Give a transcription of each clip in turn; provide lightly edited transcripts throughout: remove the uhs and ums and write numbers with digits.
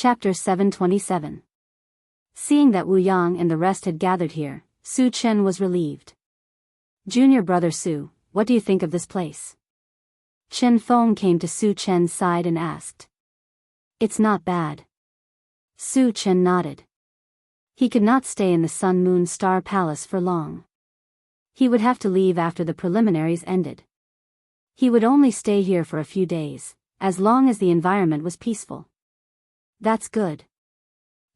Chapter 727. Seeing that Wu Yang and the rest had gathered here, Su Chen was relieved. Junior brother Su, what do you think of this place? Chen Feng came to Su Chen's side and asked. It's not bad. Su Chen nodded. He could not stay in the Sun Moon Star Palace for long. He would have to leave after the preliminaries ended. He would only stay here for a few days, as long as the environment was peaceful. That's good.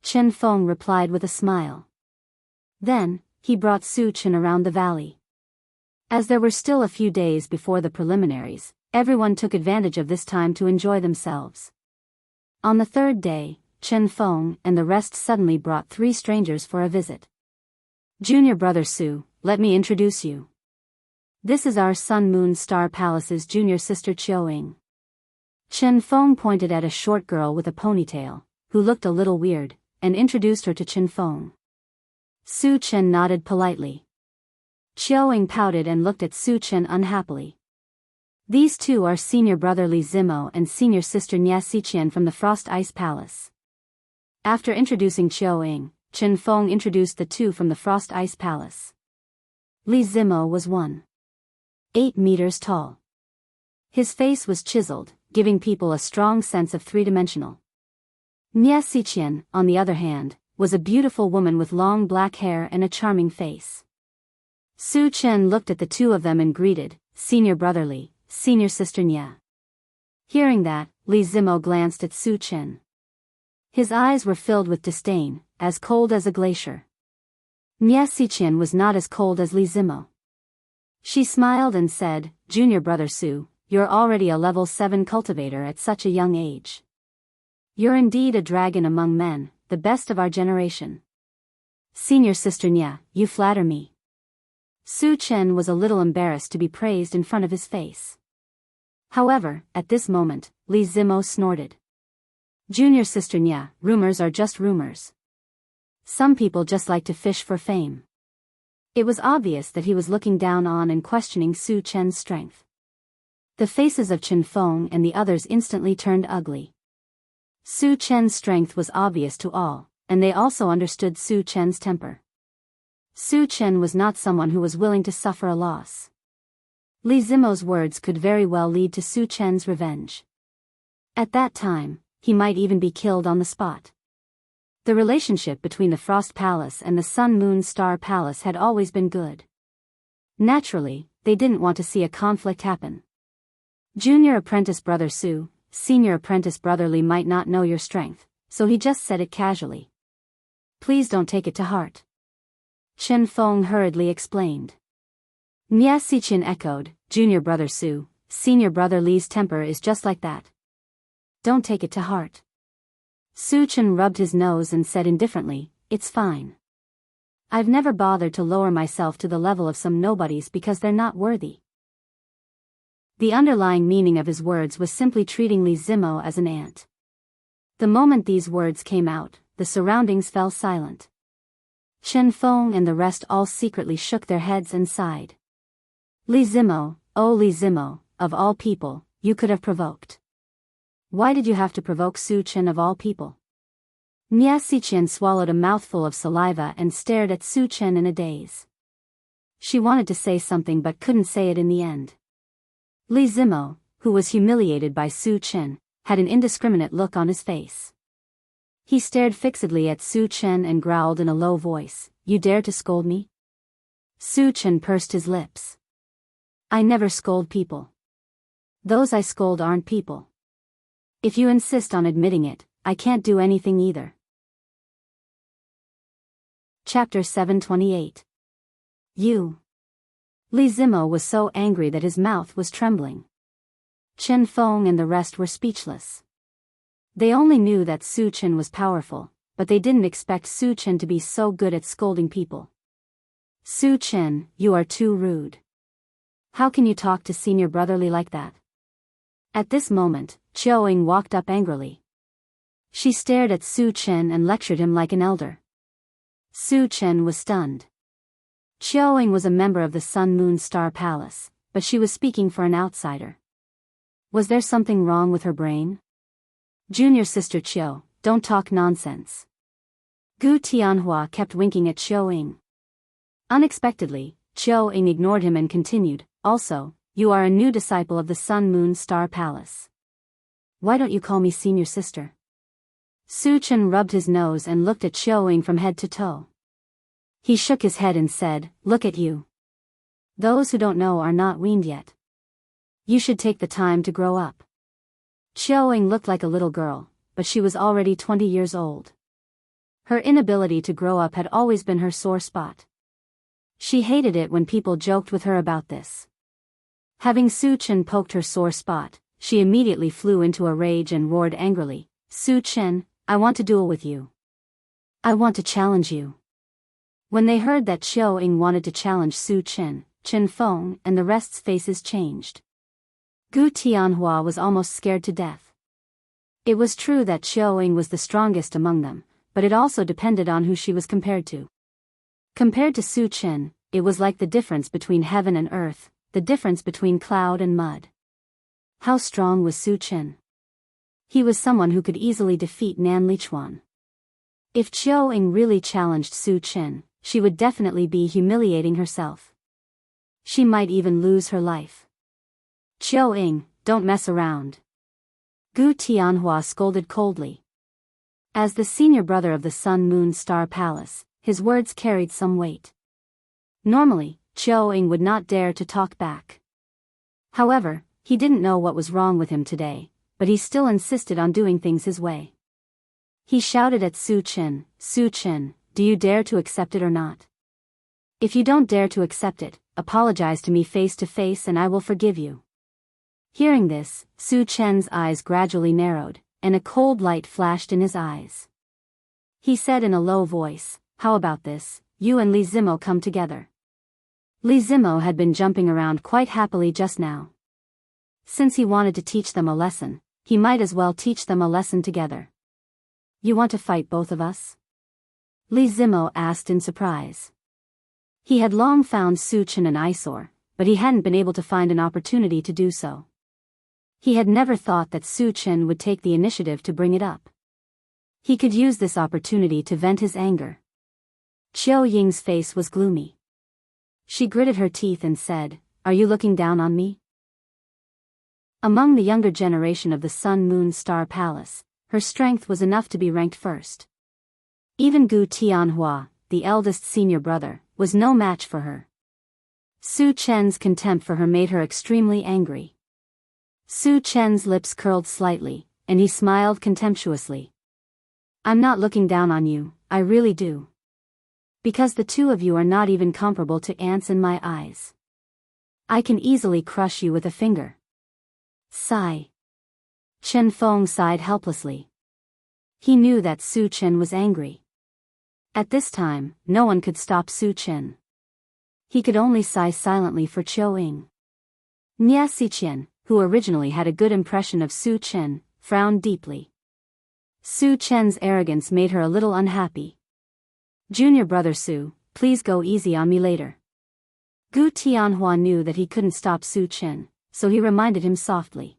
Chen Feng replied with a smile. Then, he brought Su Chen around the valley. As there were still a few days before the preliminaries, everyone took advantage of this time to enjoy themselves. On the third day, Chen Feng and the rest suddenly brought 3 strangers for a visit. Junior brother Su, let me introduce you. This is our Sun Moon Star Palace's junior sister Qiuing. Chen Feng pointed at a short girl with a ponytail, who looked a little weird, and introduced her to Chen Feng. Su Chen nodded politely. Qiuing pouted and looked at Su Chen unhappily. These two are senior brother Li Zimo and senior sister Nia Xiqian from the Frost Ice Palace. After introducing Qiuing, Chen Feng introduced the two from the Frost Ice Palace. Li Zimo was 1.8 meters tall. His face was chiseled, giving people a strong sense of three-dimensional. Nia Xiqian, on the other hand, was a beautiful woman with long black hair and a charming face. Su Chen looked at the two of them and greeted, Senior brother Li, Senior sister Nia. Hearing that, Li Zimo glanced at Su Chen. His eyes were filled with disdain, as cold as a glacier. Nia Xiqian was not as cold as Li Zimo. She smiled and said, Junior brother Su, you're already a level 7 cultivator at such a young age. You're indeed a dragon among men, the best of our generation. Senior sister Nia, you flatter me. Su Chen was a little embarrassed to be praised in front of his face. However, at this moment, Li Zimo snorted. Junior sister Nia, rumors are just rumors. Some people just like to fish for fame. It was obvious that he was looking down on and questioning Su Chen's strength. The faces of Chen Feng and the others instantly turned ugly. Su Chen's strength was obvious to all, and they also understood Su Chen's temper. Su Chen was not someone who was willing to suffer a loss. Li Zimo's words could very well lead to Su Chen's revenge. At that time, he might even be killed on the spot. The relationship between the Frost Palace and the Sun Moon Star Palace had always been good. Naturally, they didn't want to see a conflict happen. Junior apprentice brother Su, senior apprentice brother Li might not know your strength, so he just said it casually. Please don't take it to heart. Chen Feng hurriedly explained. Nia Xiqian echoed, Junior brother Su, senior brother Li's temper is just like that. Don't take it to heart. Su Chen rubbed his nose and said indifferently, it's fine. I've never bothered to lower myself to the level of some nobodies because they're not worthy. The underlying meaning of his words was simply treating Li Zimo as an ant. The moment these words came out, the surroundings fell silent. Chen Feng and the rest all secretly shook their heads and sighed. Li Zimo, oh Li Zimo, of all people, you could have provoked. Why did you have to provoke Su Chen of all people? Nia Xiqian swallowed a mouthful of saliva and stared at Su Chen in a daze. She wanted to say something but couldn't say it in the end. Li Zimo, who was humiliated by Su Chen, had an indiscriminate look on his face. He stared fixedly at Su Chen and growled in a low voice, You dare to scold me? Su Chen pursed his lips. I never scold people. Those I scold aren't people. If you insist on admitting it, I can't do anything either. Chapter 728. You. Li Zimo was so angry that his mouth was trembling. Chen Feng and the rest were speechless. They only knew that Su Chen was powerful, but they didn't expect Su Chen to be so good at scolding people. Su Chen, you are too rude. How can you talk to senior brother Li like that? At this moment, Qiuing walked up angrily. She stared at Su Chen and lectured him like an elder. Su Chen was stunned. Qiuing was a member of the Sun Moon Star Palace, but she was speaking for an outsider. Was there something wrong with her brain? Junior sister Qiu, don't talk nonsense. Gu Tianhua kept winking at Qiu Ying. Unexpectedly, Qiu Ying ignored him and continued, also, you are a new disciple of the Sun Moon Star Palace. Why don't you call me senior sister? Su Chen rubbed his nose and looked at Qiu Ying from head to toe. He shook his head and said, look at you. Those who don't know are not weaned yet. You should take the time to grow up. Qiu Ying looked like a little girl, but she was already 20 years old. Her inability to grow up had always been her sore spot. She hated it when people joked with her about this. Having Su Chen poked her sore spot, she immediately flew into a rage and roared angrily, Su Chen, I want to duel with you. I want to challenge you. When they heard that Qiu Ying wanted to challenge Su Chen, Chen Feng and the rest's faces changed. Gu Tianhua was almost scared to death. It was true that Qiu Ying was the strongest among them, but it also depended on who she was compared to. Compared to Su Chen, it was like the difference between heaven and earth, the difference between cloud and mud. How strong was Su Chen? He was someone who could easily defeat Nan Lichuan. If Qiu Ying really challenged Su Chen, she would definitely be humiliating herself. She might even lose her life. Qiu Ying, don't mess around. Gu Tianhua scolded coldly. As the senior brother of the Sun Moon Star Palace, his words carried some weight. Normally, Qiu Ying would not dare to talk back. However, he didn't know what was wrong with him today, but he still insisted on doing things his way. He shouted at Su Chen, do you dare to accept it or not? If you don't dare to accept it, apologize to me face to face and I will forgive you. Hearing this, Su Chen's eyes gradually narrowed, and a cold light flashed in his eyes. He said in a low voice, how about this, you and Li Zimo come together. Li Zimo had been jumping around quite happily just now. Since he wanted to teach them a lesson, he might as well teach them a lesson together. You want to fight both of us? Li Zimo asked in surprise. He had long found Su Chen an eyesore, but he hadn't been able to find an opportunity to do so. He had never thought that Su Chen would take the initiative to bring it up. He could use this opportunity to vent his anger. Qiu Ying's face was gloomy. She gritted her teeth and said, are you looking down on me? Among the younger generation of the Sun Moon Star Palace, her strength was enough to be ranked first. Even Gu Tianhua, the eldest senior brother, was no match for her. Su Chen's contempt for her made her extremely angry. Su Chen's lips curled slightly, and he smiled contemptuously. I'm not looking down on you, I really do. Because the two of you are not even comparable to ants in my eyes. I can easily crush you with a finger. Sigh. Chen Feng sighed helplessly. He knew that Su Chen was angry. At this time, no one could stop Su Chen. He could only sigh silently for Qiu Ying. Nia Xiqian, who originally had a good impression of Su Chen, frowned deeply. Su Chen's arrogance made her a little unhappy. Junior brother Su, please go easy on me later. Gu Tianhua knew that he couldn't stop Su Chen, so he reminded him softly.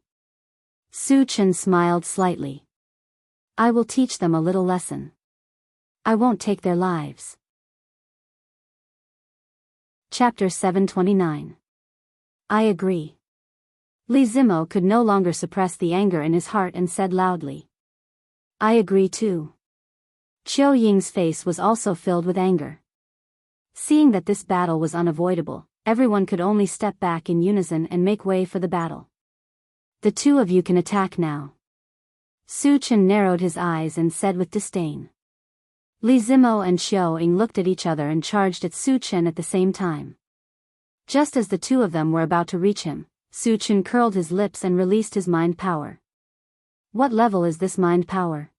Su Chen smiled slightly. I will teach them a little lesson. I won't take their lives. Chapter 729. I agree. Li Zimo could no longer suppress the anger in his heart and said loudly. I agree too. Qiu Ying's face was also filled with anger. Seeing that this battle was unavoidable, everyone could only step back in unison and make way for the battle. The two of you can attack now. Su Chen narrowed his eyes and said with disdain. Li Zimo and Qiu Ying looked at each other and charged at Su Chen at the same time. Just as the two of them were about to reach him, Su Chen curled his lips and released his mind power. What level is this mind power?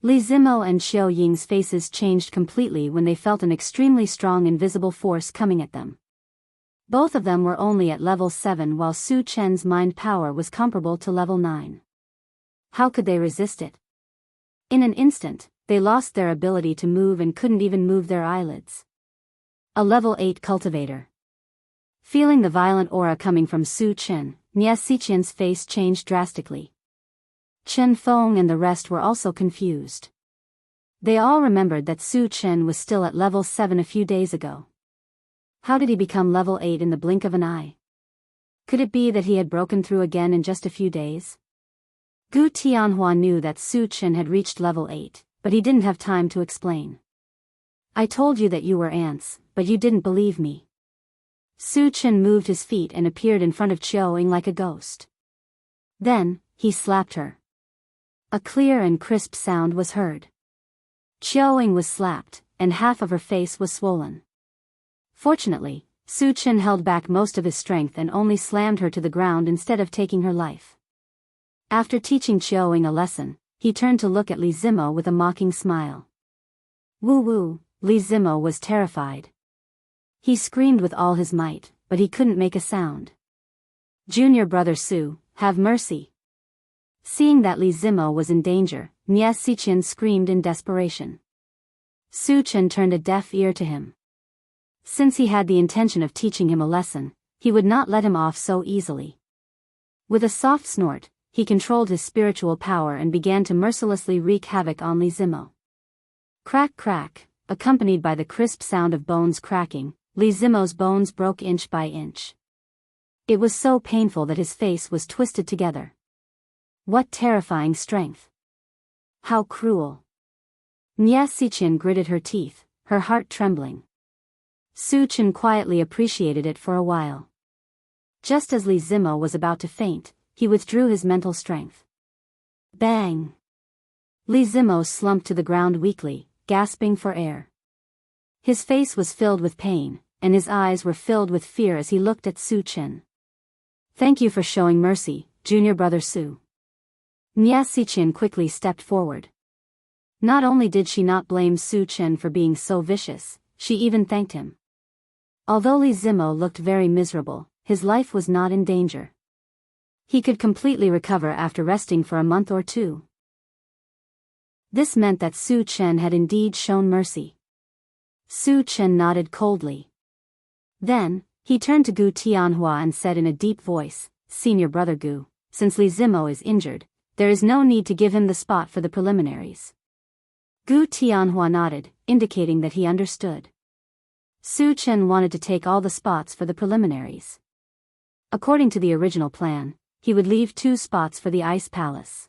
Li Zimo and Qiu Ying's faces changed completely when they felt an extremely strong invisible force coming at them. Both of them were only at level 7 while Su Chen's mind power was comparable to level 9. How could they resist it? In an instant, they lost their ability to move and couldn't even move their eyelids. A level 8 cultivator. Feeling the violent aura coming from Su Chen, Nia Xiqian's face changed drastically. Chen Feng and the rest were also confused. They all remembered that Su Chen was still at level 7 a few days ago. How did he become level 8 in the blink of an eye? Could it be that he had broken through again in just a few days? Gu Tianhua knew that Su Chen had reached level 8, but he didn't have time to explain. I told you that you were ants, but you didn't believe me. Su Chen moved his feet and appeared in front of Chiao Ying like a ghost. Then, he slapped her. A clear and crisp sound was heard. Chiao Ying was slapped, and half of her face was swollen. Fortunately, Su Chen held back most of his strength and only slammed her to the ground instead of taking her life. After teaching Chiao Ying a lesson, he turned to look at Li Zimo with a mocking smile. Woo woo, Li Zimo was terrified. He screamed with all his might, but he couldn't make a sound. Junior brother Su, have mercy. Seeing that Li Zimo was in danger, Nie Xiqian screamed in desperation. Su Chen turned a deaf ear to him. Since he had the intention of teaching him a lesson, he would not let him off so easily. With a soft snort, he controlled his spiritual power and began to mercilessly wreak havoc on Li Zimo. Crack crack, accompanied by the crisp sound of bones cracking, Li Zimo's bones broke inch by inch. It was so painful that his face was twisted together. What terrifying strength! How cruel! Nie Xiqian gritted her teeth, her heart trembling. Su Chen quietly appreciated it for a while. Just as Li Zimo was about to faint, he withdrew his mental strength. Bang! Li Zimo slumped to the ground weakly, gasping for air. His face was filled with pain, and his eyes were filled with fear as he looked at Su Chen. Thank you for showing mercy, junior brother Su. Nie Xiqian quickly stepped forward. Not only did she not blame Su Chen for being so vicious, she even thanked him. Although Li Zimo looked very miserable, his life was not in danger. He could completely recover after resting for a month or two. This meant that Su Chen had indeed shown mercy. Su Chen nodded coldly. Then, he turned to Gu Tianhua and said in a deep voice, Senior brother Gu, since Li Zimo is injured, there is no need to give him the spot for the preliminaries. Gu Tianhua nodded, indicating that he understood. Su Chen wanted to take all the spots for the preliminaries. According to the original plan, he would leave 2 spots for the Ice Palace.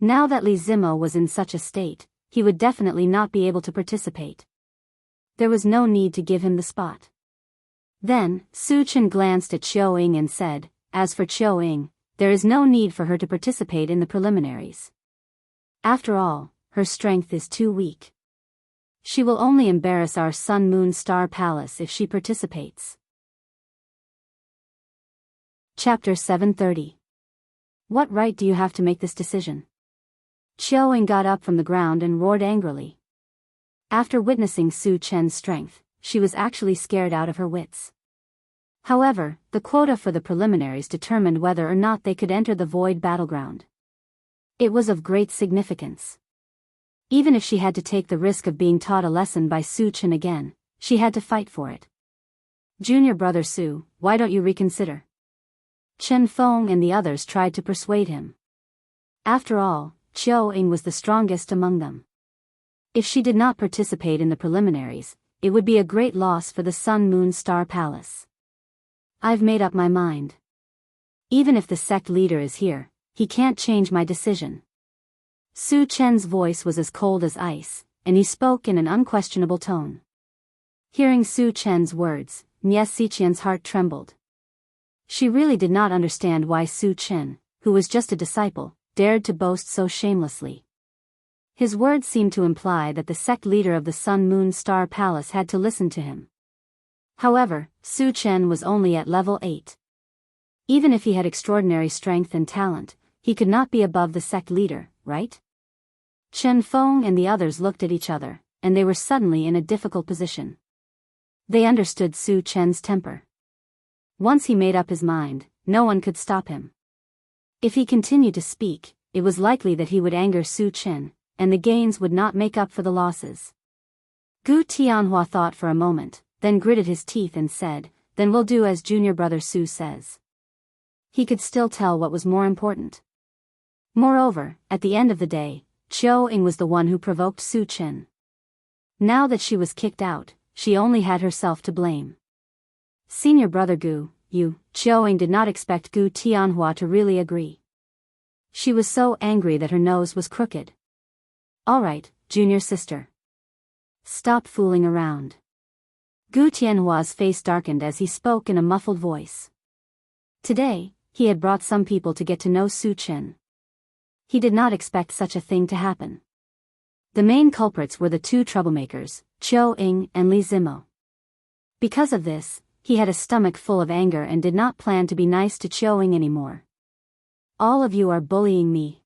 Now that Li Zimo was in such a state, he would definitely not be able to participate. There was no need to give him the spot. Then, Su Chen glanced at Chiao Ying and said, as for Chiao Ying, there is no need for her to participate in the preliminaries. After all, her strength is too weak. She will only embarrass our Sun Moon Star Palace if she participates. Chapter 730. What right do you have to make this decision? Chiao Ying got up from the ground and roared angrily. After witnessing Su Chen's strength, she was actually scared out of her wits. However, the quota for the preliminaries determined whether or not they could enter the Void Battleground. It was of great significance. Even if she had to take the risk of being taught a lesson by Su Chen again, she had to fight for it. Junior brother Su, why don't you reconsider? Chen Feng and the others tried to persuade him. After all, Chiao Ying was the strongest among them. If she did not participate in the preliminaries, it would be a great loss for the Sun Moon Star Palace. I've made up my mind. Even if the sect leader is here, he can't change my decision. Su Chen's voice was as cold as ice, and he spoke in an unquestionable tone. Hearing Su Chen's words, Nie Xiqian's heart trembled. She really did not understand why Su Chen, who was just a disciple, dared to boast so shamelessly. His words seemed to imply that the sect leader of the Sun Moon Star Palace had to listen to him. However, Su Chen was only at level 8. Even if he had extraordinary strength and talent, he could not be above the sect leader, right? Chen Feng and the others looked at each other, and they were suddenly in a difficult position. They understood Su Chen's temper. Once he made up his mind, no one could stop him. If he continued to speak, it was likely that he would anger Su Chen, and the gains would not make up for the losses. Gu Tianhua thought for a moment, then gritted his teeth and said, then we'll do as junior brother Su says. He could still tell what was more important. Moreover, at the end of the day, Chiao Ying was the one who provoked Su Chen. Now that she was kicked out, she only had herself to blame. Senior brother Gu, Chiao Ying did not expect Gu Tianhua to really agree. She was so angry that her nose was crooked. Alright, junior sister. Stop fooling around. Gu Tianhua's face darkened as he spoke in a muffled voice. Today, he had brought some people to get to know Su Chen. He did not expect such a thing to happen. The main culprits were the two troublemakers, Chiao Ying and Li Zimo. Because of this, he had a stomach full of anger and did not plan to be nice to Chiao Ying anymore. All of you are bullying me.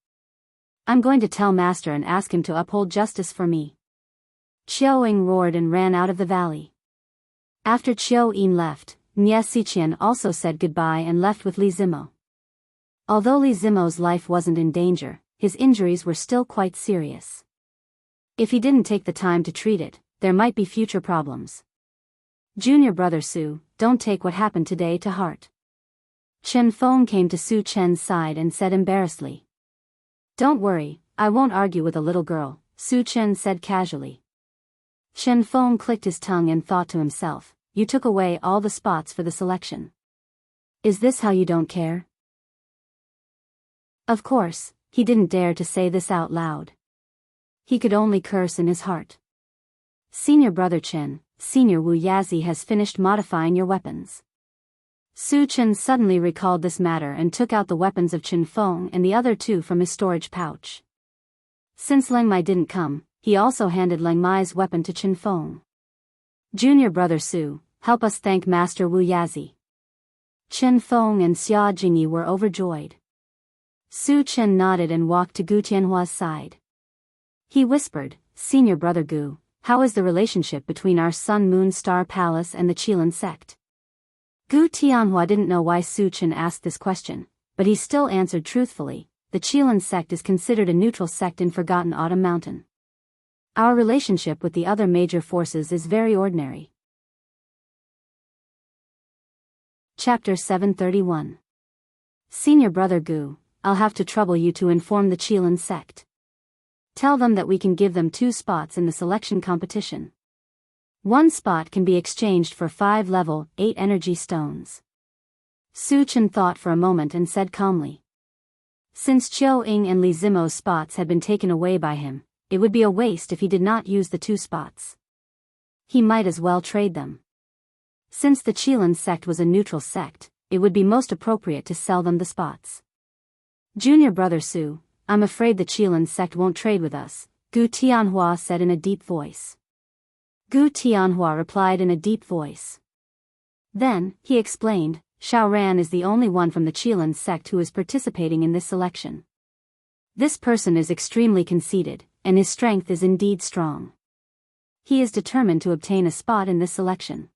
I'm going to tell Master and ask him to uphold justice for me. Chiao Ying roared and ran out of the valley. After Chiao Ying left, Nie Siqian also said goodbye and left with Li Zimo. Although Li Zimo's life wasn't in danger, his injuries were still quite serious. If he didn't take the time to treat it, there might be future problems. Junior brother Su, don't take what happened today to heart. Chen Feng came to Su Chen's side and said embarrassedly. Don't worry, I won't argue with a little girl, Su Chen said casually. Chen Feng clicked his tongue and thought to himself, you took away all the spots for the selection. Is this how you don't care? Of course, he didn't dare to say this out loud. He could only curse in his heart. Senior brother Chen, Senior Wu Yazi has finished modifying your weapons. Su Chen suddenly recalled this matter and took out the weapons of Chen Feng and the other two from his storage pouch. Since Leng Mai didn't come, he also handed Leng Mai's weapon to Chen Feng. Junior brother Su, help us thank Master Wu Yazi. Chen Feng and Xia Jingyi were overjoyed. Su Chen nodded and walked to Gu Tianhua's side. He whispered, Senior brother Gu, how is the relationship between our Sun Moon Star Palace and the Qilin sect? Gu Tianhua didn't know why Su Chen asked this question, but he still answered truthfully, the Qilin sect is considered a neutral sect in Forgotten Autumn Mountain. Our relationship with the other major forces is very ordinary. Chapter 731. Senior brother Gu, I'll have to trouble you to inform the Qilin sect. Tell them that we can give them 2 spots in the selection competition. 1 spot can be exchanged for 5 level 8 energy stones. Su Chen thought for a moment and said calmly. Since Chiao Ying and Li Zimo's spots had been taken away by him, it would be a waste if he did not use the 2 spots. He might as well trade them. Since the Qilin sect was a neutral sect, it would be most appropriate to sell them the spots. Junior brother Su, I'm afraid the Qilin sect won't trade with us, Gu Tianhua said in a deep voice. Gu Tianhua replied in a deep voice. Then, he explained, Xiao Ran is the only one from the Qilin sect who is participating in this selection. This person is extremely conceited, and his strength is indeed strong. He is determined to obtain a spot in this selection.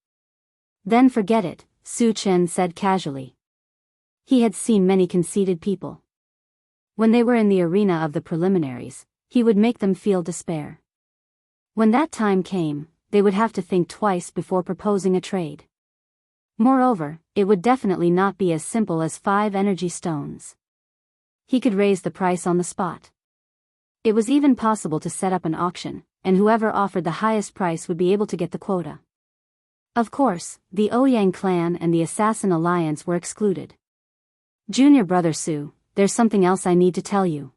Then forget it, Su Chen said casually. He had seen many conceited people. When they were in the arena of the preliminaries, he would make them feel despair. When that time came, they would have to think twice before proposing a trade. Moreover, it would definitely not be as simple as 5 energy stones. He could raise the price on the spot. It was even possible to set up an auction, and whoever offered the highest price would be able to get the quota. Of course, the Ouyang clan and the Assassin Alliance were excluded. Junior brother Su, there's something else I need to tell you.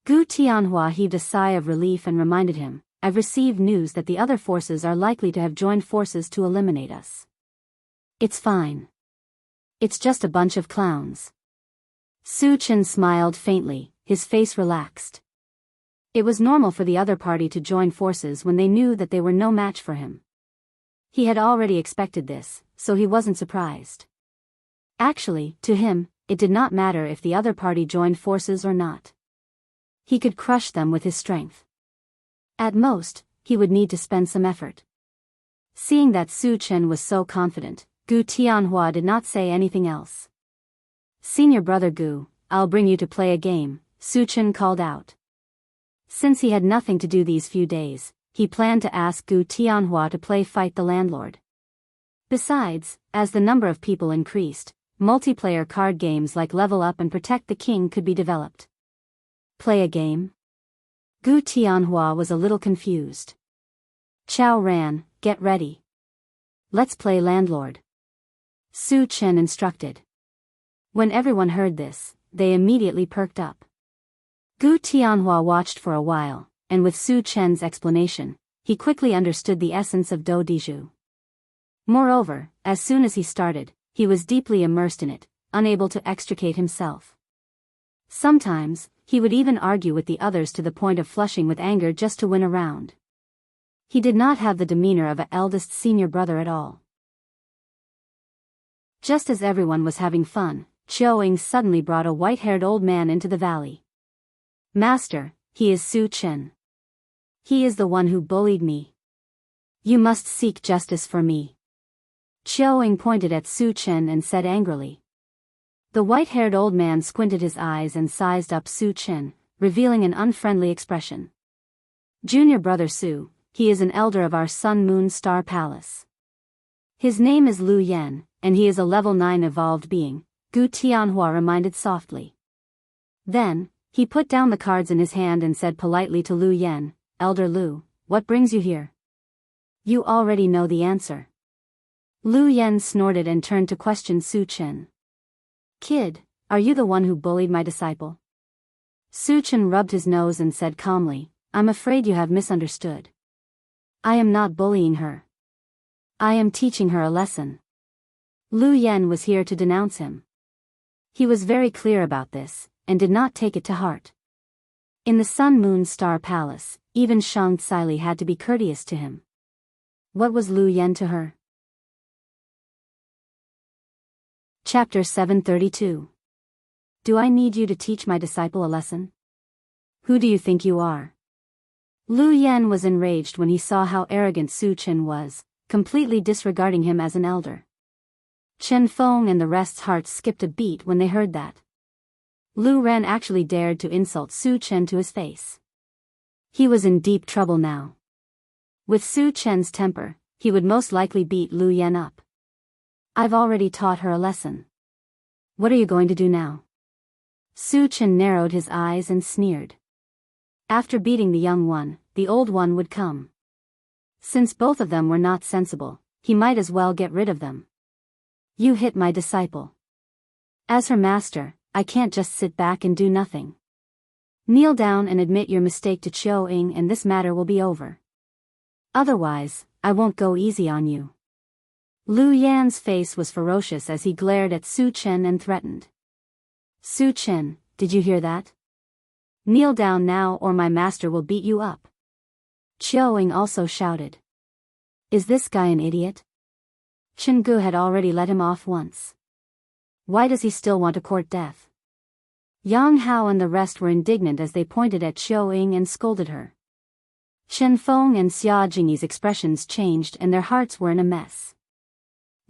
Gu Tianhua heaved a sigh of relief and reminded him, I've received news that the other forces are likely to have joined forces to eliminate us. It's fine. It's just a bunch of clowns. Su Chen smiled faintly, his face relaxed. It was normal for the other party to join forces when they knew that they were no match for him. He had already expected this, so he wasn't surprised. Actually, to him, it did not matter if the other party joined forces or not. He could crush them with his strength. At most, he would need to spend some effort. Seeing that Su Chen was so confident, Gu Tianhua did not say anything else. Senior brother Gu, I'll bring you to play a game, Su Chen called out. Since he had nothing to do these few days, he planned to ask Gu Tianhua to play Fight the Landlord. Besides, as the number of people increased, multiplayer card games like Level Up and Protect the King could be developed. Play a game? Gu Tianhua was a little confused. Chao ran, get ready. Let's play landlord. Su Chen instructed. When everyone heard this, they immediately perked up. Gu Tianhua watched for a while, and with Su Chen's explanation, he quickly understood the essence of Do Diju. Moreover, as soon as he started, he was deeply immersed in it, unable to extricate himself. Sometimes, he would even argue with the others to the point of flushing with anger just to win a round. He did not have the demeanor of an eldest senior brother at all. Just as everyone was having fun, Qiuing suddenly brought a white-haired old man into the valley. Master, he is Su Chen. He is the one who bullied me. You must seek justice for me. Qiuing pointed at Su Chen and said angrily. The white-haired old man squinted his eyes and sized up Su Chen, revealing an unfriendly expression. Junior brother Su, he is an elder of our Sun Moon Star Palace. His name is Lu Yan, and he is a level 9 evolved being, Gu Tianhua reminded softly. Then, he put down the cards in his hand and said politely to Lu Yan, Elder Lu, what brings you here? You already know the answer. Lu Yan snorted and turned to question Su Chen. Kid, are you the one who bullied my disciple? Su Chen rubbed his nose and said calmly, I'm afraid you have misunderstood. I am not bullying her. I am teaching her a lesson. Lu Yan was here to denounce him. He was very clear about this, and did not take it to heart. In the Sun Moon Star Palace, even Shang Tsili had to be courteous to him. What was Lu Yan to her? Chapter 732. Do I need you to teach my disciple a lesson? Who do you think you are? Lu Yan was enraged when he saw how arrogant Su Chen was, completely disregarding him as an elder. Chen Feng and the rest's hearts skipped a beat when they heard that. Lu Ren actually dared to insult Su Chen to his face. He was in deep trouble now. With Su Chen's temper, he would most likely beat Lu Yan up. I've already taught her a lesson. What are you going to do now? Su Chen narrowed his eyes and sneered. After beating the young one, the old one would come. Since both of them were not sensible, he might as well get rid of them. You hit my disciple. As her master, I can't just sit back and do nothing. Kneel down and admit your mistake to Qiuing and this matter will be over. Otherwise, I won't go easy on you. Lu Yan's face was ferocious as he glared at Su Chen and threatened. Su Chen, did you hear that? Kneel down now or my master will beat you up. Qiuing also shouted. Is this guy an idiot? Chen Gu had already let him off once. Why does he still want to court death? Yang Hao and the rest were indignant as they pointed at Qiuing and scolded her. Chen Feng and Xia Jingyi's expressions changed and their hearts were in a mess.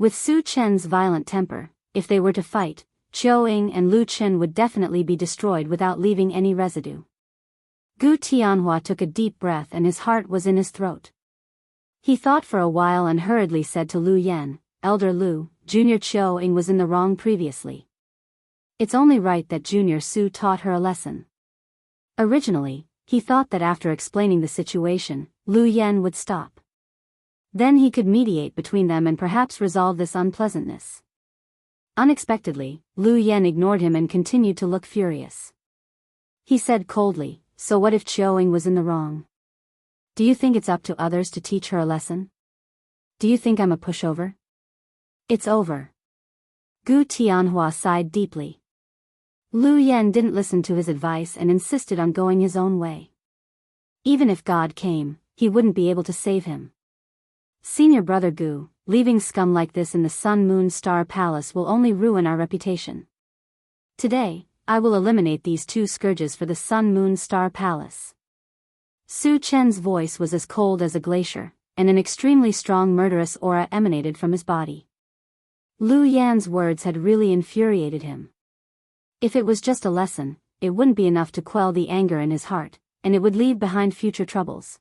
With Su Chen's violent temper, if they were to fight, Qiuing and Lu Chen would definitely be destroyed without leaving any residue. Gu Tianhua took a deep breath and his heart was in his throat. He thought for a while and hurriedly said to Lu Yan, Elder Lu, Junior Qiuing was in the wrong previously. It's only right that Junior Su taught her a lesson. Originally, he thought that after explaining the situation, Lu Yan would stop. Then he could mediate between them and perhaps resolve this unpleasantness. Unexpectedly, Lu Yan ignored him and continued to look furious. He said coldly, so what if Qiuing was in the wrong? Do you think it's up to others to teach her a lesson? Do you think I'm a pushover? It's over. Gu Tianhua sighed deeply. Lu Yan didn't listen to his advice and insisted on going his own way. Even if God came, he wouldn't be able to save him. Senior brother Gu, leaving scum like this in the Sun Moon Star Palace will only ruin our reputation. Today, I will eliminate these two scourges for the Sun Moon Star Palace. Su Chen's voice was as cold as a glacier, and an extremely strong murderous aura emanated from his body. Lu Yan's words had really infuriated him. If it was just a lesson, it wouldn't be enough to quell the anger in his heart, and it would leave behind future troubles.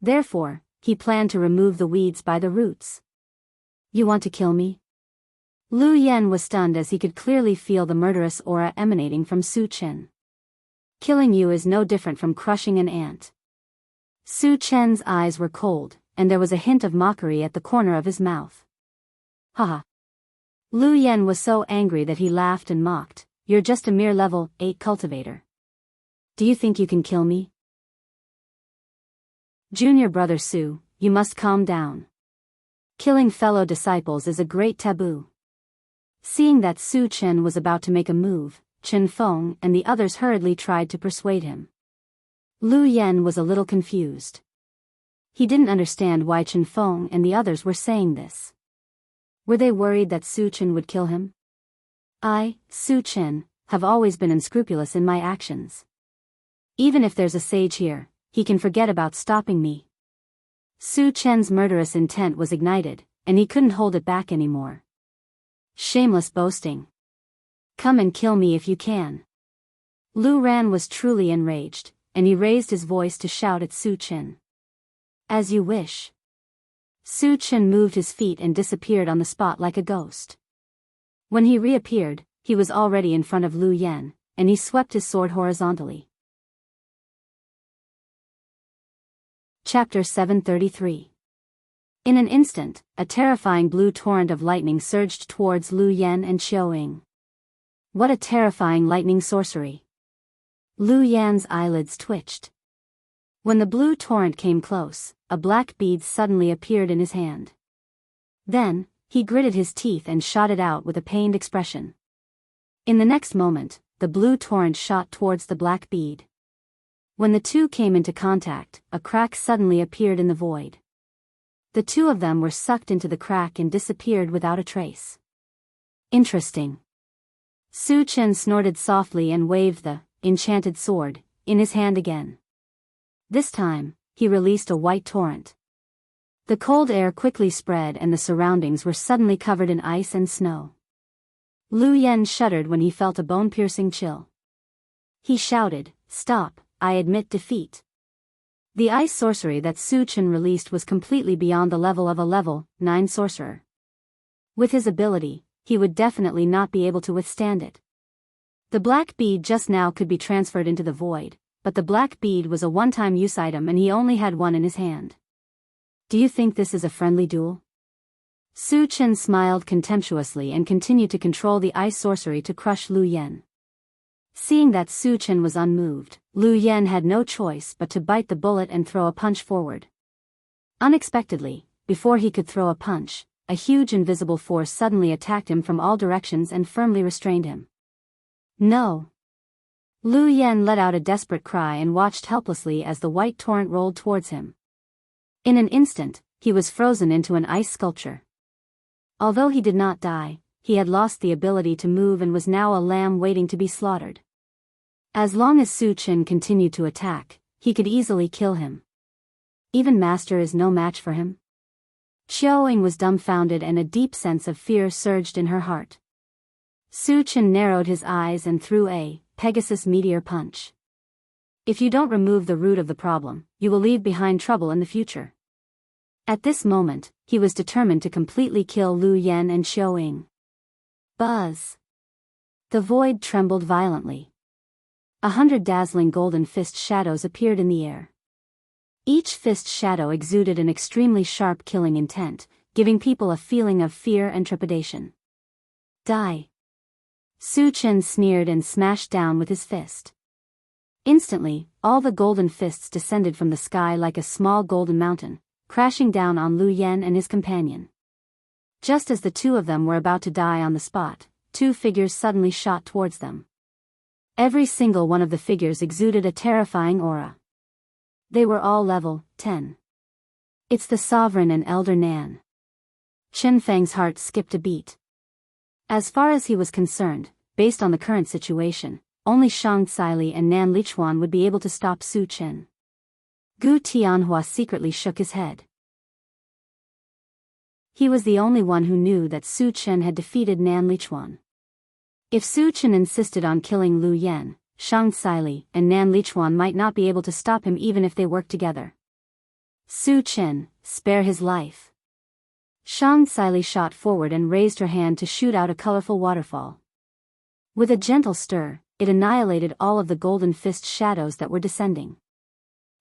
Therefore, he planned to remove the weeds by the roots. You want to kill me? Lu Yan was stunned as he could clearly feel the murderous aura emanating from Su Chen. Killing you is no different from crushing an ant. Su Chen's eyes were cold, and there was a hint of mockery at the corner of his mouth. Haha. Lu Yen was so angry that he laughed and mocked. You're just a mere level 8 cultivator. Do you think you can kill me? Junior brother Su, you must calm down. Killing fellow disciples is a great taboo. Seeing that Su Chen was about to make a move, Chen Feng and the others hurriedly tried to persuade him. Lu Yen was a little confused. He didn't understand why Chen Feng and the others were saying this. Were they worried that Su Chen would kill him? I, Su Chen, have always been unscrupulous in my actions. Even if there's a sage here, he can forget about stopping me. Su Chen's murderous intent was ignited, and he couldn't hold it back anymore. Shameless boasting. Come and kill me if you can. Lu Ran was truly enraged, and he raised his voice to shout at Su Chen. As you wish. Su Chen moved his feet and disappeared on the spot like a ghost. When he reappeared, he was already in front of Lu Yen, and he swept his sword horizontally. Chapter 733. In an instant, a terrifying blue torrent of lightning surged towards Lu Yen and Xiao Ying. What a terrifying lightning sorcery! Lu Yan's eyelids twitched. When the blue torrent came close, a black bead suddenly appeared in his hand. Then, he gritted his teeth and shot it out with a pained expression. In the next moment, the blue torrent shot towards the black bead. When the two came into contact, a crack suddenly appeared in the void. The two of them were sucked into the crack and disappeared without a trace. Interesting. Su Chen snorted softly and waved the enchanted sword in his hand again. This time, he released a white torrent. The cold air quickly spread and the surroundings were suddenly covered in ice and snow. Lu Yen shuddered when he felt a bone-piercing chill. He shouted, "Stop, I admit defeat." The ice sorcery that Su Chen released was completely beyond the level of a level 9 sorcerer. With his ability, he would definitely not be able to withstand it. The black bead just now could be transferred into the void, but the black bead was a one-time use item and he only had one in his hand. Do you think this is a friendly duel? Su Chen smiled contemptuously and continued to control the ice sorcery to crush Lu Yen. Seeing that Su Chen was unmoved, Lu Yen had no choice but to bite the bullet and throw a punch forward. Unexpectedly, before he could throw a punch, a huge invisible force suddenly attacked him from all directions and firmly restrained him. No! Lu Yen let out a desperate cry and watched helplessly as the white torrent rolled towards him. In an instant, he was frozen into an ice sculpture. Although he did not die, he had lost the ability to move and was now a lamb waiting to be slaughtered. As long as Su Chen continued to attack, he could easily kill him. Even Master is no match for him? Xiao Ying was dumbfounded and a deep sense of fear surged in her heart. Su Chen narrowed his eyes and threw a Pegasus meteor punch. If you don't remove the root of the problem, you will leave behind trouble in the future. At this moment, he was determined to completely kill Lu Yen and Xiao Ying. Buzz! The void trembled violently. 100 dazzling golden fist shadows appeared in the air. Each fist shadow exuded an extremely sharp killing intent, giving people a feeling of fear and trepidation. Die! Su Chen sneered and smashed down with his fist. Instantly, all the golden fists descended from the sky like a small golden mountain, crashing down on Lu Yen and his companion. Just as the two of them were about to die on the spot, two figures suddenly shot towards them. Every single one of the figures exuded a terrifying aura. They were all level 10. It's the Sovereign and Elder Nan. Chen Feng's heart skipped a beat. As far as he was concerned, based on the current situation, only Shang Caili and Nan Lichuan would be able to stop Su Chen. Gu Tianhua secretly shook his head. He was the only one who knew that Su Chen had defeated Nan Lichuan. If Su Chen insisted on killing Lu Yen, Shang Caili and Nan Lichuan might not be able to stop him even if they worked together. Su Chen, spare his life. Shang Caili shot forward and raised her hand to shoot out a colorful waterfall. With a gentle stir, it annihilated all of the golden fist shadows that were descending.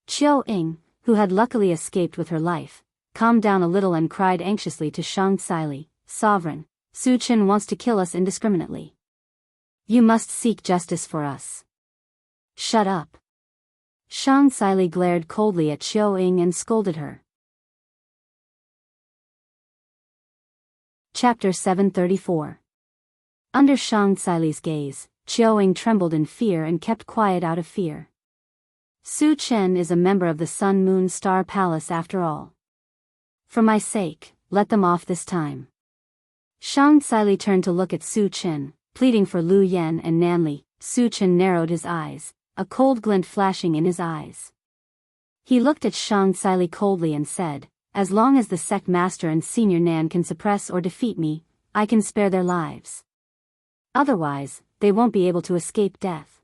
Chiao Ying, who had luckily escaped with her life, calmed down a little and cried anxiously to Shang Xili, "Sovereign, Su Chen wants to kill us indiscriminately. You must seek justice for us." "Shut up." Shang Xili glared coldly at Chiao Ying and scolded her. Chapter 734. Under Shang Xili's gaze, Chiao Ying trembled in fear and kept quiet out of fear. Su Chen is a member of the Sun Moon Star Palace after all. For my sake, let them off this time. Shang Xili turned to look at Su Chen, pleading for Lu Yan and Nanli. Su Chen narrowed his eyes, a cold glint flashing in his eyes. He looked at Shang Xili coldly and said, "As long as the sect master and senior Nan can suppress or defeat me, I can spare their lives. Otherwise, they won't be able to escape death."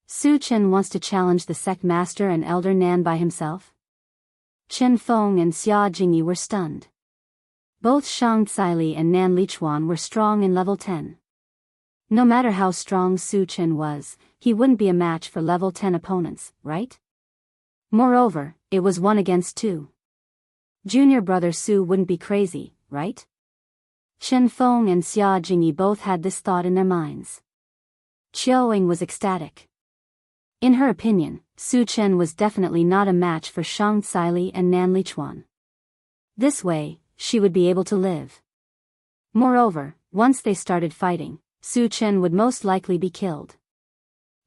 Su Chen wants to challenge the sect master and elder Nan by himself? Chen Feng and Xia Jingyi were stunned. Both Shang Xili and Nan Lichuan were strong in level 10. No matter how strong Su Chen was, he wouldn't be a match for level 10 opponents, right? Moreover, it was 1 against 2. Junior brother Su wouldn't be crazy, right? Chen Feng and Xia Jingyi both had this thought in their minds. Chiao Ying was ecstatic. In her opinion, Su Chen was definitely not a match for Shang Xili and Nan Lichuan. This way, she would be able to live. Moreover, once they started fighting, Su Chen would most likely be killed.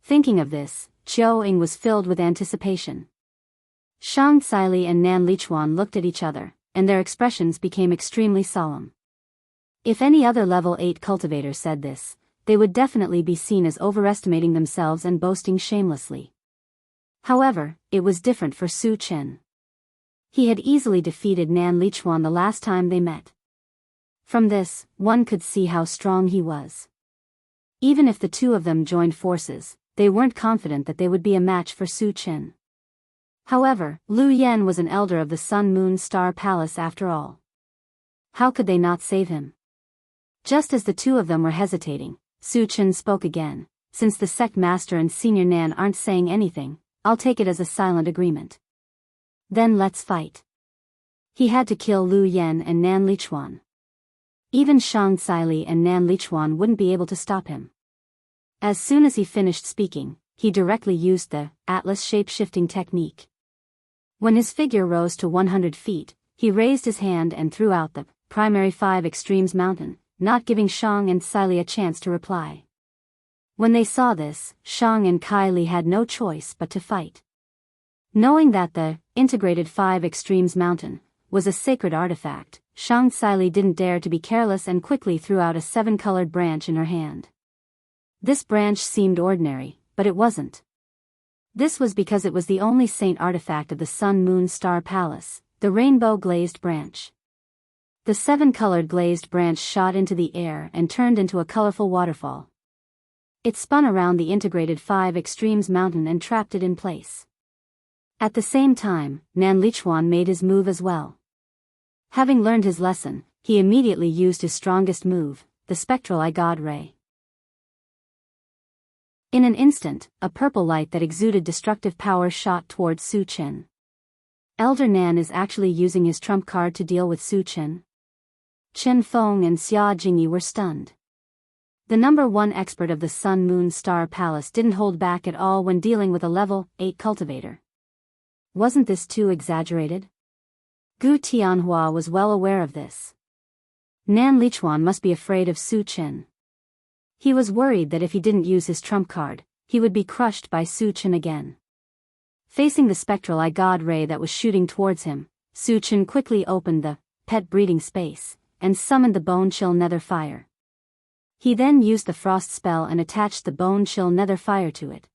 Thinking of this, Chiao Ying was filled with anticipation. Shang Xili and Nan Lichuan looked at each other, and their expressions became extremely solemn. If any other level 8 cultivator said this, they would definitely be seen as overestimating themselves and boasting shamelessly. However, it was different for Su Chen. He had easily defeated Nan Lichuan the last time they met. From this, one could see how strong he was. Even if the two of them joined forces, they weren't confident that they would be a match for Su Chen. However, Lu Yan was an elder of the Sun Moon Star Palace after all. How could they not save him? Just as the two of them were hesitating, Su Chen spoke again. "Since the sect master and senior Nan aren't saying anything, I'll take it as a silent agreement. Then let's fight." He had to kill Lu Yan and Nan Lichuan. Even Shang Xili and Nan Lichuan wouldn't be able to stop him. As soon as he finished speaking, he directly used the Atlas shape-shifting technique. When his figure rose to 100 feet, he raised his hand and threw out the primary 5 extremes mountain, not giving Shang and Xili a chance to reply. When they saw this, Shang and Kylie had no choice but to fight. Knowing that the integrated 5 extremes mountain was a sacred artifact, Shang Xili didn't dare to be careless and quickly threw out a 7-colored branch in her hand. This branch seemed ordinary, but it wasn't. This was because it was the only saint artifact of the Sun Moon Star Palace, the rainbow glazed branch. The 7-colored glazed branch shot into the air and turned into a colorful waterfall. It spun around the integrated 5 extremes mountain and trapped it in place. At the same time, Nan Lichuan made his move as well. Having learned his lesson, he immediately used his strongest move, the spectral eye god ray. In an instant, a purple light that exuded destructive power shot towards Su Chen. Elder Nan is actually using his trump card to deal with Su Chen. Chen Feng and Xia Jingyi were stunned. The number 1 expert of the Sun Moon Star Palace didn't hold back at all when dealing with a level 8 cultivator. Wasn't this too exaggerated? Gu Tianhua was well aware of this. Nan Lichuan must be afraid of Su Chen. He was worried that if he didn't use his trump card, he would be crushed by Su Chen again. Facing the spectral eye god ray that was shooting towards him, Su Chen quickly opened the pet breeding space and summoned the bone chill nether fire. He then used the frost spell and attached the bone chill nether fire to it.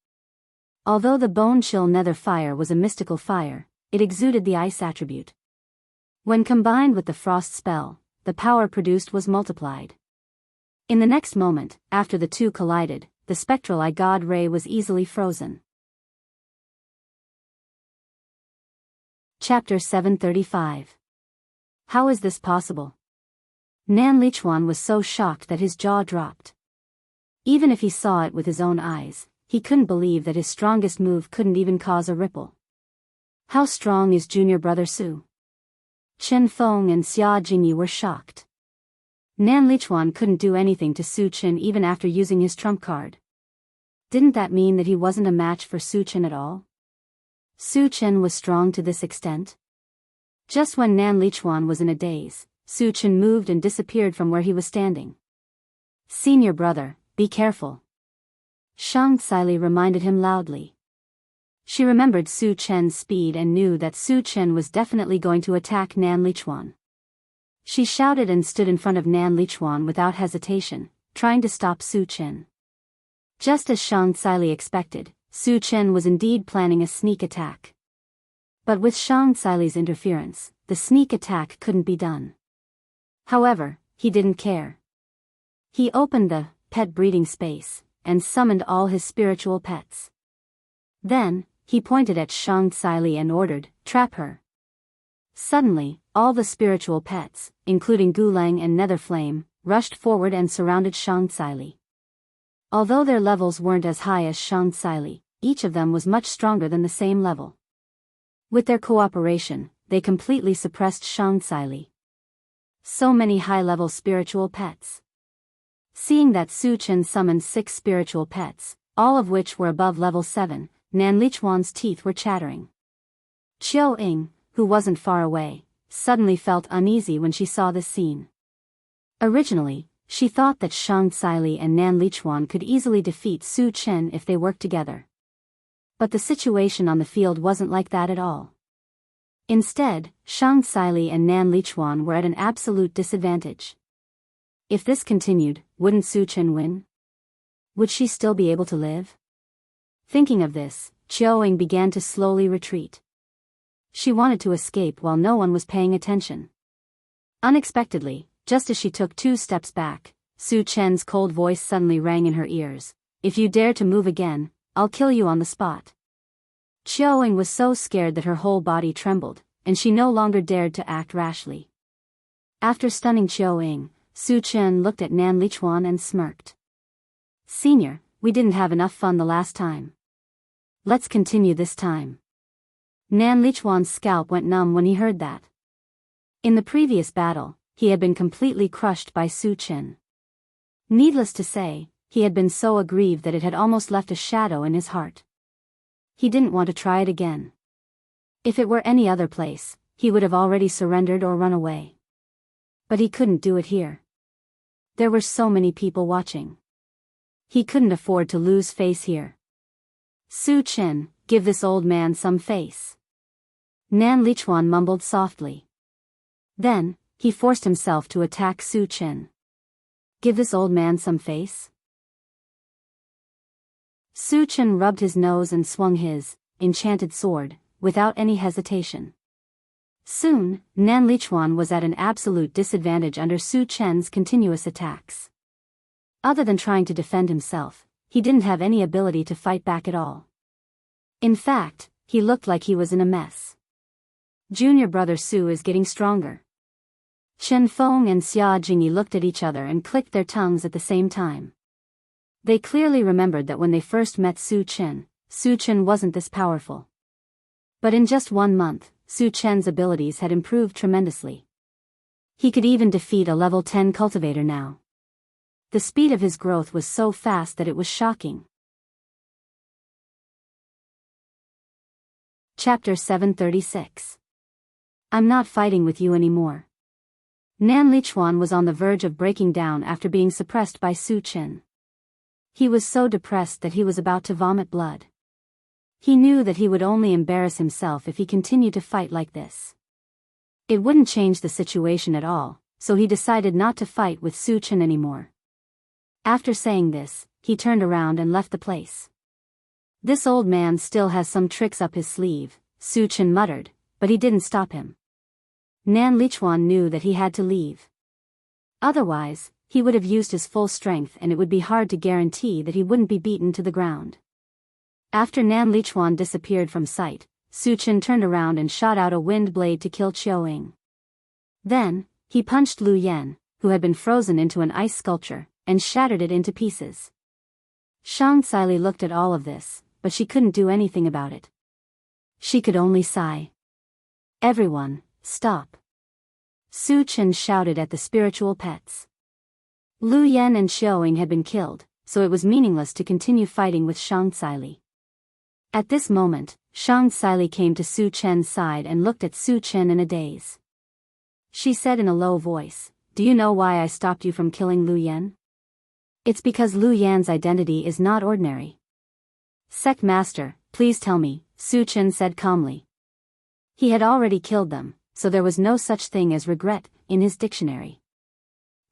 Although the bone chill nether fire was a mystical fire, it exuded the ice attribute. When combined with the frost spell, the power produced was multiplied. In the next moment, after the two collided, the spectral eye god ray was easily frozen. Chapter 735. How is this possible? Nan Lichuan was so shocked that his jaw dropped. Even if he saw it with his own eyes, he couldn't believe that his strongest move couldn't even cause a ripple. How strong is junior brother Su? Chen Feng and Xia Jingyi were shocked. Nan Lichuan couldn't do anything to Su Chen even after using his trump card. Didn't that mean that he wasn't a match for Su Chen at all? Su Chen was strong to this extent? Just when Nan Lichuan was in a daze, Su Chen moved and disappeared from where he was standing. Senior brother, be careful. Shang Xili reminded him loudly. She remembered Su Chen's speed and knew that Su Chen was definitely going to attack Nan Lichuan. She shouted and stood in front of Nan Lichuan without hesitation, trying to stop Su Chen. Just as Shang Xili expected, Su Chen was indeed planning a sneak attack. But with Shang Xili's interference, the sneak attack couldn't be done. However, he didn't care. He opened the pet breeding space and summoned all his spiritual pets. Then, he pointed at Shang Xili and ordered, "Trap her." Suddenly, all the spiritual pets, including Gulang and Netherflame, rushed forward and surrounded Shang Xili. Although their levels weren't as high as Shang Xili, each of them was much stronger than the same level. With their cooperation, they completely suppressed Shang Xili. So many high-level spiritual pets. Seeing that Su Chen summoned 6 spiritual pets, all of which were above level 7, Nan Lichuan's teeth were chattering. Qiu Ying, who wasn't far away, suddenly felt uneasy when she saw this scene. Originally, she thought that Shang Xili and Nan Lichuan could easily defeat Su Chen if they worked together. But the situation on the field wasn't like that at all. Instead, Shang Xili and Nan Lichuan were at an absolute disadvantage. If this continued, wouldn't Su Chen win? Would she still be able to live? Thinking of this, Qiu Ying began to slowly retreat. She wanted to escape while no one was paying attention. Unexpectedly, just as she took 2 steps back, Su Chen's cold voice suddenly rang in her ears. "If you dare to move again, I'll kill you on the spot." Qiu Ying was so scared that her whole body trembled, and she no longer dared to act rashly. After stunning Qiu Ying, Su Chen looked at Nan Lichuan and smirked. "Senior, we didn't have enough fun the last time. Let's continue this time." Nan Lichuan's scalp went numb when he heard that. In the previous battle, he had been completely crushed by Su Chen. Needless to say, he had been so aggrieved that it had almost left a shadow in his heart. He didn't want to try it again. If it were any other place, he would have already surrendered or run away. But he couldn't do it here. There were so many people watching. He couldn't afford to lose face here. "Su Chen, give this old man some face." Nan Lichuan mumbled softly. Then, he forced himself to attack Su Chen. "Give this old man some face?" Su Chen rubbed his nose and swung his enchanted sword, without any hesitation. Soon, Nan Lichuan was at an absolute disadvantage under Su Chen's continuous attacks. Other than trying to defend himself, he didn't have any ability to fight back at all. In fact, he looked like he was in a mess. Junior brother Su is getting stronger. Chen Feng and Xia Jingyi looked at each other and clicked their tongues at the same time. They clearly remembered that when they first met Su Chen wasn't this powerful. But in just 1 month, Su Chen's abilities had improved tremendously. He could even defeat a level 10 cultivator now. The speed of his growth was so fast that it was shocking. Chapter 736. I'm not fighting with you anymore. Nan Lichuan was on the verge of breaking down after being suppressed by Su Chen. He was so depressed that he was about to vomit blood. He knew that he would only embarrass himself if he continued to fight like this. It wouldn't change the situation at all, so he decided not to fight with Su Chen anymore. After saying this, he turned around and left the place. "This old man still has some tricks up his sleeve," Su Chen muttered, but he didn't stop him. Nan Lichuan knew that he had to leave. Otherwise, he would have used his full strength and it would be hard to guarantee that he wouldn't be beaten to the ground. After Nan Lichuan disappeared from sight, Su Chen turned around and shot out a wind blade to kill Qiu Ying. Then, he punched Lu Yan, who had been frozen into an ice sculpture, and shattered it into pieces. Shang Tsili looked at all of this, but she couldn't do anything about it. She could only sigh. Everyone, stop. Su Chen shouted at the spiritual pets. Lu Yan and Xiaoying had been killed, so it was meaningless to continue fighting with Shang Tsili. At this moment, Shang Tsili came to Su Chen's side and looked at Su Chen in a daze. She said in a low voice, "Do you know why I stopped you from killing Lu Yan? It's because Lu Yan's identity is not ordinary." "Sect Master, please tell me," Su Chen said calmly. He had already killed them, so there was no such thing as regret in his dictionary.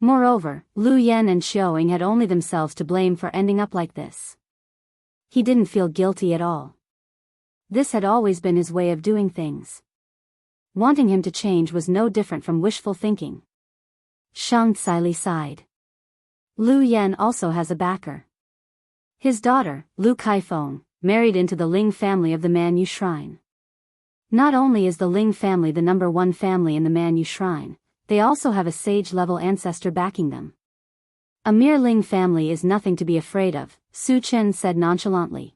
Moreover, Lu Yan and Xiaoying had only themselves to blame for ending up like this. He didn't feel guilty at all. This had always been his way of doing things. Wanting him to change was no different from wishful thinking. Shang Tsili sighed. Lu Yan also has a backer. His daughter, Lu Kaifeng, married into the Ling family of the Manyu Shrine. Not only is the Ling family the #1 family in the Manyu Shrine, they also have a sage-level ancestor backing them. A mere Ling family is nothing to be afraid of, Su Chen said nonchalantly.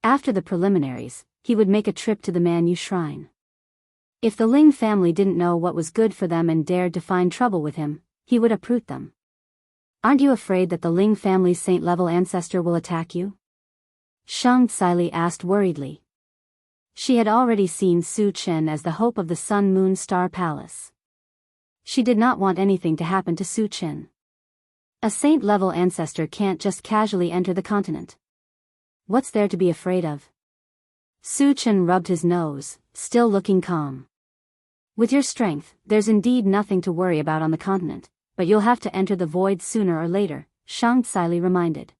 After the preliminaries, he would make a trip to the Manyu Shrine. If the Ling family didn't know what was good for them and dared to find trouble with him, he would uproot them. "Aren't you afraid that the Ling family's saint-level ancestor will attack you?" Shang Tsili asked worriedly. She had already seen Su Chen as the hope of the Sun Moon Star Palace. She did not want anything to happen to Su Chen. A saint-level ancestor can't just casually enter the continent. What's there to be afraid of? Su Chen rubbed his nose, still looking calm. "With your strength, there's indeed nothing to worry about on the continent, but you'll have to enter the void sooner or later," Shang Tsili reminded.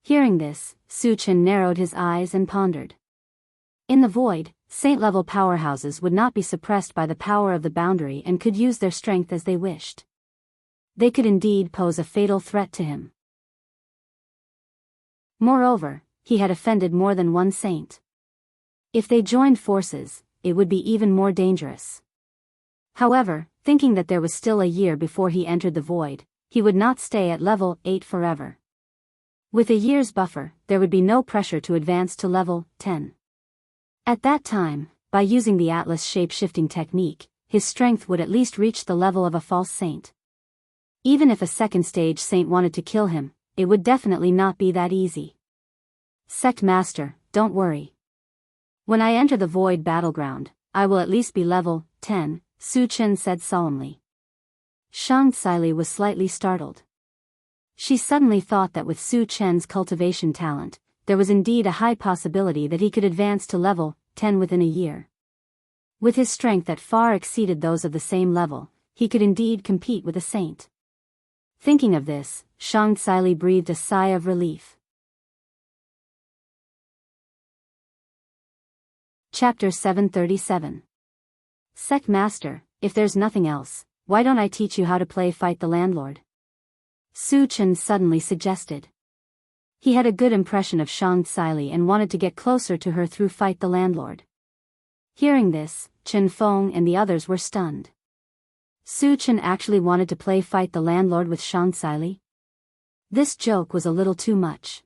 Hearing this, Su Chen narrowed his eyes and pondered. In the void, saint-level powerhouses would not be suppressed by the power of the boundary and could use their strength as they wished. They could indeed pose a fatal threat to him. Moreover, he had offended more than one saint. If they joined forces, it would be even more dangerous. However, thinking that there was still a year before he entered the void, he would not stay at level 8 forever. With a year's buffer, there would be no pressure to advance to level 10. At that time, by using the Atlas shape-shifting technique, his strength would at least reach the level of a false saint. Even if a second-stage saint wanted to kill him, it would definitely not be that easy. "Sect Master, don't worry. When I enter the void battleground, I will at least be level 10, Su Chen said solemnly. Shang Tsili was slightly startled. She suddenly thought that with Su Chen's cultivation talent, there was indeed a high possibility that he could advance to level 10 within a year. With his strength that far exceeded those of the same level, he could indeed compete with a saint. Thinking of this, Shang Tsili breathed a sigh of relief. Chapter 737. Sect Master, if there's nothing else, why don't I teach you how to play Fight the Landlord? Su Chen suddenly suggested. He had a good impression of Shang Tsili and wanted to get closer to her through Fight the Landlord. Hearing this, Chen Feng and the others were stunned. Su Chen actually wanted to play Fight the Landlord with Shang Tsili? This joke was a little too much.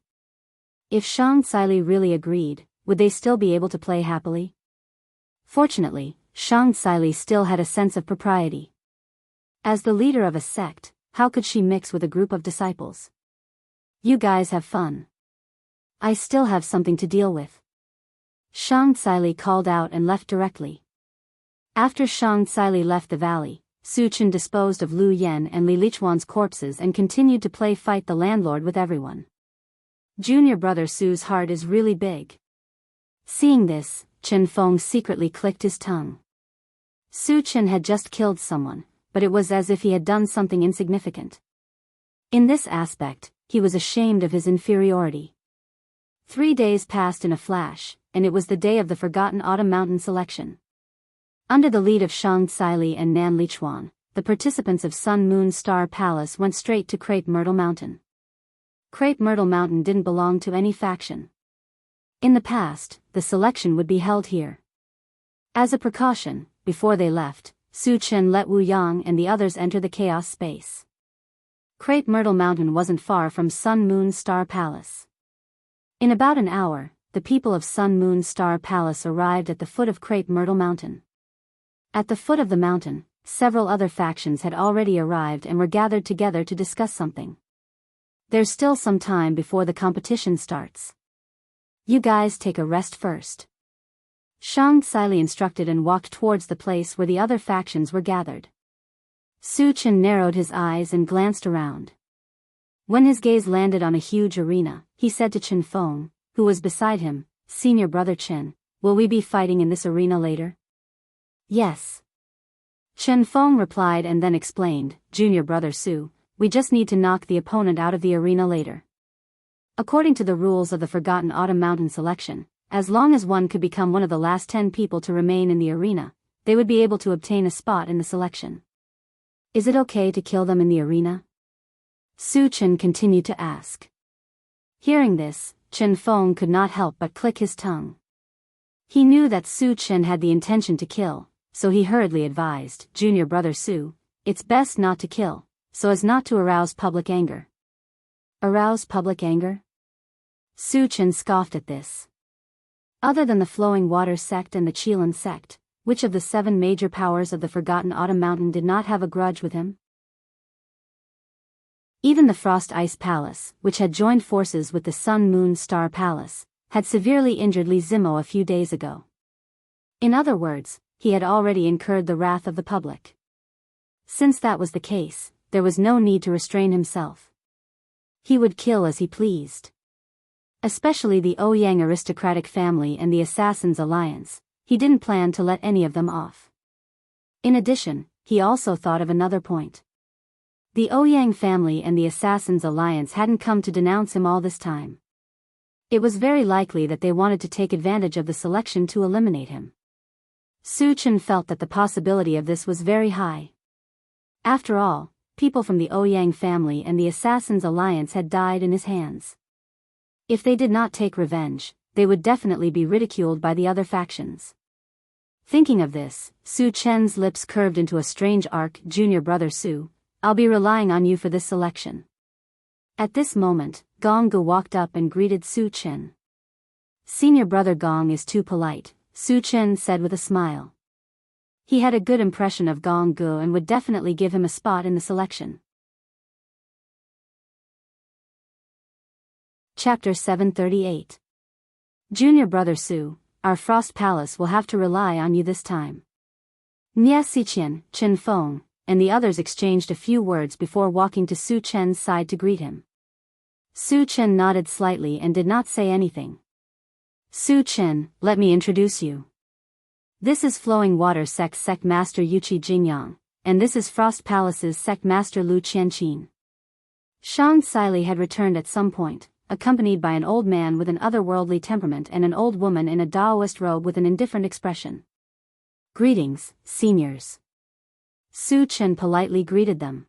If Shang Tsili really agreed, would they still be able to play happily? Fortunately, Shang Tsili still had a sense of propriety. As the leader of a sect, how could she mix with a group of disciples? You guys have fun. I still have something to deal with. Shang Tsili called out and left directly. After Shang Tsili left the valley, Su Chen disposed of Lu Yan and Li Lichuan's corpses and continued to play Fight the Landlord with everyone. Junior brother Su's heart is really big. Seeing this, Chen Feng secretly clicked his tongue. Su Chen had just killed someone, but it was as if he had done something insignificant. In this aspect, he was ashamed of his inferiority. 3 days passed in a flash, and it was the day of the Forgotten Autumn Mountain selection. Under the lead of Shang Tsili and Nan Lichuan, the participants of Sun Moon Star Palace went straight to Crepe Myrtle Mountain. Crepe Myrtle Mountain didn't belong to any faction. In the past, the selection would be held here. As a precaution, before they left, Su Chen let Wu Yang and the others enter the chaos space. Crepe Myrtle Mountain wasn't far from Sun Moon Star Palace. In about an hour, the people of Sun Moon Star Palace arrived at the foot of Crepe Myrtle Mountain. At the foot of the mountain, several other factions had already arrived and were gathered together to discuss something. There's still some time before the competition starts. You guys take a rest first. Shang Tsili instructed and walked towards the place where the other factions were gathered. Su Chen narrowed his eyes and glanced around. When his gaze landed on a huge arena, he said to Chen Feng, who was beside him, "Senior brother Chen, will we be fighting in this arena later?" "Yes." Chen Feng replied and then explained, "Junior brother Su, we just need to knock the opponent out of the arena later. According to the rules of the Forgotten Autumn Mountain selection, as long as one could become one of the last 10 people to remain in the arena, they would be able to obtain a spot in the selection. Is it okay to kill them in the arena?" Su Chen continued to ask. Hearing this, Chen Feng could not help but click his tongue. He knew that Su Chen had the intention to kill, so he hurriedly advised, "Junior brother Su, it's best not to kill, so as not to arouse public anger." Arouse public anger? Su Chen scoffed at this. Other than the Flowing Water sect and the Qilin sect, which of the 7 major powers of the Forgotten Autumn Mountain did not have a grudge with him? Even the Frost Ice Palace, which had joined forces with the Sun Moon Star Palace, had severely injured Li Zimo a few days ago. In other words, he had already incurred the wrath of the public. Since that was the case, there was no need to restrain himself. He would kill as he pleased. Especially the Ouyang aristocratic family and the Assassins' Alliance, he didn't plan to let any of them off. In addition, he also thought of another point. The Ouyang family and the Assassins' Alliance hadn't come to denounce him all this time. It was very likely that they wanted to take advantage of the selection to eliminate him. Su Chen felt that the possibility of this was very high. After all, people from the Ouyang family and the Assassins' Alliance had died in his hands. If they did not take revenge, they would definitely be ridiculed by the other factions. Thinking of this, Su Chen's lips curved into a strange arc. "Junior brother Su, I'll be relying on you for this selection." At this moment, Gong Gu walked up and greeted Su Chen. "Senior brother Gong is too polite," Su Chen said with a smile. He had a good impression of Gong Gu and would definitely give him a spot in the selection. Chapter 738. Junior brother Su, our Frost Palace will have to rely on you this time. Nia Xiqian, Chen Feng, and the others exchanged a few words before walking to Su Chen's side to greet him. Su Chen nodded slightly and did not say anything. "Su Chen, let me introduce you. This is Flowing Water Sect's Sect Master Yuqi Jingyang, and this is Frost Palace's Sect Master Lu Qianqin." Shang Tsili had returned at some point, accompanied by an old man with an otherworldly temperament and an old woman in a Taoist robe with an indifferent expression. "Greetings, seniors." Su Chen politely greeted them.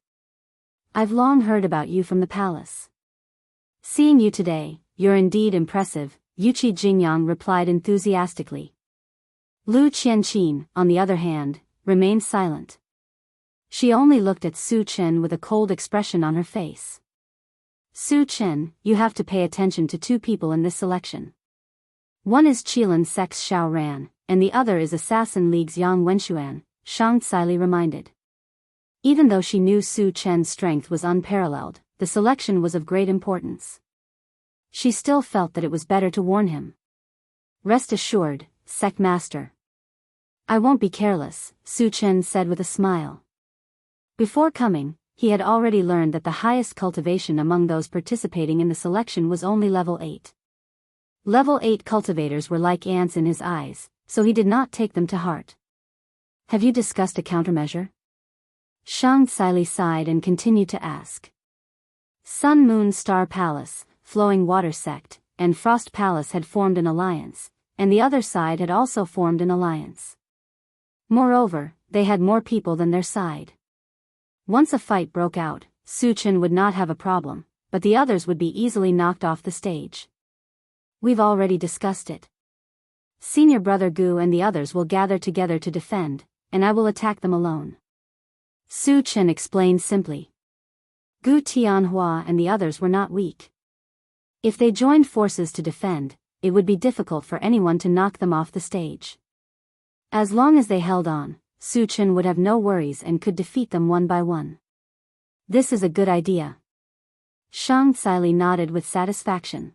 "I've long heard about you from the palace. Seeing you today, you're indeed impressive," Yuqi Jingyang replied enthusiastically. Lu Qianqin, on the other hand, remained silent. She only looked at Su Chen with a cold expression on her face. "Su Chen, you have to pay attention to 2 people in this selection. One is Qilin Sect's Xiao Ran, and the other is Assassin League's Yang Wenshuan," Shang Tsili reminded. Even though she knew Su Chen's strength was unparalleled, the selection was of great importance. She still felt that it was better to warn him. "Rest assured, Sect Master. I won't be careless," Su Chen said with a smile. Before coming, he had already learned that the highest cultivation among those participating in the selection was only level 8. Level 8 cultivators were like ants in his eyes, so he did not take them to heart. "Have you discussed a countermeasure?" Shang Tsili sighed and continued to ask. Sun Moon Star Palace, Flowing Water Sect, and Frost Palace had formed an alliance, and the other side had also formed an alliance. Moreover, they had more people than their side. Once a fight broke out, Su Chen would not have a problem, but the others would be easily knocked off the stage. "We've already discussed it. Senior brother Gu and the others will gather together to defend, and I will attack them alone," Su Chen explained simply. Gu Tianhua and the others were not weak. If they joined forces to defend, it would be difficult for anyone to knock them off the stage. As long as they held on, Su Chen would have no worries and could defeat them one by one. This is a good idea. Shang Tsili nodded with satisfaction.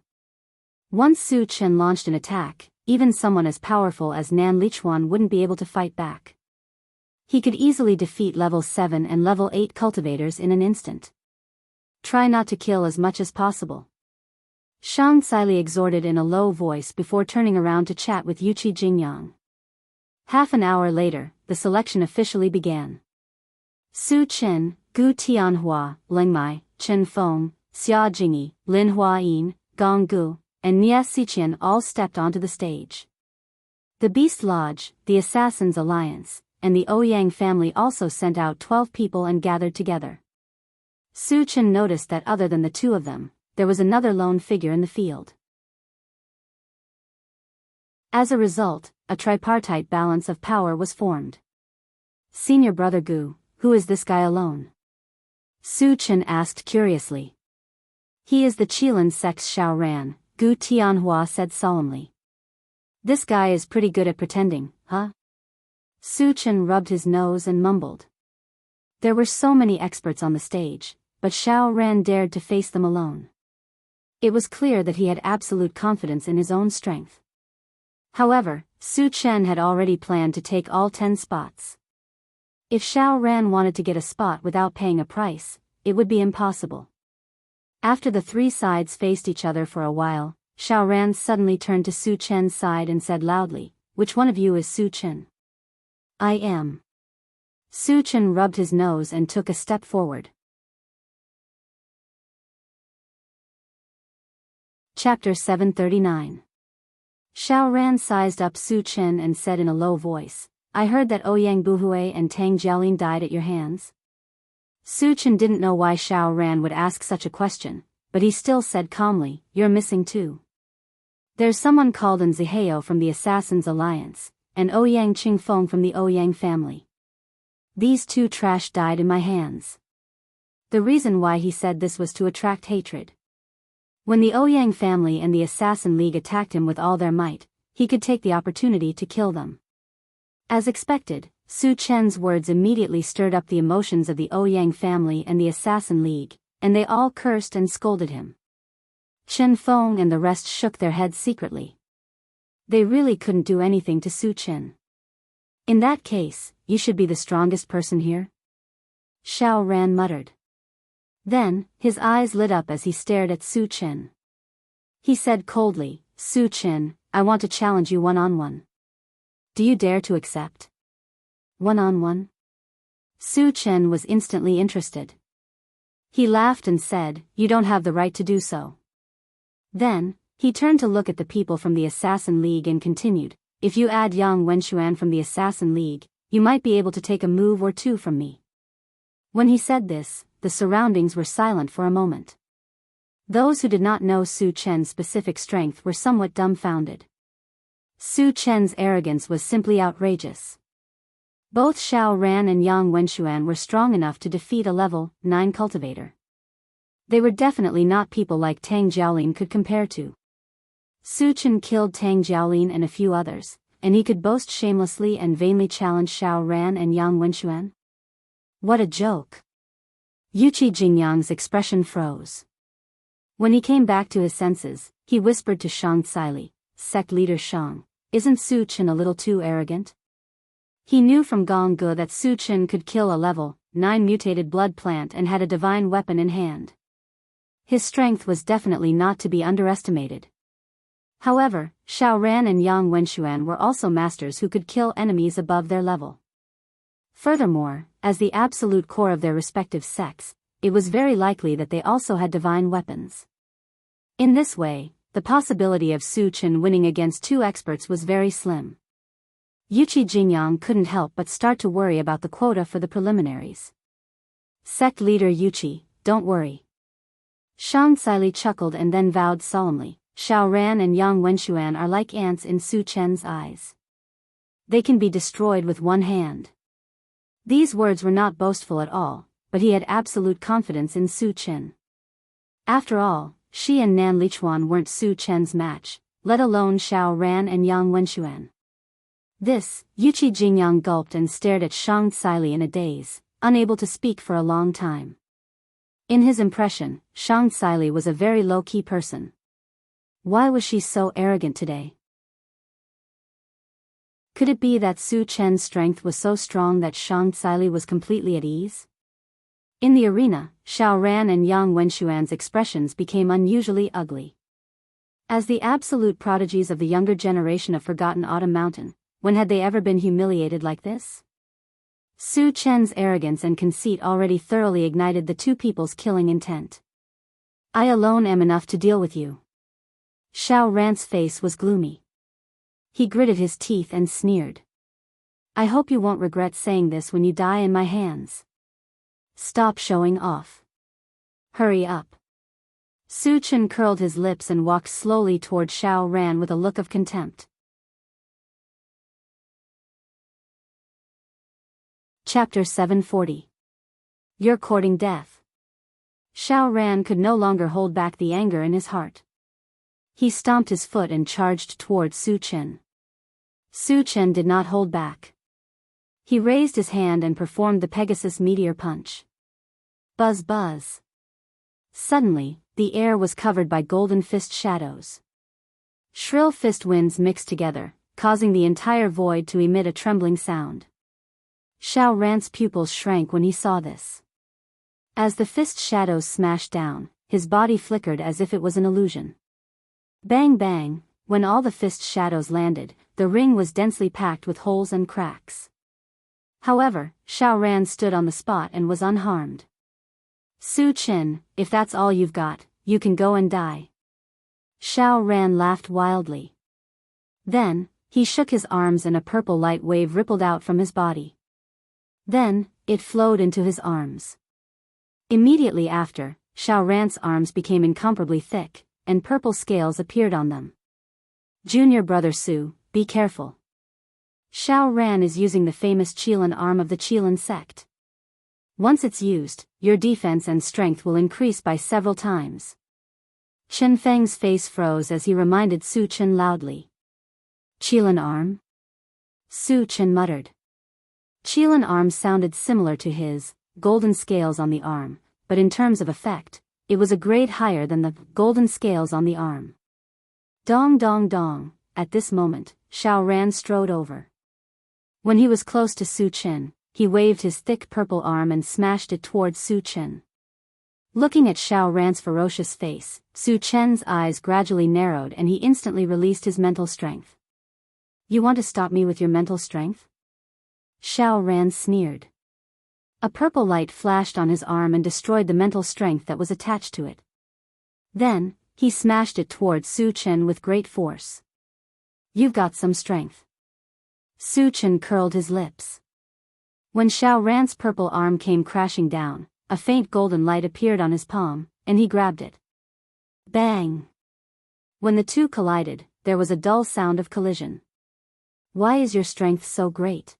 Once Su Chen launched an attack, even someone as powerful as Nan Lichuan wouldn't be able to fight back. He could easily defeat level 7 and level 8 cultivators in an instant. Try not to kill as much as possible. Shang Tsili exhorted in a low voice before turning around to chat with Yuqi Jingyang. Half an hour later, the selection officially began. Su Chen, Gu Tianhua, Ling Mai, Chen Feng, Xia Jingyi, Lin Huayin, Gong Gu, and Nie Xiqian all stepped onto the stage. The Beast Lodge, the Assassins' Alliance, and the Ouyang family also sent out 12 people and gathered together. Su Chen noticed that other than the two of them, there was another lone figure in the field. As a result, a tripartite balance of power was formed. Senior brother Gu, who is this guy alone? Su Chen asked curiously. He is the Qilin sect's Xiao Ran, Gu Tianhua said solemnly. This guy is pretty good at pretending, huh? Su Chen rubbed his nose and mumbled. There were so many experts on the stage, but Xiao Ran dared to face them alone. It was clear that he had absolute confidence in his own strength. However, Su Chen had already planned to take all 10 spots. If Xiao Ran wanted to get a spot without paying a price, it would be impossible. After the three sides faced each other for a while, Xiao Ran suddenly turned to Su Chen's side and said loudly, "Which one of you is Su Chen?" "I am." Su Chen rubbed his nose and took a step forward. Chapter 739. Xiao Ran sized up Su Chen and said in a low voice, "I heard that Ouyang Buhui and Tang Jiaolin died at your hands?" Su Chen didn't know why Xiao Ran would ask such a question, but he still said calmly, "You're missing too. There's someone called An Ziheo from the Assassins' Alliance, and Ouyang Qingfeng from the Ouyang family. These two trash died in my hands." The reason why he said this was to attract hatred. When the Ouyang family and the Assassin League attacked him with all their might, he could take the opportunity to kill them. As expected, Su Chen's words immediately stirred up the emotions of the Ouyang family and the Assassin League, and they all cursed and scolded him. Chen Feng and the rest shook their heads secretly. They really couldn't do anything to Su Chen. "In that case, you should be the strongest person here?" Xiao Ran muttered. Then, his eyes lit up as he stared at Su Chen. He said coldly, "Su Chen, I want to challenge you one-on-one. Do you dare to accept?" "One-on-one?" Su Chen was instantly interested. He laughed and said, "You don't have the right to do so." Then, he turned to look at the people from the Assassin League and continued, "If you add Yang Wenxuan from the Assassin League, you might be able to take a move or two from me." When he said this, the surroundings were silent for a moment. Those who did not know Su Chen's specific strength were somewhat dumbfounded. Su Chen's arrogance was simply outrageous. Both Xiao Ran and Yang Wenxuan were strong enough to defeat a level 9 cultivator. They were definitely not people like Tang Jiaolin could compare to. Su Chen killed Tang Jiaolin and a few others, and he could boast shamelessly and vainly challenge Xiao Ran and Yang Wenxuan? What a joke! Yuqi Jingyang's expression froze. When he came back to his senses, he whispered to Shang Tsili, "Sect leader Shang, isn't Su Chen a little too arrogant?" He knew from Gong Gu that Su Chen could kill a level 9 mutated blood plant and had a divine weapon in hand. His strength was definitely not to be underestimated. However, Xiao Ran and Yang Wenxuan were also masters who could kill enemies above their level. Furthermore, as the absolute core of their respective sects, it was very likely that they also had divine weapons. In this way, the possibility of Su Chen winning against two experts was very slim. Yuqi Jingyang couldn't help but start to worry about the quota for the preliminaries. "Sect leader Yuqi, don't worry." Shang Tsili chuckled and then vowed solemnly, "Xiao Ran and Yang Wenxuan are like ants in Su Chen's eyes. They can be destroyed with one hand." These words were not boastful at all, but he had absolute confidence in Su Chen. After all, she and Nan Lichuan weren't Su Chen's match, let alone Xiao Ran and Yang Wenxuan. This, Yuqi Jingyang gulped and stared at Shang Caili in a daze, unable to speak for a long time. In his impression, Shang Caili was a very low-key person. Why was she so arrogant today? Could it be that Su Chen's strength was so strong that Shang Caili was completely at ease? In the arena, Xiao Ran and Yang Wenxuan's expressions became unusually ugly. As the absolute prodigies of the younger generation of Forgotten Autumn Mountain, when had they ever been humiliated like this? Su Chen's arrogance and conceit already thoroughly ignited the two people's killing intent. I alone am enough to deal with you. Xiao Ran's face was gloomy. He gritted his teeth and sneered. I hope you won't regret saying this when you die in my hands. Stop showing off. Hurry up. Su Chen curled his lips and walked slowly toward Xiao Ran with a look of contempt. Chapter 740. You're courting death. Xiao Ran could no longer hold back the anger in his heart. He stomped his foot and charged toward Su Chen. Su Chen did not hold back. He raised his hand and performed the Pegasus Meteor Punch. Buzz buzz. Suddenly, the air was covered by golden fist shadows. Shrill fist winds mixed together, causing the entire void to emit a trembling sound. Xiao Ran's pupils shrank when he saw this. As the fist shadows smashed down, his body flickered as if it was an illusion. Bang bang, when all the fist shadows landed, the ring was densely packed with holes and cracks. However, Xiao Ran stood on the spot and was unharmed. Su Chen, if that's all you've got, you can go and die. Xiao Ran laughed wildly. Then, he shook his arms and a purple light wave rippled out from his body. Then, it flowed into his arms. Immediately after, Xiao Ran's arms became incomparably thick, and purple scales appeared on them. Junior brother Su, be careful. Xiao Ran is using the famous Qilin arm of the Qilin sect. Once it's used, your defense and strength will increase by several times. Chen Feng's face froze as he reminded Su Chen loudly. Qilin arm? Su Chen muttered. Qilin arm sounded similar to his golden scales on the arm, but in terms of effect, it was a grade higher than the golden scales on the arm. Dong dong dong, at this moment, Xiao Ran strode over. When he was close to Su Chen, he waved his thick purple arm and smashed it towards Su Chen. Looking at Xiao Ran's ferocious face, Su Chen's eyes gradually narrowed and he instantly released his mental strength. You want to stop me with your mental strength? Xiao Ran sneered. A purple light flashed on his arm and destroyed the mental strength that was attached to it. Then, he smashed it towards Su Chen with great force. You've got some strength. Su Chen curled his lips. When Xiao Ran's purple arm came crashing down, a faint golden light appeared on his palm, and he grabbed it. Bang! When the two collided, there was a dull sound of collision. Why is your strength so great?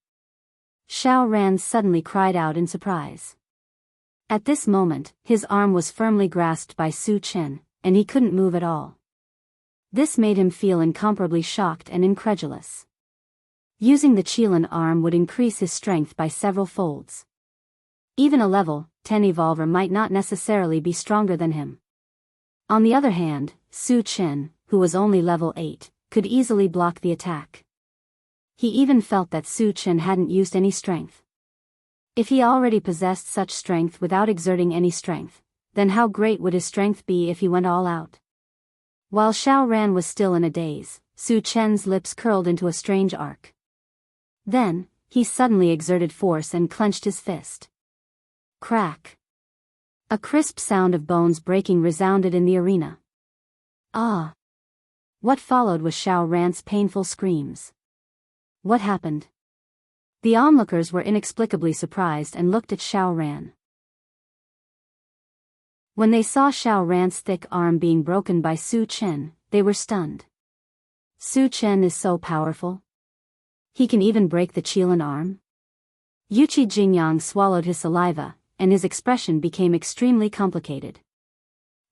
Xiao Ran suddenly cried out in surprise. At this moment, his arm was firmly grasped by Su Chen, and he couldn't move at all. This made him feel incomparably shocked and incredulous. Using the Qilin arm would increase his strength by several folds. Even a level 10 evolver might not necessarily be stronger than him. On the other hand, Su Chen, who was only level 8, could easily block the attack. He even felt that Su Chen hadn't used any strength. If he already possessed such strength without exerting any strength, then how great would his strength be if he went all out? While Xiao Ran was still in a daze, Su Chen's lips curled into a strange arc. Then, he suddenly exerted force and clenched his fist. Crack! A crisp sound of bones breaking resounded in the arena. Ah! What followed was Xiao Ran's painful screams. What happened? The onlookers were inexplicably surprised and looked at Xiao Ran. When they saw Xiao Ran's thick arm being broken by Su Chen, they were stunned. Su Chen is so powerful. He can even break the Qilin arm? Yuqi Jingyang swallowed his saliva, and his expression became extremely complicated.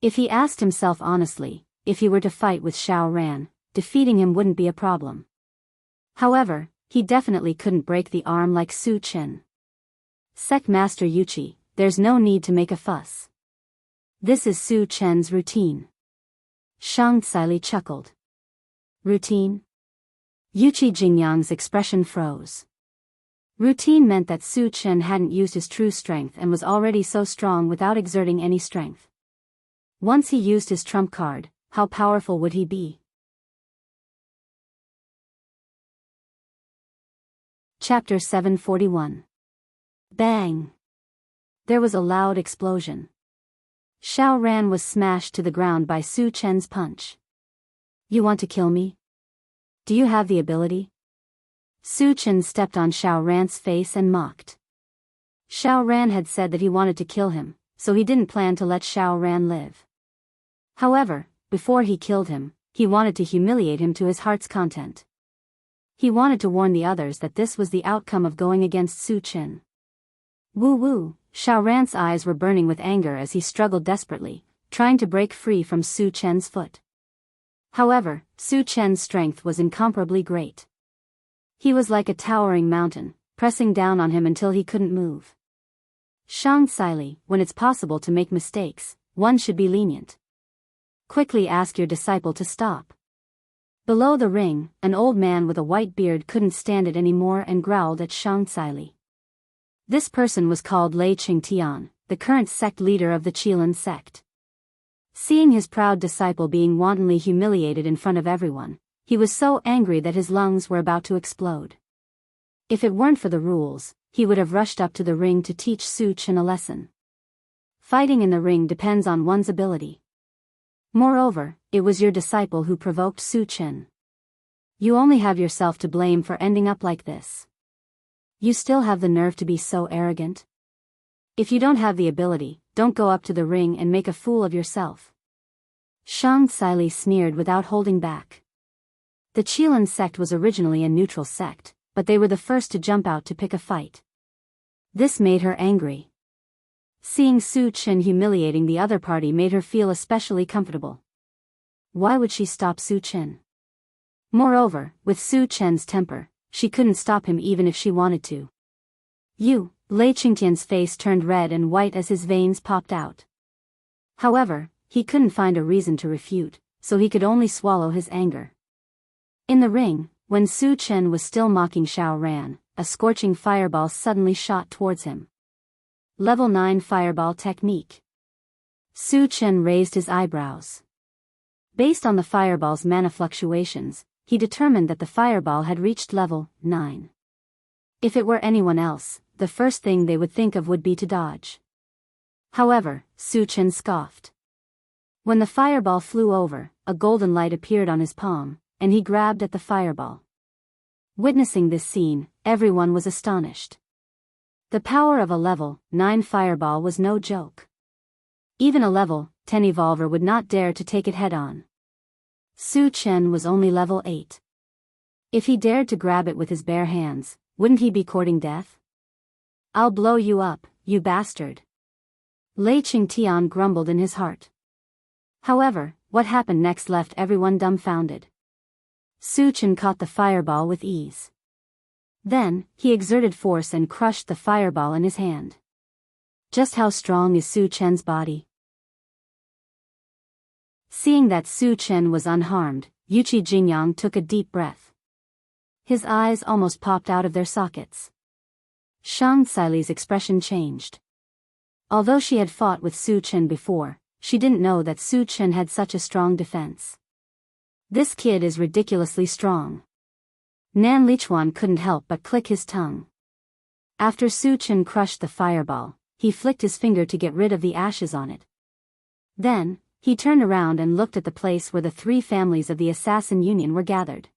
If he asked himself honestly, if he were to fight with Xiao Ran, defeating him wouldn't be a problem. However, he definitely couldn't break the arm like Su Chen. Sect Master Yuchi, there's no need to make a fuss. This is Su Chen's routine. Shang Tsili chuckled. Routine? Yuchi Jingyang's expression froze. Routine meant that Su Chen hadn't used his true strength and was already so strong without exerting any strength. Once he used his trump card, how powerful would he be? Chapter 741. Bang! There was a loud explosion. Xiao Ran was smashed to the ground by Su Chen's punch. You want to kill me? Do you have the ability? Su Chen stepped on Xiao Ran's face and mocked. Xiao Ran had said that he wanted to kill him, so he didn't plan to let Xiao Ran live. However, before he killed him, he wanted to humiliate him to his heart's content. He wanted to warn the others that this was the outcome of going against Su Chen. Woo woo, Xiao Ran's eyes were burning with anger as he struggled desperately, trying to break free from Su Chen's foot. However, Su Chen's strength was incomparably great. He was like a towering mountain, pressing down on him until he couldn't move. Shang Tsili, when it's possible to make mistakes, one should be lenient. Quickly ask your disciple to stop. Below the ring, an old man with a white beard couldn't stand it anymore and growled at Shang Tsili. This person was called Lei Qingtian, the current sect leader of the Qilin sect. Seeing his proud disciple being wantonly humiliated in front of everyone, he was so angry that his lungs were about to explode. If it weren't for the rules, he would have rushed up to the ring to teach Su Chen a lesson. Fighting in the ring depends on one's ability. Moreover, it was your disciple who provoked Su Chen. You only have yourself to blame for ending up like this. You still have the nerve to be so arrogant? If you don't have the ability, don't go up to the ring and make a fool of yourself. Shang Tsili sneered without holding back. The Qilin sect was originally a neutral sect, but they were the first to jump out to pick a fight. This made her angry. Seeing Su Chen humiliating the other party made her feel especially comfortable. Why would she stop Su Chen? Moreover, with Su Chen's temper, she couldn't stop him even if she wanted to. You, Lei Qingtian's face turned red and white as his veins popped out. However, he couldn't find a reason to refute, so he could only swallow his anger. In the ring, when Su Chen was still mocking Xiao Ran, a scorching fireball suddenly shot towards him. Level 9 Fireball Technique. Su Chen raised his eyebrows. Based on the fireball's mana fluctuations, he determined that the fireball had reached level 9. If it were anyone else, the first thing they would think of would be to dodge. However, Su Chen scoffed. When the fireball flew over, a golden light appeared on his palm, and he grabbed at the fireball. Witnessing this scene, everyone was astonished. The power of a level 9 fireball was no joke. Even a level 10 evolver would not dare to take it head-on. Su Chen was only level 8. If he dared to grab it with his bare hands, wouldn't he be courting death? I'll blow you up, you bastard. Lei Qingtian grumbled in his heart. However, what happened next left everyone dumbfounded. Su Chen caught the fireball with ease. Then, he exerted force and crushed the fireball in his hand. Just how strong is Su Chen's body? Seeing that Su Chen was unharmed, Yuchi Jingyang took a deep breath. His eyes almost popped out of their sockets. Shang Tsili's expression changed. Although she had fought with Su Chen before, she didn't know that Su Chen had such a strong defense. This kid is ridiculously strong. Nan Lichuan couldn't help but click his tongue. After Su Chen crushed the fireball, he flicked his finger to get rid of the ashes on it. Then, he turned around and looked at the place where the 3 families of the Assassin Union were gathered.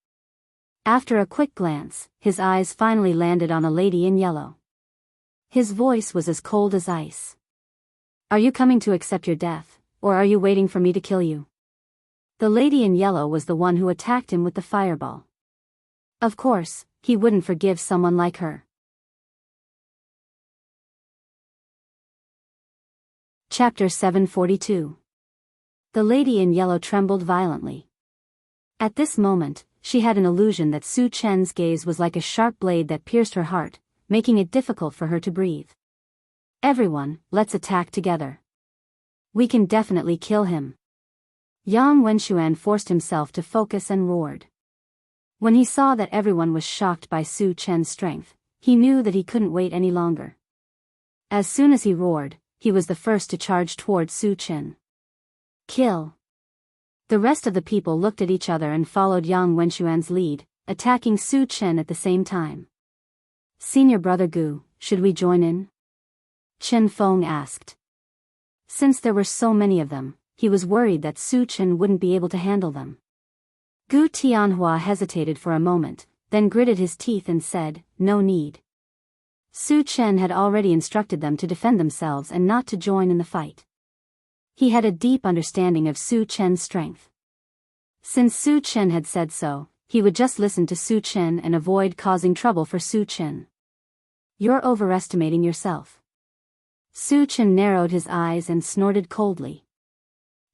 After a quick glance, his eyes finally landed on a lady in yellow. His voice was as cold as ice. Are you coming to accept your death, or are you waiting for me to kill you? The lady in yellow was the one who attacked him with the fireball. Of course, he wouldn't forgive someone like her. Chapter 742. The lady in yellow trembled violently. At this moment, she had an illusion that Su Chen's gaze was like a sharp blade that pierced her heart, making it difficult for her to breathe. Everyone, let's attack together. We can definitely kill him. Yang Wenxuan forced himself to focus and roared. When he saw that everyone was shocked by Su Chen's strength, he knew that he couldn't wait any longer. As soon as he roared, he was the first to charge toward Su Chen. Kill! The rest of the people looked at each other and followed Yang Wenxuan's lead, attacking Su Chen at the same time. Senior brother Gu, should we join in? Chen Feng asked. Since there were so many of them, he was worried that Su Chen wouldn't be able to handle them. Gu Tianhua hesitated for a moment, then gritted his teeth and said, no need. Su Chen had already instructed them to defend themselves and not to join in the fight. He had a deep understanding of Su Chen's strength. Since Su Chen had said so, he would just listen to Su Chen and avoid causing trouble for Su Chen. You're overestimating yourself. Su Chen narrowed his eyes and snorted coldly.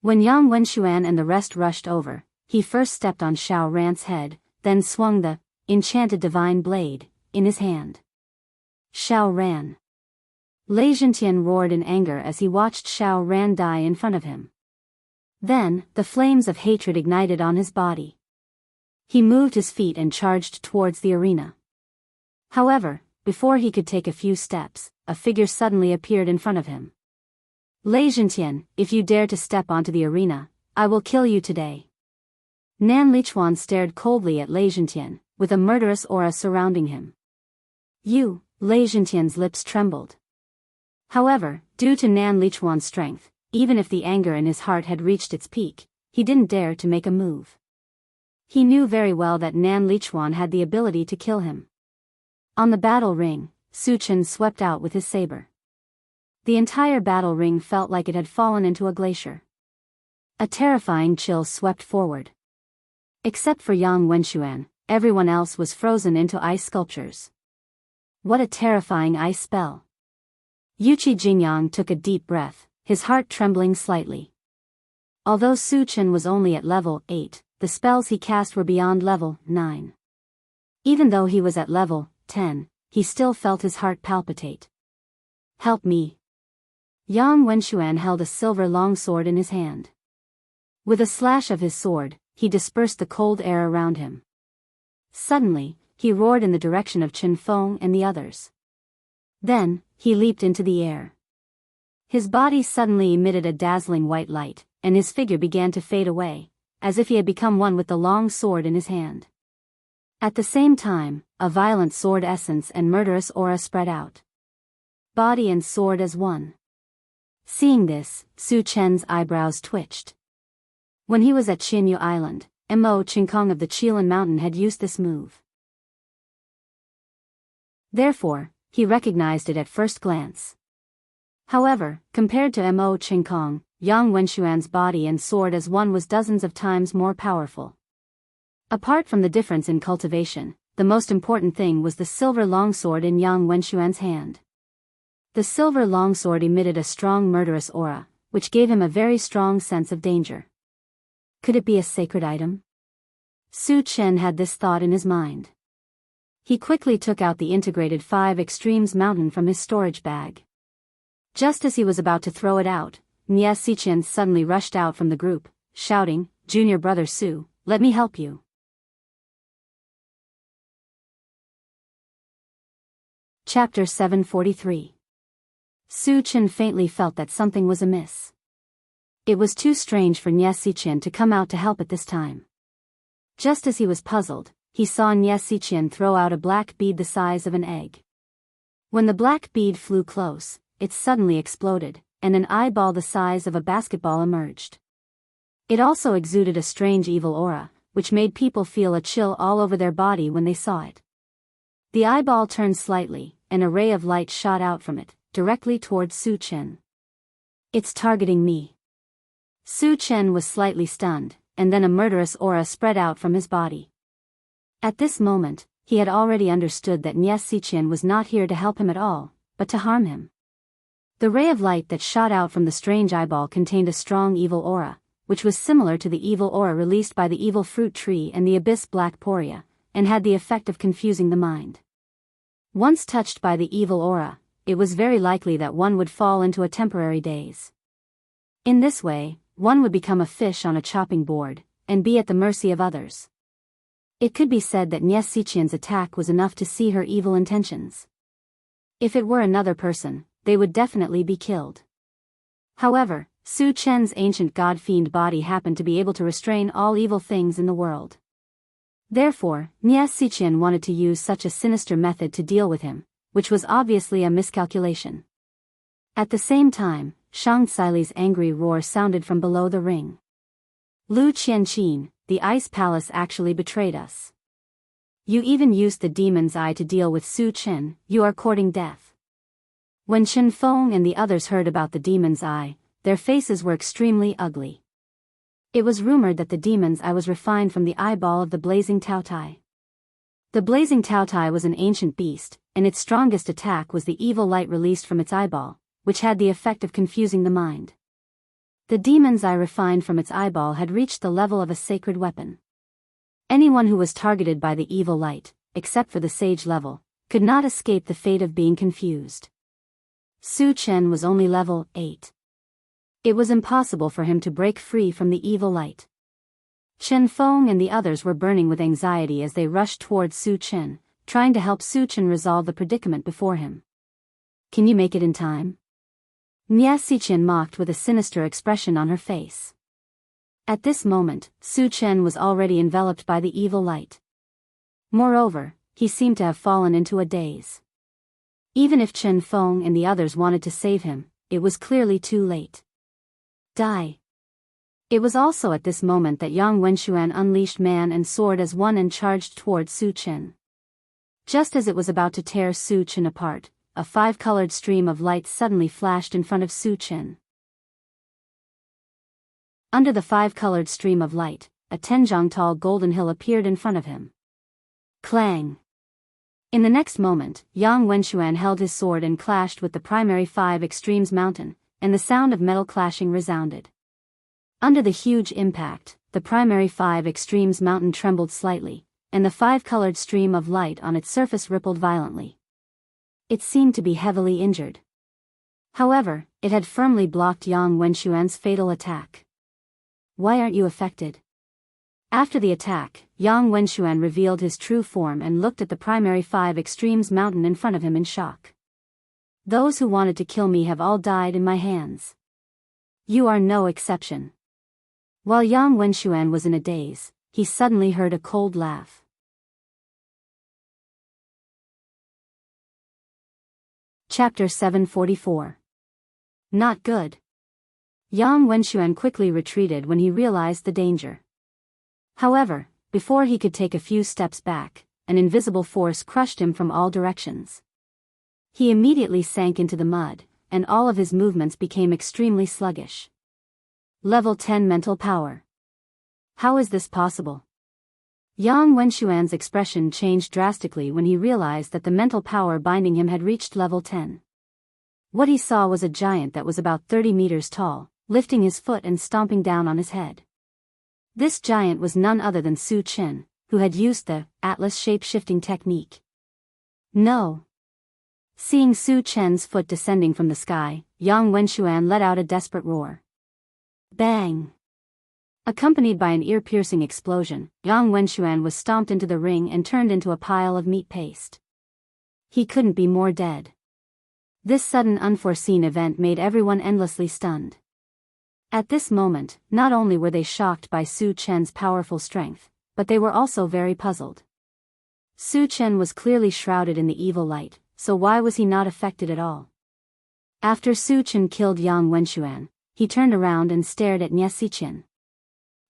When Yang Wenxuan and the rest rushed over, he first stepped on Xiao Ran's head, then swung the enchanted divine blade in his hand. Xiao Ran. Lei Zhentian roared in anger as he watched Xiao Ran die in front of him. Then, the flames of hatred ignited on his body. He moved his feet and charged towards the arena. However, before he could take a few steps, a figure suddenly appeared in front of him. Lei Zhentian, if you dare to step onto the arena, I will kill you today. Nan Lichuan stared coldly at Lei Zhentian, with a murderous aura surrounding him. You, Lei Zhentian's lips trembled. However, due to Nan Lichuan's strength, even if the anger in his heart had reached its peak, he didn't dare to make a move. He knew very well that Nan Lichuan had the ability to kill him. On the battle ring, Su Chen swept out with his saber. The entire battle ring felt like it had fallen into a glacier. A terrifying chill swept forward. Except for Yang Wenxuan, everyone else was frozen into ice sculptures. What a terrifying ice spell! Yuqi Jingyang took a deep breath, his heart trembling slightly. Although Su Chen was only at level 8, the spells he cast were beyond level 9. Even though he was at level 10, he still felt his heart palpitate. Help me! Yang Wenxuan held a silver longsword in his hand. With a slash of his sword, he dispersed the cold air around him. Suddenly, he roared in the direction of Chen Feng and the others. Then, he leaped into the air. His body suddenly emitted a dazzling white light, and his figure began to fade away, as if he had become one with the long sword in his hand. At the same time, a violent sword essence and murderous aura spread out. Body and sword as one. Seeing this, Su Chen's eyebrows twitched. When he was at Xinyu Island, Mo Qingkong of the Qilin Mountain had used this move. Therefore, he recognized it at first glance. However, compared to Mo Qingkong, Yang Wenxuan's body and sword as one was dozens of times more powerful. Apart from the difference in cultivation, the most important thing was the silver longsword in Yang Wenxuan's hand. The silver longsword emitted a strong murderous aura, which gave him a very strong sense of danger. Could it be a sacred item? Su Chen had this thought in his mind. He quickly took out the integrated 5 Extremes mountain from his storage bag. Just as he was about to throw it out, Nie Xiqian suddenly rushed out from the group, shouting, Junior brother Su, let me help you. Chapter 743. Su Chen faintly felt that something was amiss. It was too strange for Nie Xiqian to come out to help at this time. Just as he was puzzled, he saw Nie Xiqian throw out a black bead the size of an egg. When the black bead flew close, it suddenly exploded, and an eyeball the size of a basketball emerged. It also exuded a strange evil aura, which made people feel a chill all over their body when they saw it. The eyeball turned slightly, and a ray of light shot out from it, directly towards Su Chen. It's targeting me. Su Chen was slightly stunned, and then a murderous aura spread out from his body. At this moment, he had already understood that Nie Xiqian was not here to help him at all, but to harm him. The ray of light that shot out from the strange eyeball contained a strong evil aura, which was similar to the evil aura released by the evil fruit tree and the abyss black poria, and had the effect of confusing the mind. Once touched by the evil aura, it was very likely that one would fall into a temporary daze. In this way, one would become a fish on a chopping board, and be at the mercy of others. It could be said that Nye Siqian's attack was enough to see her evil intentions. If it were another person, they would definitely be killed. However, Su Chen's ancient god-fiend body happened to be able to restrain all evil things in the world. Therefore, Nye Siqian wanted to use such a sinister method to deal with him, which was obviously a miscalculation. At the same time, Shang Xili's angry roar sounded from below the ring. Lu Qianqin, the ice palace actually betrayed us. You even used the demon's eye to deal with Su Chen, you are courting death. When Chen Feng and the others heard about the demon's eye, their faces were extremely ugly. It was rumored that the demon's eye was refined from the eyeball of the blazing Taotai. The blazing Taotai was an ancient beast, and its strongest attack was the evil light released from its eyeball, which had the effect of confusing the mind. The demon's eye refined from its eyeball had reached the level of a sacred weapon. Anyone who was targeted by the evil light, except for the sage level, could not escape the fate of being confused. Su Chen was only level 8. It was impossible for him to break free from the evil light. Chen Feng and the others were burning with anxiety as they rushed towards Su Chen, trying to help Su Chen resolve the predicament before him. Can you make it in time? Nye Siqian mocked with a sinister expression on her face. At this moment, Su Chen was already enveloped by the evil light. Moreover, he seemed to have fallen into a daze. Even if Chen Feng and the others wanted to save him, it was clearly too late. Die. It was also at this moment that Yang Wenxuan unleashed man and sword as one and charged towards Su Chen. Just as it was about to tear Su Chen apart, a five-colored stream of light suddenly flashed in front of Su Chen. Under the five-colored stream of light, a 10-jang-tall golden hill appeared in front of him. Clang! In the next moment, Yang Wenxuan held his sword and clashed with the primary five extremes mountain, and the sound of metal clashing resounded. Under the huge impact, the primary five extremes mountain trembled slightly, and the five-colored stream of light on its surface rippled violently. It seemed to be heavily injured. However, it had firmly blocked Yang Wenxuan's fatal attack. Why aren't you affected? After the attack, Yang Wenxuan revealed his true form and looked at the primary five extremes mountain in front of him in shock. Those who wanted to kill me have all died in my hands. You are no exception. While Yang Wenxuan was in a daze, he suddenly heard a cold laugh. Chapter 744. Not good. Yang Wenxuan quickly retreated when he realized the danger. However, before he could take a few steps back, an invisible force crushed him from all directions. He immediately sank into the mud, and all of his movements became extremely sluggish. Level 10 mental power. How is this possible? Yang Wenxuan's expression changed drastically when he realized that the mental power binding him had reached level 10. What he saw was a giant that was about 30 meters tall, lifting his foot and stomping down on his head. This giant was none other than Su Chen, who had used the Atlas shape-shifting technique. No. Seeing Su Chen's foot descending from the sky, Yang Wenxuan let out a desperate roar. Bang! Accompanied by an ear-piercing explosion, Yang Wenxuan was stomped into the ring and turned into a pile of meat paste. He couldn't be more dead. This sudden unforeseen event made everyone endlessly stunned. At this moment, not only were they shocked by Su Chen's powerful strength, but they were also very puzzled. Su Chen was clearly shrouded in the evil light, so why was he not affected at all? After Su Chen killed Yang Wenxuan, he turned around and stared at Nye Siqian.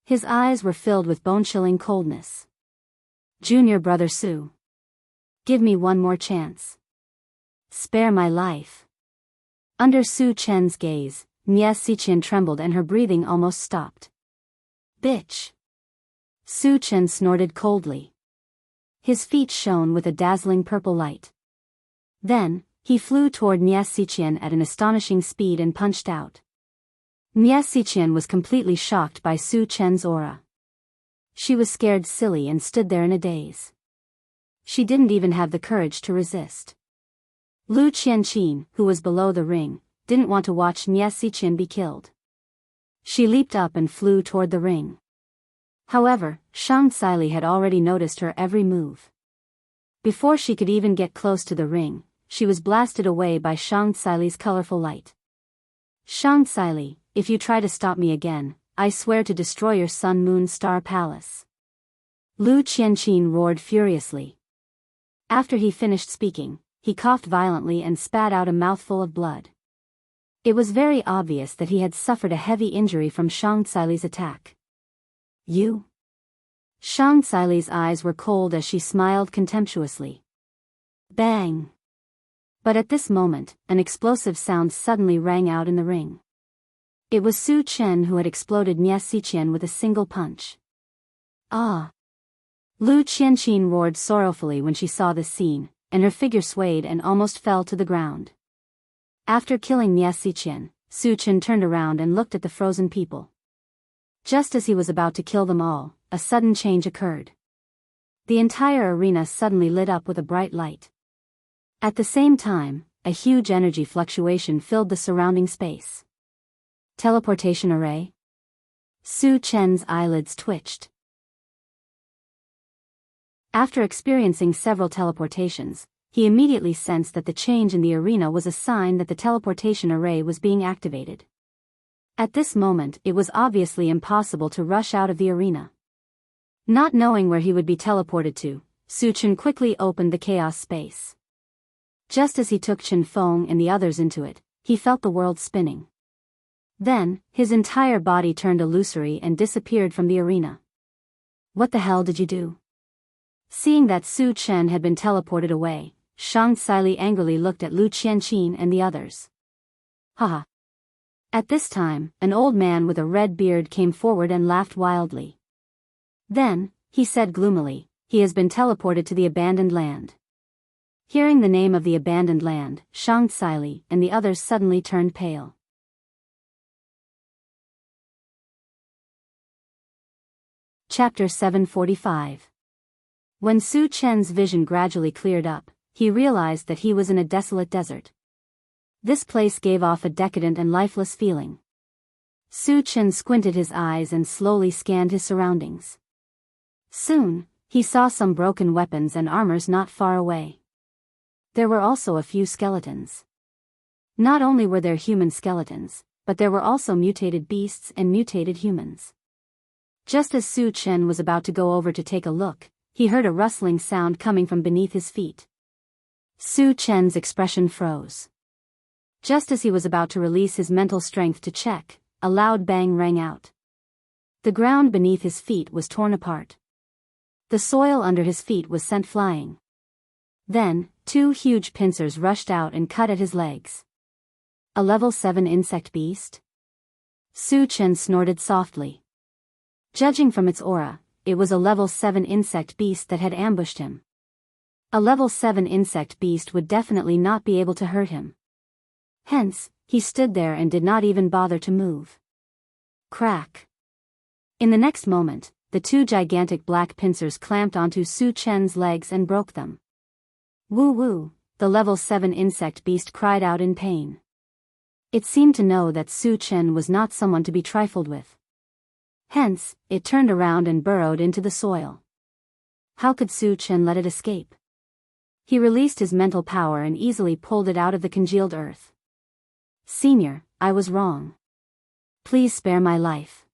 His eyes were filled with bone-chilling coldness. Junior brother Su. Give me one more chance. Spare my life. Under Su Chen's gaze, Nye Siqian trembled and her breathing almost stopped. Bitch. Su Chen snorted coldly. His feet shone with a dazzling purple light. Then, He flew toward Nye Siqian at an astonishing speed and punched out. Nye Siqian was completely shocked by Su Chen's aura. She was scared silly and stood there in a daze. She didn't even have the courage to resist. Lu Qianqin, who was below the ring, didn't want to watch Nye Siqian be killed. She leaped up and flew toward the ring. However, Shang Xili had already noticed her every move. Before she could even get close to the ring, she was blasted away by Shang Xili's colorful light. Shang Xili, if you try to stop me again, I swear to destroy your Sun Moon Star Palace. Lu Qianqin roared furiously. After he finished speaking, he coughed violently and spat out a mouthful of blood. It was very obvious that he had suffered a heavy injury from Shang Xili's attack. You? Shang Xili's eyes were cold as she smiled contemptuously. Bang! But at this moment, an explosive sound suddenly rang out in the ring. It was Su Chen who had exploded Nye Siqian with a single punch. Ah! Lu Qianqin roared sorrowfully when she saw this scene, and her figure swayed and almost fell to the ground. After killing Nye Siqian, Su Chen turned around and looked at the frozen people. Just as he was about to kill them all, a sudden change occurred. The entire arena suddenly lit up with a bright light. At the same time, a huge energy fluctuation filled the surrounding space. Teleportation array? Su Chen's eyelids twitched. After experiencing several teleportations, he immediately sensed that the change in the arena was a sign that the teleportation array was being activated. At this moment, it was obviously impossible to rush out of the arena. Not knowing where he would be teleported to, Su Chen quickly opened the chaos space. Just as he took Chen Feng and the others into it, he felt the world spinning. Then, his entire body turned illusory and disappeared from the arena. What the hell did you do? Seeing that Su Chen had been teleported away, Shang Xili angrily looked at Lu Qianqin and the others. Haha. At this time, an old man with a red beard came forward and laughed wildly. Then, he said gloomily, he has been teleported to the abandoned land. Hearing the name of the abandoned land, Shang Xili and the others suddenly turned pale. Chapter 745. When Su Chen's vision gradually cleared up, he realized that he was in a desolate desert. This place gave off a decadent and lifeless feeling. Su Chen squinted his eyes and slowly scanned his surroundings. Soon, he saw some broken weapons and armors not far away. There were also a few skeletons. Not only were there human skeletons, but there were also mutated beasts and mutated humans. Just as Su Chen was about to go over to take a look, he heard a rustling sound coming from beneath his feet. Su Chen's expression froze. Just as he was about to release his mental strength to check, a loud bang rang out. The ground beneath his feet was torn apart. The soil under his feet was sent flying. Then, two huge pincers rushed out and cut at his legs. A level 7 insect beast? Su Chen snorted softly. Judging from its aura, it was a level 7 insect beast that had ambushed him. A level 7 insect beast would definitely not be able to hurt him. Hence, he stood there and did not even bother to move. Crack. In the next moment, the two gigantic black pincers clamped onto Su Chen's legs and broke them. Woo woo, the level 7 insect beast cried out in pain. It seemed to know that Su Chen was not someone to be trifled with. Hence, it turned around and burrowed into the soil. How could Su Chen let it escape? He released his mental power and easily pulled it out of the congealed earth. Senior, I was wrong. Please spare my life.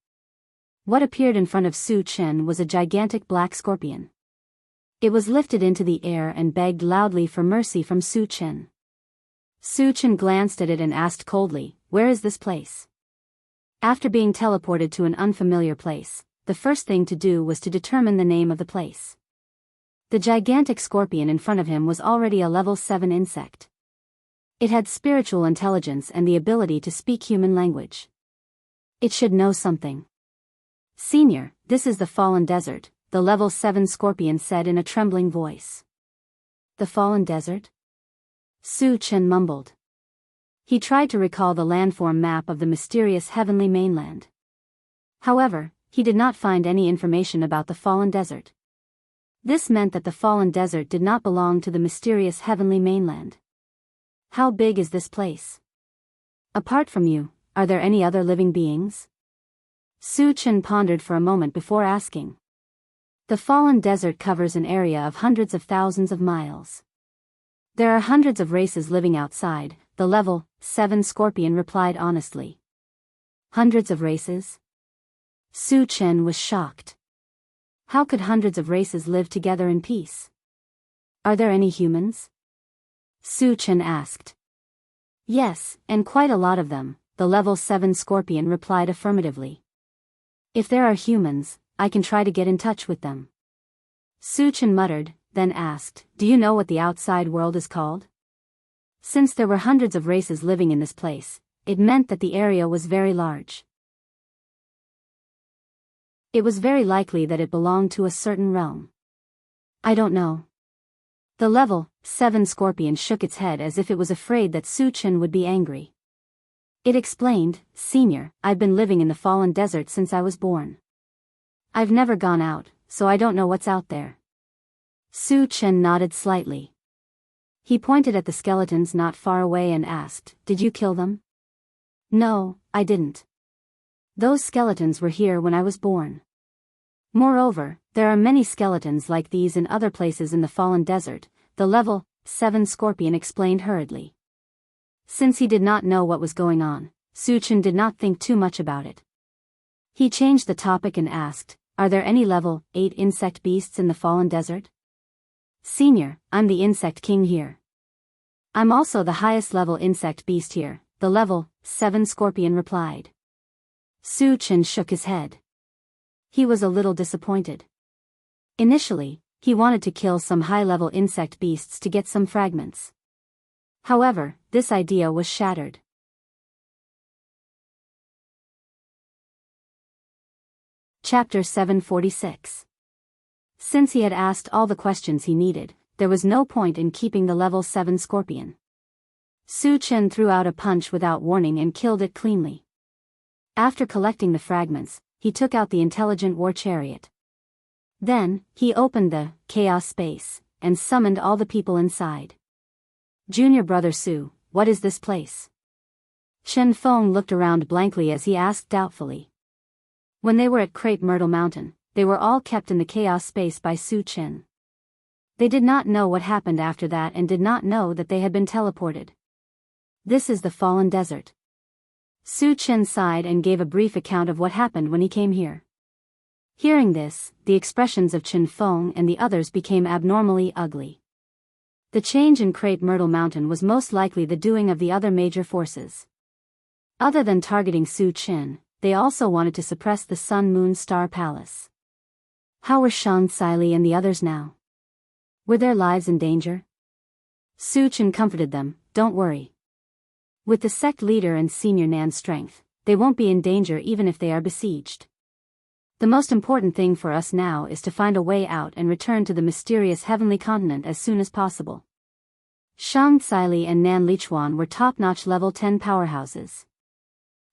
What appeared in front of Su Chen was a gigantic black scorpion. It was lifted into the air and begged loudly for mercy from Su Chen. Su Chen glanced at it and asked coldly, "Where is this place?" After being teleported to an unfamiliar place, the first thing to do was to determine the name of the place. The gigantic scorpion in front of him was already a level 7 insect. It had spiritual intelligence and the ability to speak human language. It should know something. Senior, this is the Fallen Desert, the level 7 scorpion said in a trembling voice. The Fallen Desert? Su Chen mumbled. He tried to recall the landform map of the mysterious heavenly mainland. However, he did not find any information about the fallen desert. This meant that the fallen desert did not belong to the mysterious heavenly mainland. How big is this place? Apart from you, are there any other living beings? Su Chen pondered for a moment before asking. The fallen desert covers an area of hundreds of thousands of miles. There are hundreds of races living outside, the level 7 scorpion replied honestly. Hundreds of races? Su Chen was shocked. How could hundreds of races live together in peace? Are there any humans? Su Chen asked. Yes, and quite a lot of them, the level 7 scorpion replied affirmatively. If there are humans, I can try to get in touch with them. Su Chen muttered, then asked, do you know what the outside world is called? Since there were hundreds of races living in this place, it meant that the area was very large. It was very likely that it belonged to a certain realm. I don't know. The level 7 scorpion shook its head as if it was afraid that Su Chen would be angry. It explained, Senior, I've been living in the fallen desert since I was born. I've never gone out, so I don't know what's out there. Su Chen nodded slightly. He pointed at the skeletons not far away and asked, did you kill them? No, I didn't. Those skeletons were here when I was born. Moreover, there are many skeletons like these in other places in the fallen desert, the level 7 scorpion explained hurriedly. Since he did not know what was going on, Su Chen did not think too much about it. He changed the topic and asked, are there any level 8 insect beasts in the fallen desert? Senior, I'm the insect king here. I'm also the highest level insect beast here, the level 7 scorpion replied. Su Chen shook his head. He was a little disappointed. Initially, he wanted to kill some high-level insect beasts to get some fragments. However, this idea was shattered. Chapter 746. Since he had asked all the questions he needed, there was no point in keeping the level 7 scorpion. Su Chen threw out a punch without warning and killed it cleanly. After collecting the fragments, he took out the intelligent war chariot. Then, he opened the chaos space and summoned all the people inside. Junior brother Su, what is this place? Chen Feng looked around blankly as he asked doubtfully. When they were at Crepe Myrtle Mountain, they were all kept in the chaos space by Su Chen. They did not know what happened after that and did not know that they had been teleported. This is the fallen desert. Su Chen sighed and gave a brief account of what happened when he came here. Hearing this, the expressions of Chen Feng and the others became abnormally ugly. The change in Crepe Myrtle Mountain was most likely the doing of the other major forces. Other than targeting Su Chen, they also wanted to suppress the Sun Moon Star Palace. How were Shang Xili and the others now? Were their lives in danger? Su Chen comforted them, don't worry. With the sect leader and senior Nan's strength, they won't be in danger even if they are besieged. The most important thing for us now is to find a way out and return to the mysterious heavenly continent as soon as possible. Shang Xili and Nan Lichuan were top-notch level 10 powerhouses.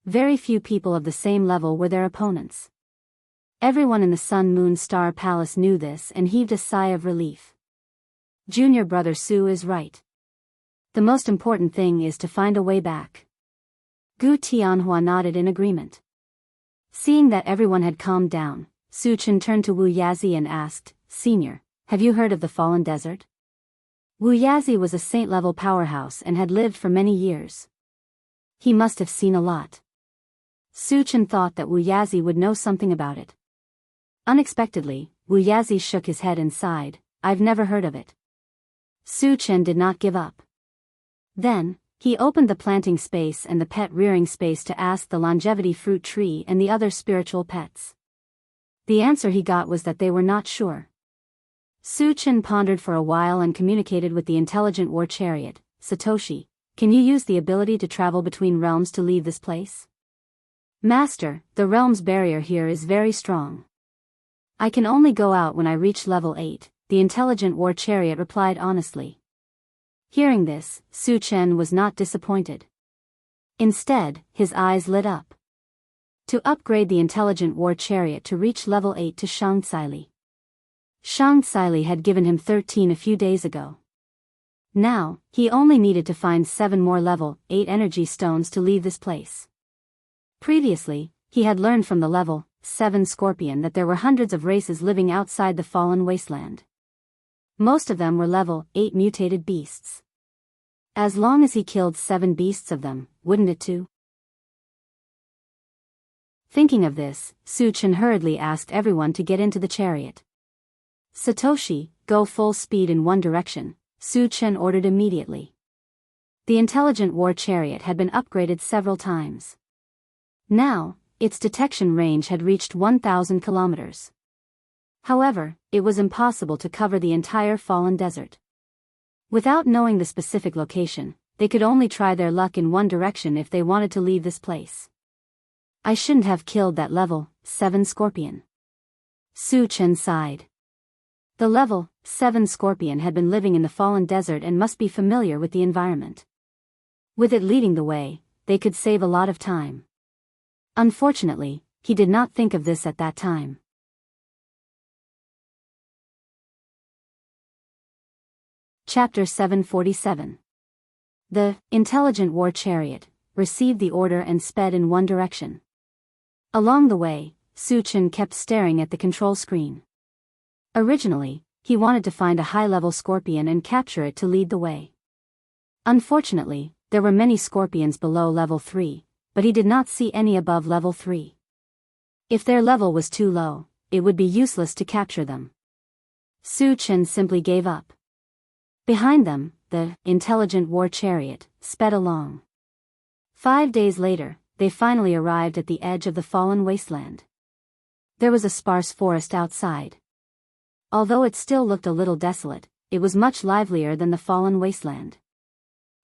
Very few people of the same level were their opponents. Everyone in the Sun Moon Star Palace knew this and heaved a sigh of relief. Junior brother Su is right. The most important thing is to find a way back. Gu Tianhua nodded in agreement. Seeing that everyone had calmed down, Su Chen turned to Wu Yazi and asked, Senior, have you heard of the fallen desert? Wu Yazi was a saint-level powerhouse and had lived for many years. He must have seen a lot. Su Chen thought that Wu Yazi would know something about it. Unexpectedly, Wu Yazi shook his head and sighed, I've never heard of it. Su Chen did not give up. Then, he opened the planting space and the pet rearing space to ask the longevity fruit tree and the other spiritual pets. The answer he got was that they were not sure. Su Chen pondered for a while and communicated with the intelligent war chariot, Satoshi, can you use the ability to travel between realms to leave this place? Master, the realm's barrier here is very strong. I can only go out when I reach level 8, the intelligent war chariot replied honestly. Hearing this, Su Chen was not disappointed. Instead, his eyes lit up. To upgrade the intelligent war chariot to reach level 8 to Shang Tsili. Shang Tsili had given him 13 a few days ago. Now, he only needed to find 7 more level 8 energy stones to leave this place. Previously, he had learned from the level 7 scorpion that there were hundreds of races living outside the fallen wasteland. Most of them were level 8 mutated beasts. As long as he killed 7 beasts of them, wouldn't it too? Thinking of this, Su Chen hurriedly asked everyone to get into the chariot. Satoshi, go full speed in one direction, Su Chen ordered immediately. The intelligent war chariot had been upgraded several times. Now, its detection range had reached 1,000 kilometers. However, it was impossible to cover the entire fallen desert. Without knowing the specific location, they could only try their luck in one direction if they wanted to leave this place. I shouldn't have killed that level 7 scorpion. Su Chen sighed. The level 7 scorpion had been living in the fallen desert and must be familiar with the environment. With it leading the way, they could save a lot of time. Unfortunately, he did not think of this at that time. Chapter 747. The intelligent war chariot received the order and sped in one direction. Along the way, Su Chen kept staring at the control screen. Originally, he wanted to find a high-level scorpion and capture it to lead the way. Unfortunately, there were many scorpions below level 3, but he did not see any above level 3. If their level was too low, it would be useless to capture them. Su Chen simply gave up. Behind them, the intelligent war chariot sped along. 5 days later, they finally arrived at the edge of the fallen wasteland. There was a sparse forest outside. Although it still looked a little desolate, it was much livelier than the fallen wasteland.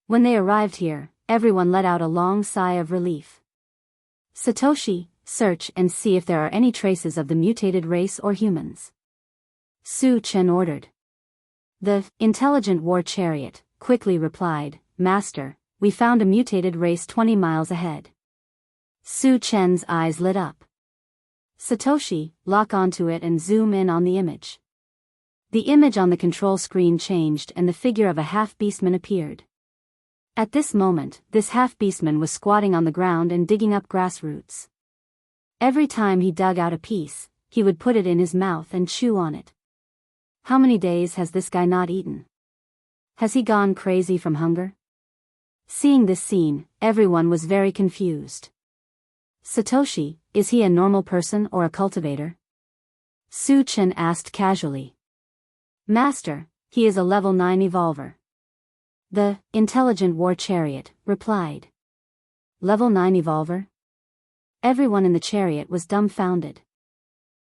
When they arrived here, everyone let out a long sigh of relief. Satoshi, search and see if there are any traces of the mutated race or humans. Su Chen ordered. The intelligent war chariot quickly replied, Master, we found a mutated race 20 miles ahead. Su Chen's eyes lit up. Satoshi, lock onto it and zoom in on the image. The image on the control screen changed and the figure of a half-beastman appeared. At this moment, this half-beastman was squatting on the ground and digging up grass roots. Every time he dug out a piece, he would put it in his mouth and chew on it. How many days has this guy not eaten? Has he gone crazy from hunger? Seeing this scene, everyone was very confused. Satoshi, is he a normal person or a cultivator? Su Chen asked casually. Master, he is a level 9 evolver. The intelligent war chariot replied. Level 9 evolver? Everyone in the chariot was dumbfounded.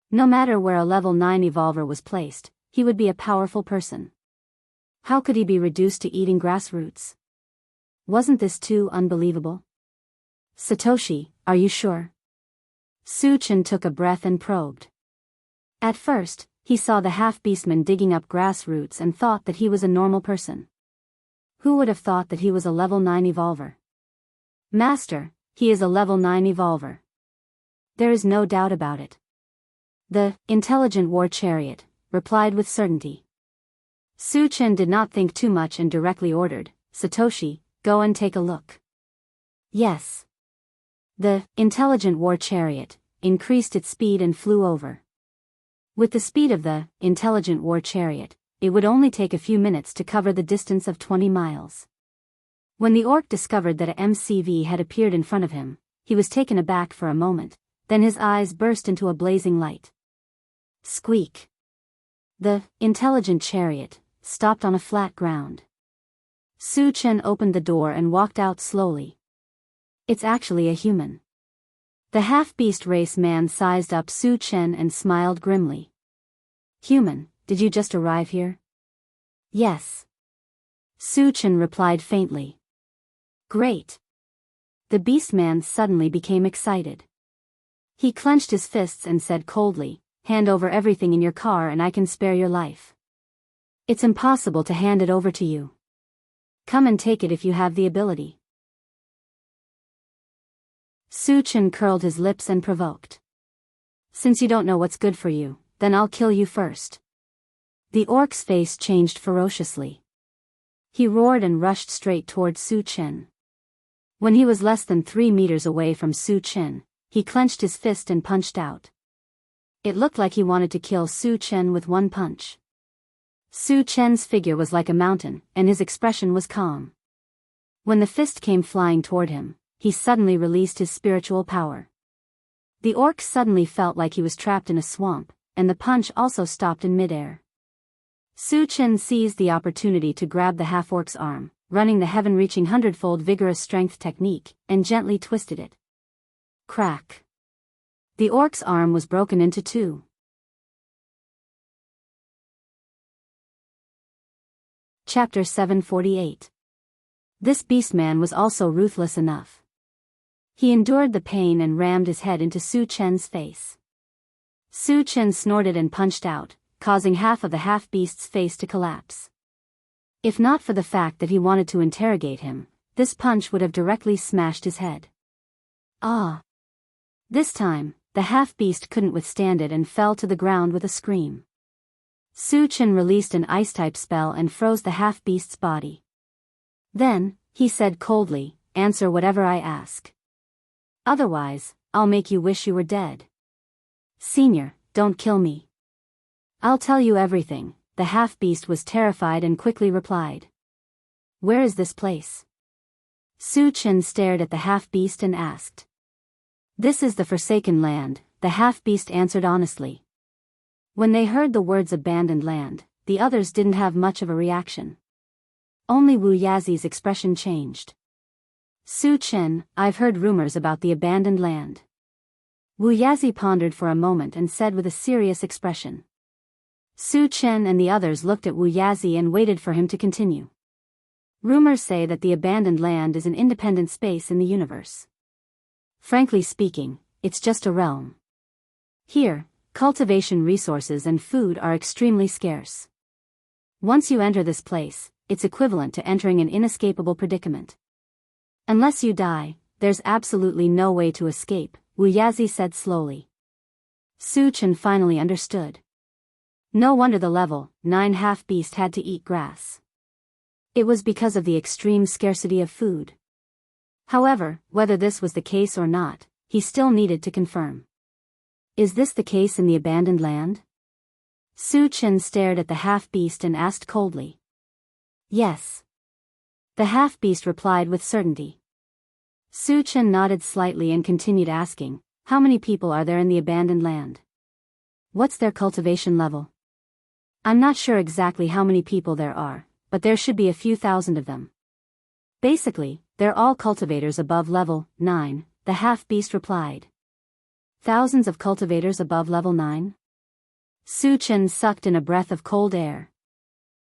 No matter where a level 9 evolver was placed, he would be a powerful person. How could he be reduced to eating grass roots? Wasn't this too unbelievable? Satoshi, are you sure? Su Chen took a breath and probed. At first, he saw the half-beastman digging up grass roots and thought that he was a normal person. Who would have thought that he was a level 9 evolver? Master, he is a level 9 evolver. There is no doubt about it. The intelligent war chariot replied with certainty. Su Chen did not think too much and directly ordered, Satoshi, go and take a look. Yes. The intelligent war chariot increased its speed and flew over. With the speed of the intelligent war chariot, it would only take a few minutes to cover the distance of 20 miles. When the orc discovered that a MCV had appeared in front of him, he was taken aback for a moment, then his eyes burst into a blazing light. Squeak. The intelligent chariot stopped on a flat ground. Su Chen opened the door and walked out slowly. It's actually a human. The half-beast race man sized up Su Chen and smiled grimly. Human, did you just arrive here? Yes. Su Chen replied faintly. Great. The beast man suddenly became excited. He clenched his fists and said coldly, hand over everything in your car and I can spare your life. It's impossible to hand it over to you. Come and take it if you have the ability. Su Chen curled his lips and provoked. Since you don't know what's good for you, then I'll kill you first. The orc's face changed ferociously. He roared and rushed straight toward Su Chen. When he was less than 3 meters away from Su Chen, he clenched his fist and punched out. It looked like he wanted to kill Su Chen with one punch. Su Chen's figure was like a mountain, and his expression was calm. When the fist came flying toward him, he suddenly released his spiritual power. The orc suddenly felt like he was trapped in a swamp, and the punch also stopped in midair. Su Chen seized the opportunity to grab the half-orc's arm, running the heaven-reaching 100-fold vigorous strength technique, and gently twisted it. Crack! The orc's arm was broken into 2. Chapter 748. This beastman was also ruthless enough. He endured the pain and rammed his head into Su Chen's face. Su Chen snorted and punched out, causing half of the half-beast's face to collapse. If not for the fact that he wanted to interrogate him, this punch would have directly smashed his head. Ah! This time, the half-beast couldn't withstand it and fell to the ground with a scream. Su Chen released an ice-type spell and froze the half-beast's body. Then, he said coldly, "Answer whatever I ask. Otherwise, I'll make you wish you were dead." "Senior, don't kill me. I'll tell you everything," the half-beast was terrified and quickly replied. "Where is this place?" Su Chen stared at the half-beast and asked. "This is the Forsaken Land," the half-beast answered honestly. When they heard the words abandoned land, the others didn't have much of a reaction. Only Wu Yazi's expression changed. "Su Chen, I've heard rumors about the abandoned land." Wu Yazi pondered for a moment and said with a serious expression. Su Chen and the others looked at Wu Yazi and waited for him to continue. "Rumors say that the abandoned land is an independent space in the universe. Frankly speaking, it's just a realm. Here, cultivation resources and food are extremely scarce. Once you enter this place, it's equivalent to entering an inescapable predicament. Unless you die, there's absolutely no way to escape," Wu Yazi said slowly. Su Chen finally understood. No wonder the level 9 half-beast had to eat grass. It was because of the extreme scarcity of food. However, whether this was the case or not, he still needed to confirm. "Is this the case in the abandoned land?" Su Chen stared at the half-beast and asked coldly. "Yes." The half-beast replied with certainty. Su Chen nodded slightly and continued asking, "How many people are there in the abandoned land? What's their cultivation level?" "I'm not sure exactly how many people there are, but there should be a few thousand of them. Basically, they're all cultivators above level 9, the half-beast replied. "Thousands of cultivators above level 9? Su Chen sucked in a breath of cold air.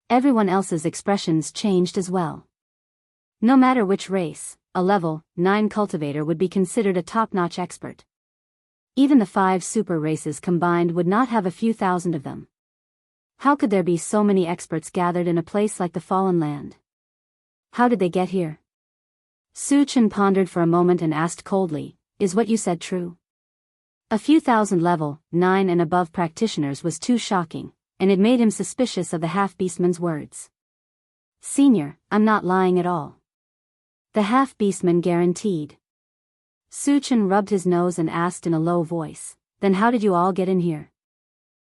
Everyone else's expressions changed as well. No matter which race, a level 9 cultivator would be considered a top-notch expert. Even the 5 super races combined would not have a few thousand of them. How could there be so many experts gathered in a place like the Fallen Land? How did they get here?" Su Chen pondered for a moment and asked coldly, "Is what you said true?" A few thousand level 9 and above practitioners was too shocking, and it made him suspicious of the half-beastman's words. "Senior, I'm not lying at all," the half-beastman guaranteed. Su Chen rubbed his nose and asked in a low voice, "Then how did you all get in here?"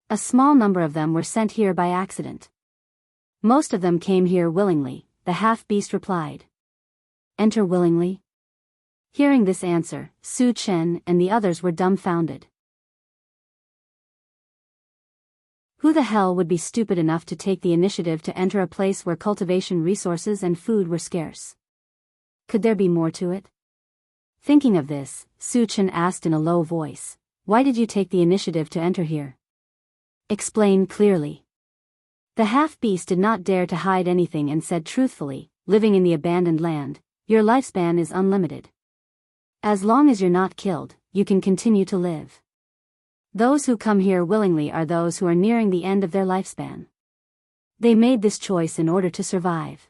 "A small number of them were sent here by accident. Most of them came here willingly," the half-beast replied. "Enter willingly?" Hearing this answer, Su Chen and the others were dumbfounded. Who the hell would be stupid enough to take the initiative to enter a place where cultivation resources and food were scarce? Could there be more to it? Thinking of this, Su Chen asked in a low voice, "Why did you take the initiative to enter here? Explain clearly." The half-beast did not dare to hide anything and said truthfully, "Living in the abandoned land, your lifespan is unlimited. As long as you're not killed, you can continue to live. Those who come here willingly are those who are nearing the end of their lifespan. They made this choice in order to survive."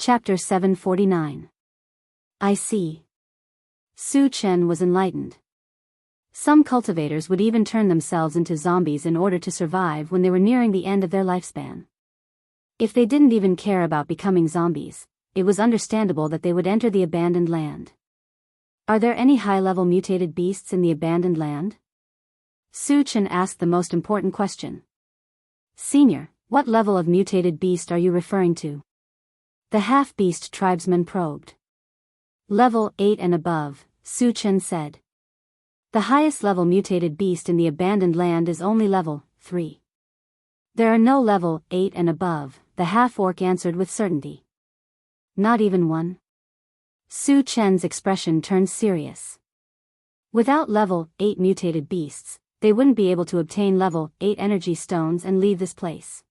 Chapter 749. I see. Su Chen was enlightened. Some cultivators would even turn themselves into zombies in order to survive when they were nearing the end of their lifespan. If they didn't even care about becoming zombies, it was understandable that they would enter the abandoned land. Are there any high-level mutated beasts in the abandoned land? Su Chen asked the most important question. Senior, what level of mutated beast are you referring to? The half-beast tribesman probed. Level 8 and above, Su Chen said. The highest level mutated beast in the abandoned land is only level 3. There are no level 8 and above, the half-orc answered with certainty. Not even one? Su Chen's expression turned serious. Without level 8 mutated beasts, they wouldn't be able to obtain level 8 energy stones and leave this place.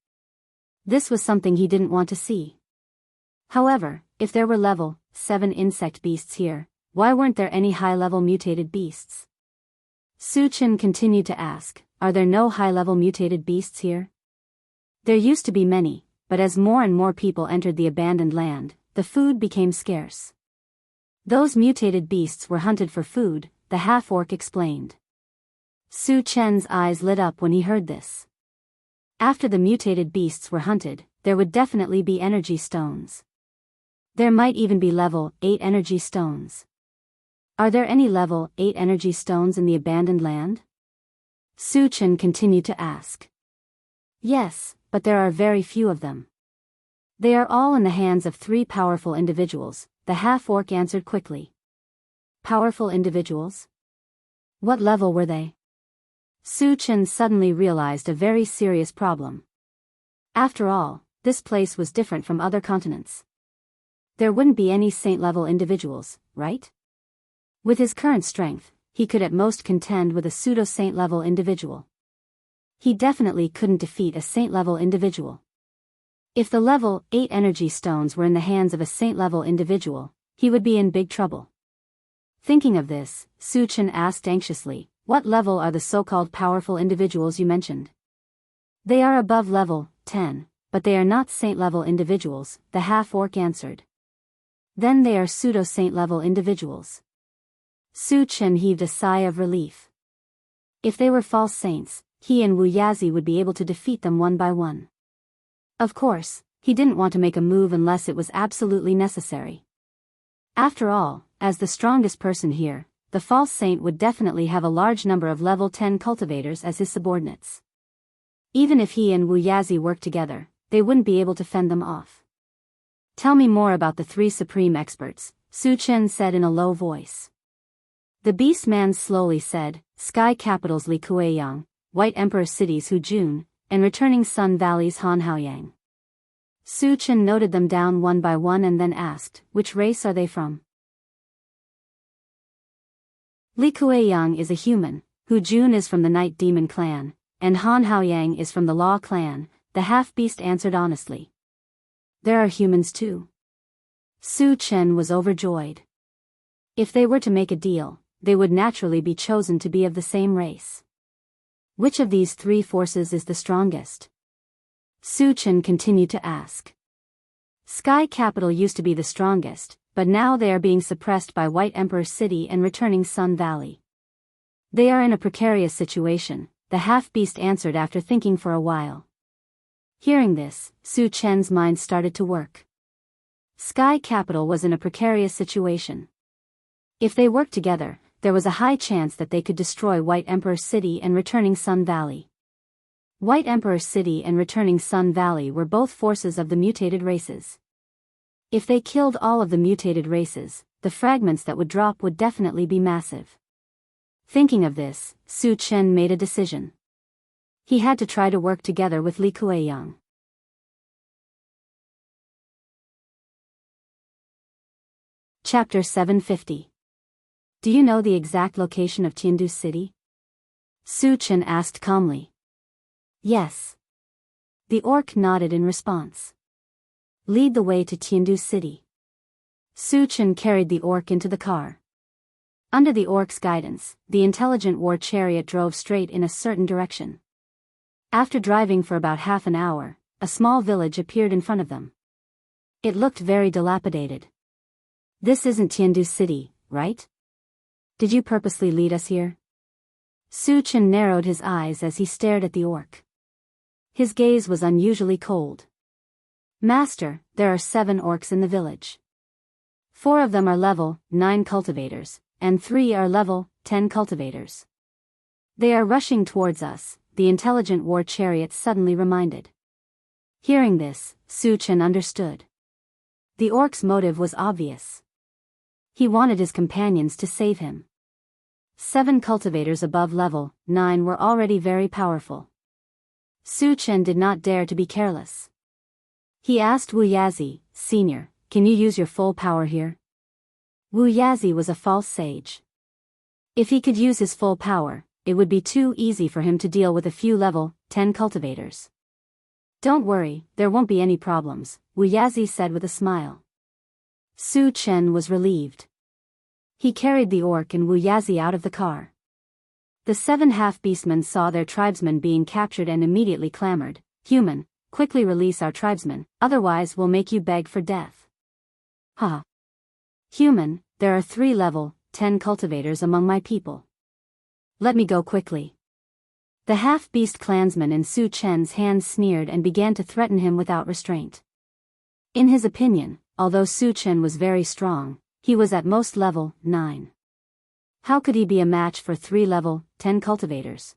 This was something he didn't want to see. However, if there were level 7 insect beasts here, why weren't there any high-level mutated beasts? Su Chen continued to ask, are there no high-level mutated beasts here? There used to be many, but as more and more people entered the abandoned land, the food became scarce. Those mutated beasts were hunted for food, the half-orc explained. Su Chen's eyes lit up when he heard this. After the mutated beasts were hunted, there would definitely be energy stones. There might even be level 8 energy stones. Are there any level 8 energy stones in the abandoned land? Su Chen continued to ask. Yes, but there are very few of them. They are all in the hands of 3 powerful individuals, the half-orc answered quickly. Powerful individuals? What level were they? Su Chen suddenly realized a very serious problem. After all, this place was different from other continents. There wouldn't be any saint-level individuals, right? With his current strength, he could at most contend with a pseudo-saint-level individual. He definitely couldn't defeat a saint-level individual. If the level 8 energy stones were in the hands of a saint-level individual, he would be in big trouble. Thinking of this, Su Chen asked anxiously, what level are the so-called powerful individuals you mentioned? They are above level 10, but they are not saint-level individuals, the half-orc answered. Then they are pseudo-saint-level individuals. Su Chen heaved a sigh of relief. If they were false saints, he and Wu Yazi would be able to defeat them one by one. Of course, he didn't want to make a move unless it was absolutely necessary. After all, as the strongest person here, the false saint would definitely have a large number of level 10 cultivators as his subordinates. Even if he and Wu Yazi worked together, they wouldn't be able to fend them off. Tell me more about the 3 supreme experts, Su Chen said in a low voice. The beast man slowly said, Sky Capital's Li Kueyang, White Emperor City's Hu Jun, and Returning Sun Valley's Han Haoyang. Su Chen noted them down one by one and then asked, which race are they from? Li Kueyang is a human, Hu Jun is from the Night Demon clan, and Han Haoyang is from the Law clan, the half-beast answered honestly. There are humans too. Su Chen was overjoyed. If they were to make a deal, they would naturally be chosen to be of the same race. Which of these 3 forces is the strongest? Su Chen continued to ask. Sky Capital used to be the strongest, but now they are being suppressed by White Emperor City and Returning Sun Valley. They are in a precarious situation, the half-beast answered after thinking for a while. Hearing this, Su Chen's mind started to work. Sky Capital was in a precarious situation. If they worked together, there was a high chance that they could destroy White Emperor City and Returning Sun Valley. White Emperor City and Returning Sun Valley were both forces of the mutated races. If they killed all of the mutated races, the fragments that would drop would definitely be massive. Thinking of this, Su Chen made a decision. He had to try to work together with Li Kueyang. Chapter 750. Do you know the exact location of Tiandu City? Su Chen asked calmly. Yes. The orc nodded in response. Lead the way to Tiandu City. Su Chen carried the orc into the car. Under the orc's guidance, the intelligent war chariot drove straight in a certain direction. After driving for about half an hour, a small village appeared in front of them. It looked very dilapidated. This isn't Tiandu City, right? Did you purposely lead us here? Su Chen narrowed his eyes as he stared at the orc. His gaze was unusually cold. Master, there are 7 orcs in the village. 4 of them are level 9 cultivators, and 3 are level 10 cultivators. They are rushing towards us, the intelligent war chariot suddenly reminded. Hearing this, Su Chen understood. The orc's motive was obvious. He wanted his companions to save him. 7 cultivators above level 9 were already very powerful. Su Chen did not dare to be careless. He asked Wu Yazi, Senior, can you use your full power here? Wu Yazi was a false sage. If he could use his full power, it would be too easy for him to deal with a few level 10 cultivators. Don't worry, there won't be any problems, Wu Yazi said with a smile. Su Chen was relieved. He carried the orc and Wu Yazi out of the car. The 7 half-beastmen saw their tribesmen being captured and immediately clamored, Human, quickly release our tribesmen, otherwise we'll make you beg for death. Ha! Human, there are 3 level 10 cultivators among my people. Let me go quickly. The half-beast clansman in Su Chen's hands sneered and began to threaten him without restraint. In his opinion, although Su Chen was very strong, he was at most level 9. How could he be a match for 3 level 10 cultivators?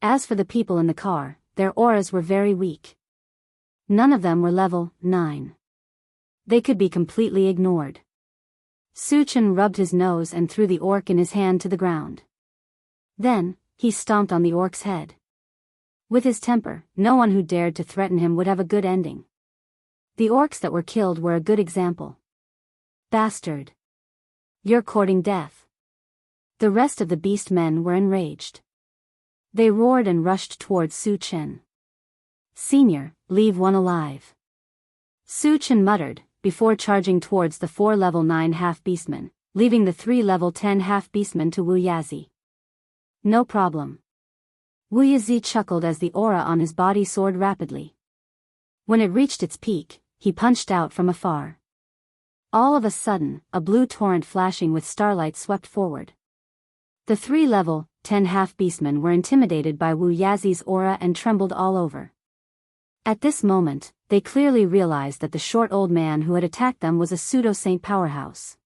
As for the people in the car, their auras were very weak. None of them were level 9. They could be completely ignored. Su Chen rubbed his nose and threw the orc in his hand to the ground. Then, he stomped on the orc's head. With his temper, no one who dared to threaten him would have a good ending. The orcs that were killed were a good example. Bastard! You're courting death. The rest of the beast men were enraged. They roared and rushed towards Su Chen. Senior, leave one alive. Su Chen muttered, before charging towards the 4 level 9 half-beastmen, leaving the 3 level 10 half-beastmen to Wu Yazi. No problem. Wu Yazi chuckled as the aura on his body soared rapidly. When it reached its peak, he punched out from afar. All of a sudden, a blue torrent flashing with starlight swept forward. The 3 level 10 half-beastmen were intimidated by Wu Yazi's aura and trembled all over. At this moment, they clearly realized that the short old man who had attacked them was a pseudo-saint powerhouse.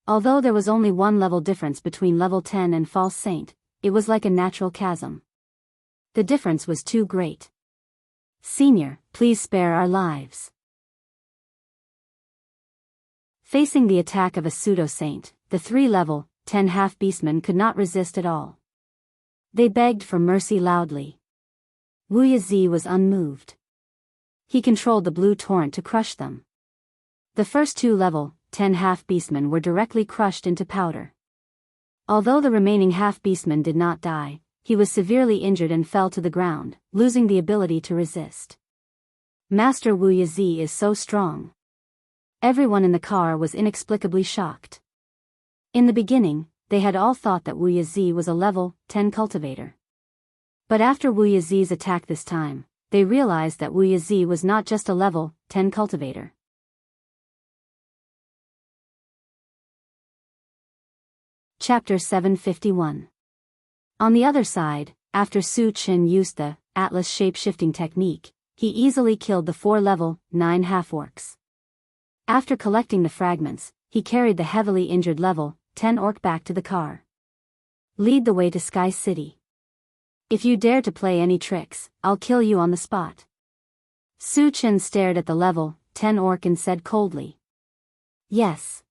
Although there was only 1 level difference between level 10 and false saint, it was like a natural chasm. The difference was too great. Senior, please spare our lives. Facing the attack of a pseudo-saint, the 3 level 10 half-beastmen could not resist at all. They begged for mercy loudly. Wu Yazi was unmoved. He controlled the blue torrent to crush them. The first 2 level 10 half-beastmen were directly crushed into powder. Although the remaining half-beastman did not die, he was severely injured and fell to the ground, losing the ability to resist. Master Wu Yazi is so strong. Everyone in the car was inexplicably shocked. In the beginning, they had all thought that Wu Yazi was a level 10 cultivator. But after Wu Yazi's attack this time, they realized that Wu Yazi was not just a level 10 cultivator. Chapter 751. On the other side, after Su Chen used the Atlas shape-shifting technique, he easily killed the 4 level 9 half-orcs. After collecting the fragments, he carried the heavily injured level 10 orc back to the car. Lead the way to Sky City. If you dare to play any tricks, I'll kill you on the spot. Su Chen stared at the level 10 orc and said coldly. Yes.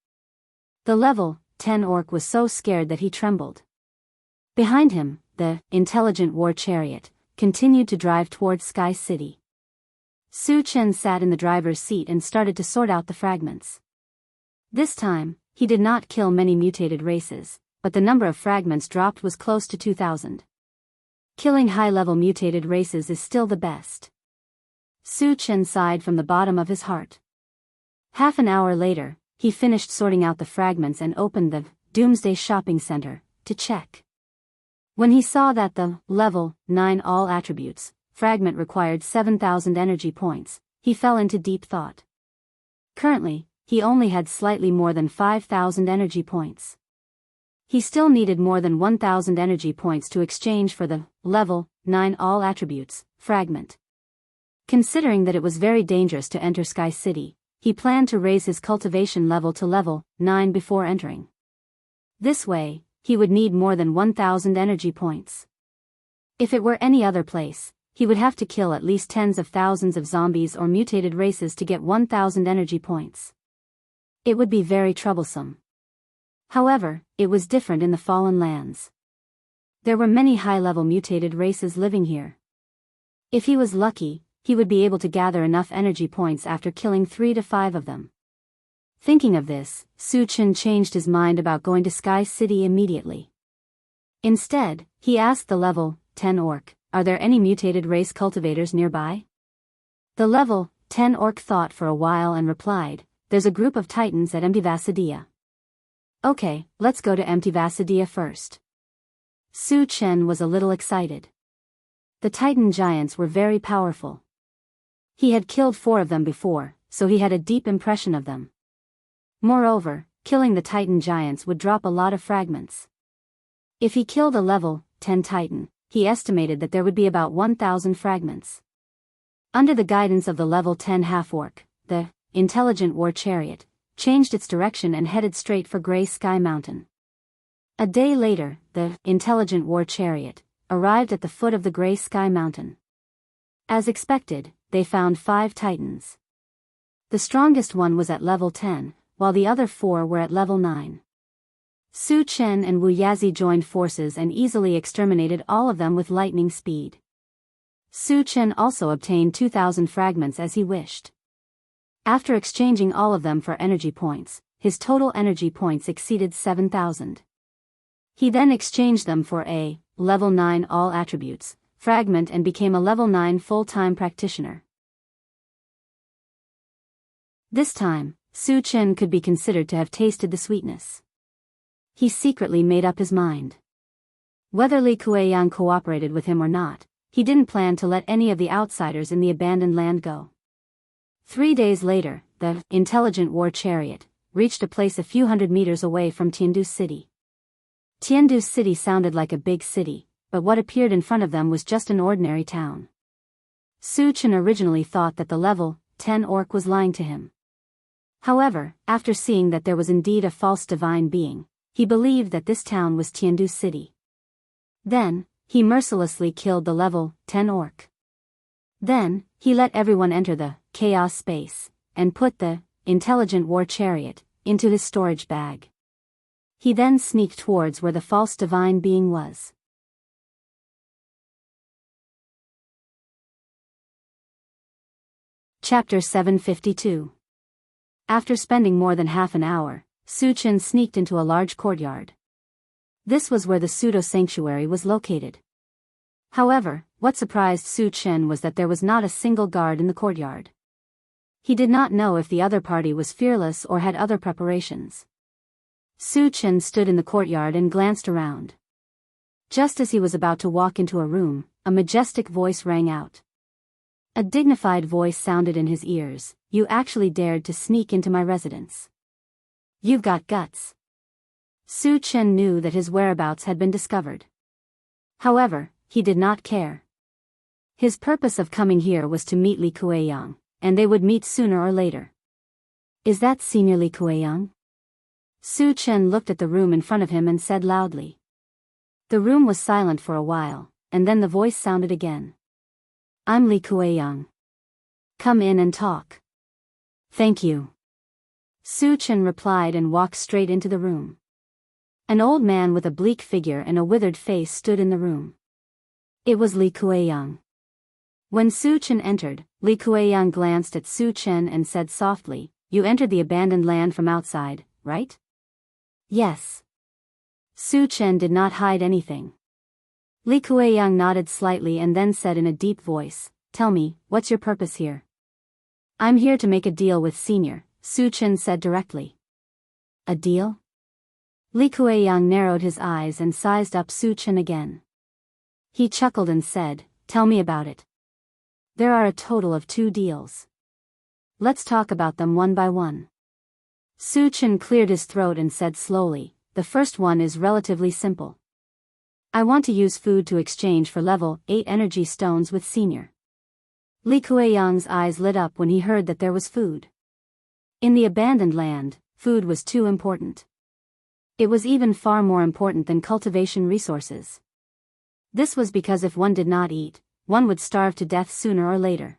The level 10 orc was so scared that he trembled. Behind him, the intelligent war chariot continued to drive towards Sky City. Su Chen sat in the driver's seat and started to sort out the fragments. This time, he did not kill many mutated races, but the number of fragments dropped was close to 2,000. Killing high-level mutated races is still the best. Su Chen sighed from the bottom of his heart. Half an hour later, he finished sorting out the fragments and opened the Doomsday Shopping Center to check. When he saw that the level 9 all attributes fragment required 7,000 energy points, he fell into deep thought. Currently, he only had slightly more than 5,000 energy points. He still needed more than 1,000 energy points to exchange for the level 9 all attributes fragment. Considering that it was very dangerous to enter Sky City, he planned to raise his cultivation level to level 9 before entering. This way, he would need more than 1,000 energy points. If it were any other place, he would have to kill at least tens of thousands of zombies or mutated races to get 1,000 energy points. It would be very troublesome. However, it was different in the Fallen Lands. There were many high-level mutated races living here. If he was lucky, he would be able to gather enough energy points after killing 3 to 5 of them. Thinking of this, Su Chen changed his mind about going to Sky City immediately. Instead, he asked the level 10 orc, "Are there any mutated race cultivators nearby?" The level 10 orc thought for a while and replied, "There's a group of titans at Empty Vasidia." "Okay, let's go to Empty Vasidia first." Su Chen was a little excited. The Titan giants were very powerful. He had killed 4 of them before, so he had a deep impression of them. Moreover, killing the Titan giants would drop a lot of fragments. If he killed a level 10 Titan, he estimated that there would be about 1,000 fragments. Under the guidance of the level 10 half-orc, the intelligent war chariot changed its direction and headed straight for Grey Sky Mountain. A day later, the intelligent war chariot arrived at the foot of the Grey Sky Mountain. As expected, they found 5 titans. The strongest one was at level 10, while the other 4 were at level 9. Su Chen and Wu Yazi joined forces and easily exterminated all of them with lightning speed. Su Chen also obtained 2,000 fragments as he wished. After exchanging all of them for energy points, his total energy points exceeded 7,000. He then exchanged them for a level 9 all attributes fragment and became a level 9 full-time practitioner. This time, Su Chen could be considered to have tasted the sweetness. He secretly made up his mind. Whether Li Kueyang cooperated with him or not, he didn't plan to let any of the outsiders in the abandoned land go. 3 days later, the intelligent war chariot reached a place a few hundred meters away from Tiandu City. Tiandu City sounded like a big city, but what appeared in front of them was just an ordinary town. Su Chen originally thought that the level 10 orc was lying to him. However, after seeing that there was indeed a false divine being, he believed that this town was Tiandu City. Then, he mercilessly killed the level 10 orc. Then, he let everyone enter the chaos space, and put the intelligent war chariot into his storage bag. He then sneaked towards where the false divine being was. Chapter 752. After spending more than half an hour, Su Chen sneaked into a large courtyard. This was where the pseudo-sanctuary was located. However, what surprised Su Chen was that there was not a single guard in the courtyard. He did not know if the other party was fearless or had other preparations. Su Chen stood in the courtyard and glanced around. Just as he was about to walk into a room, a majestic voice rang out. A dignified voice sounded in his ears, "You actually dared to sneak into my residence. You've got guts." Su Chen knew that his whereabouts had been discovered. However, he did not care. His purpose of coming here was to meet Li Kueyang, and they would meet sooner or later. "Is that Senior Li Kueyang?" Su Chen looked at the room in front of him and said loudly. The room was silent for a while, and then the voice sounded again. "I'm Li Kueyang. Come in and talk." "Thank you." Su Chen replied and walked straight into the room. An old man with a bleak figure and a withered face stood in the room. It was Li Kueyang. When Su Chen entered, Li Kueyang glanced at Su Chen and said softly, "You entered the abandoned land from outside, right?" "Yes." Su Chen did not hide anything. Li Kueyang nodded slightly and then said in a deep voice, "Tell me, what's your purpose here?" "I'm here to make a deal with Senior," Su Chen said directly. "A deal?" Li Kueyang narrowed his eyes and sized up Su Chen again. He chuckled and said, "Tell me about it." "There are a total of 2 deals. Let's talk about them one by one. Su Chen cleared his throat and said slowly, the first one is relatively simple. I want to use food to exchange for level 8 energy stones with Senior. Li Kueyang's eyes lit up when he heard that there was food. In the abandoned land, food was too important. It was even far more important than cultivation resources. This was because if one did not eat, one would starve to death sooner or later.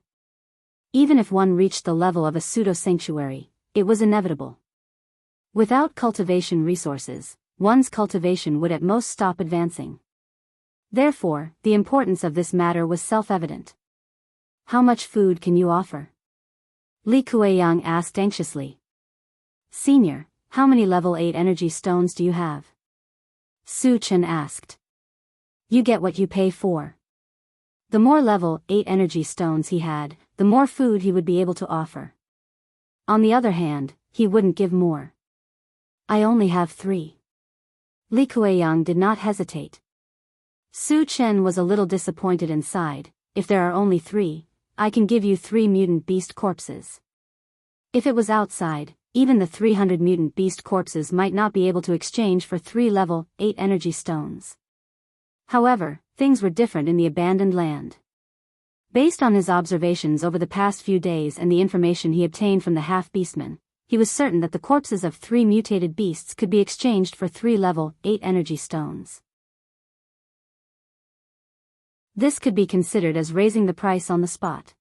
Even if one reached the level of a pseudo-sanctuary, it was inevitable. Without cultivation resources, one's cultivation would at most stop advancing. Therefore, the importance of this matter was self-evident. How much food can you offer? Li Kueyang asked anxiously. Senior, how many level 8 energy stones do you have? Su Chen asked. You get what you pay for. The more level 8 energy stones he had, the more food he would be able to offer. On the other hand, he wouldn't give more. I only have 3. Li Kueyang did not hesitate. Su Chen was a little disappointed and sighed. If there are only 3, I can give you 3 mutant beast corpses. If it was outside, even the 300 mutant beast corpses might not be able to exchange for 3 level 8 energy stones. However, things were different in the abandoned land. Based on his observations over the past few days and the information he obtained from the half-beastmen, he was certain that the corpses of 3 mutated beasts could be exchanged for 3 level 8 energy stones. This could be considered as raising the price on the spot.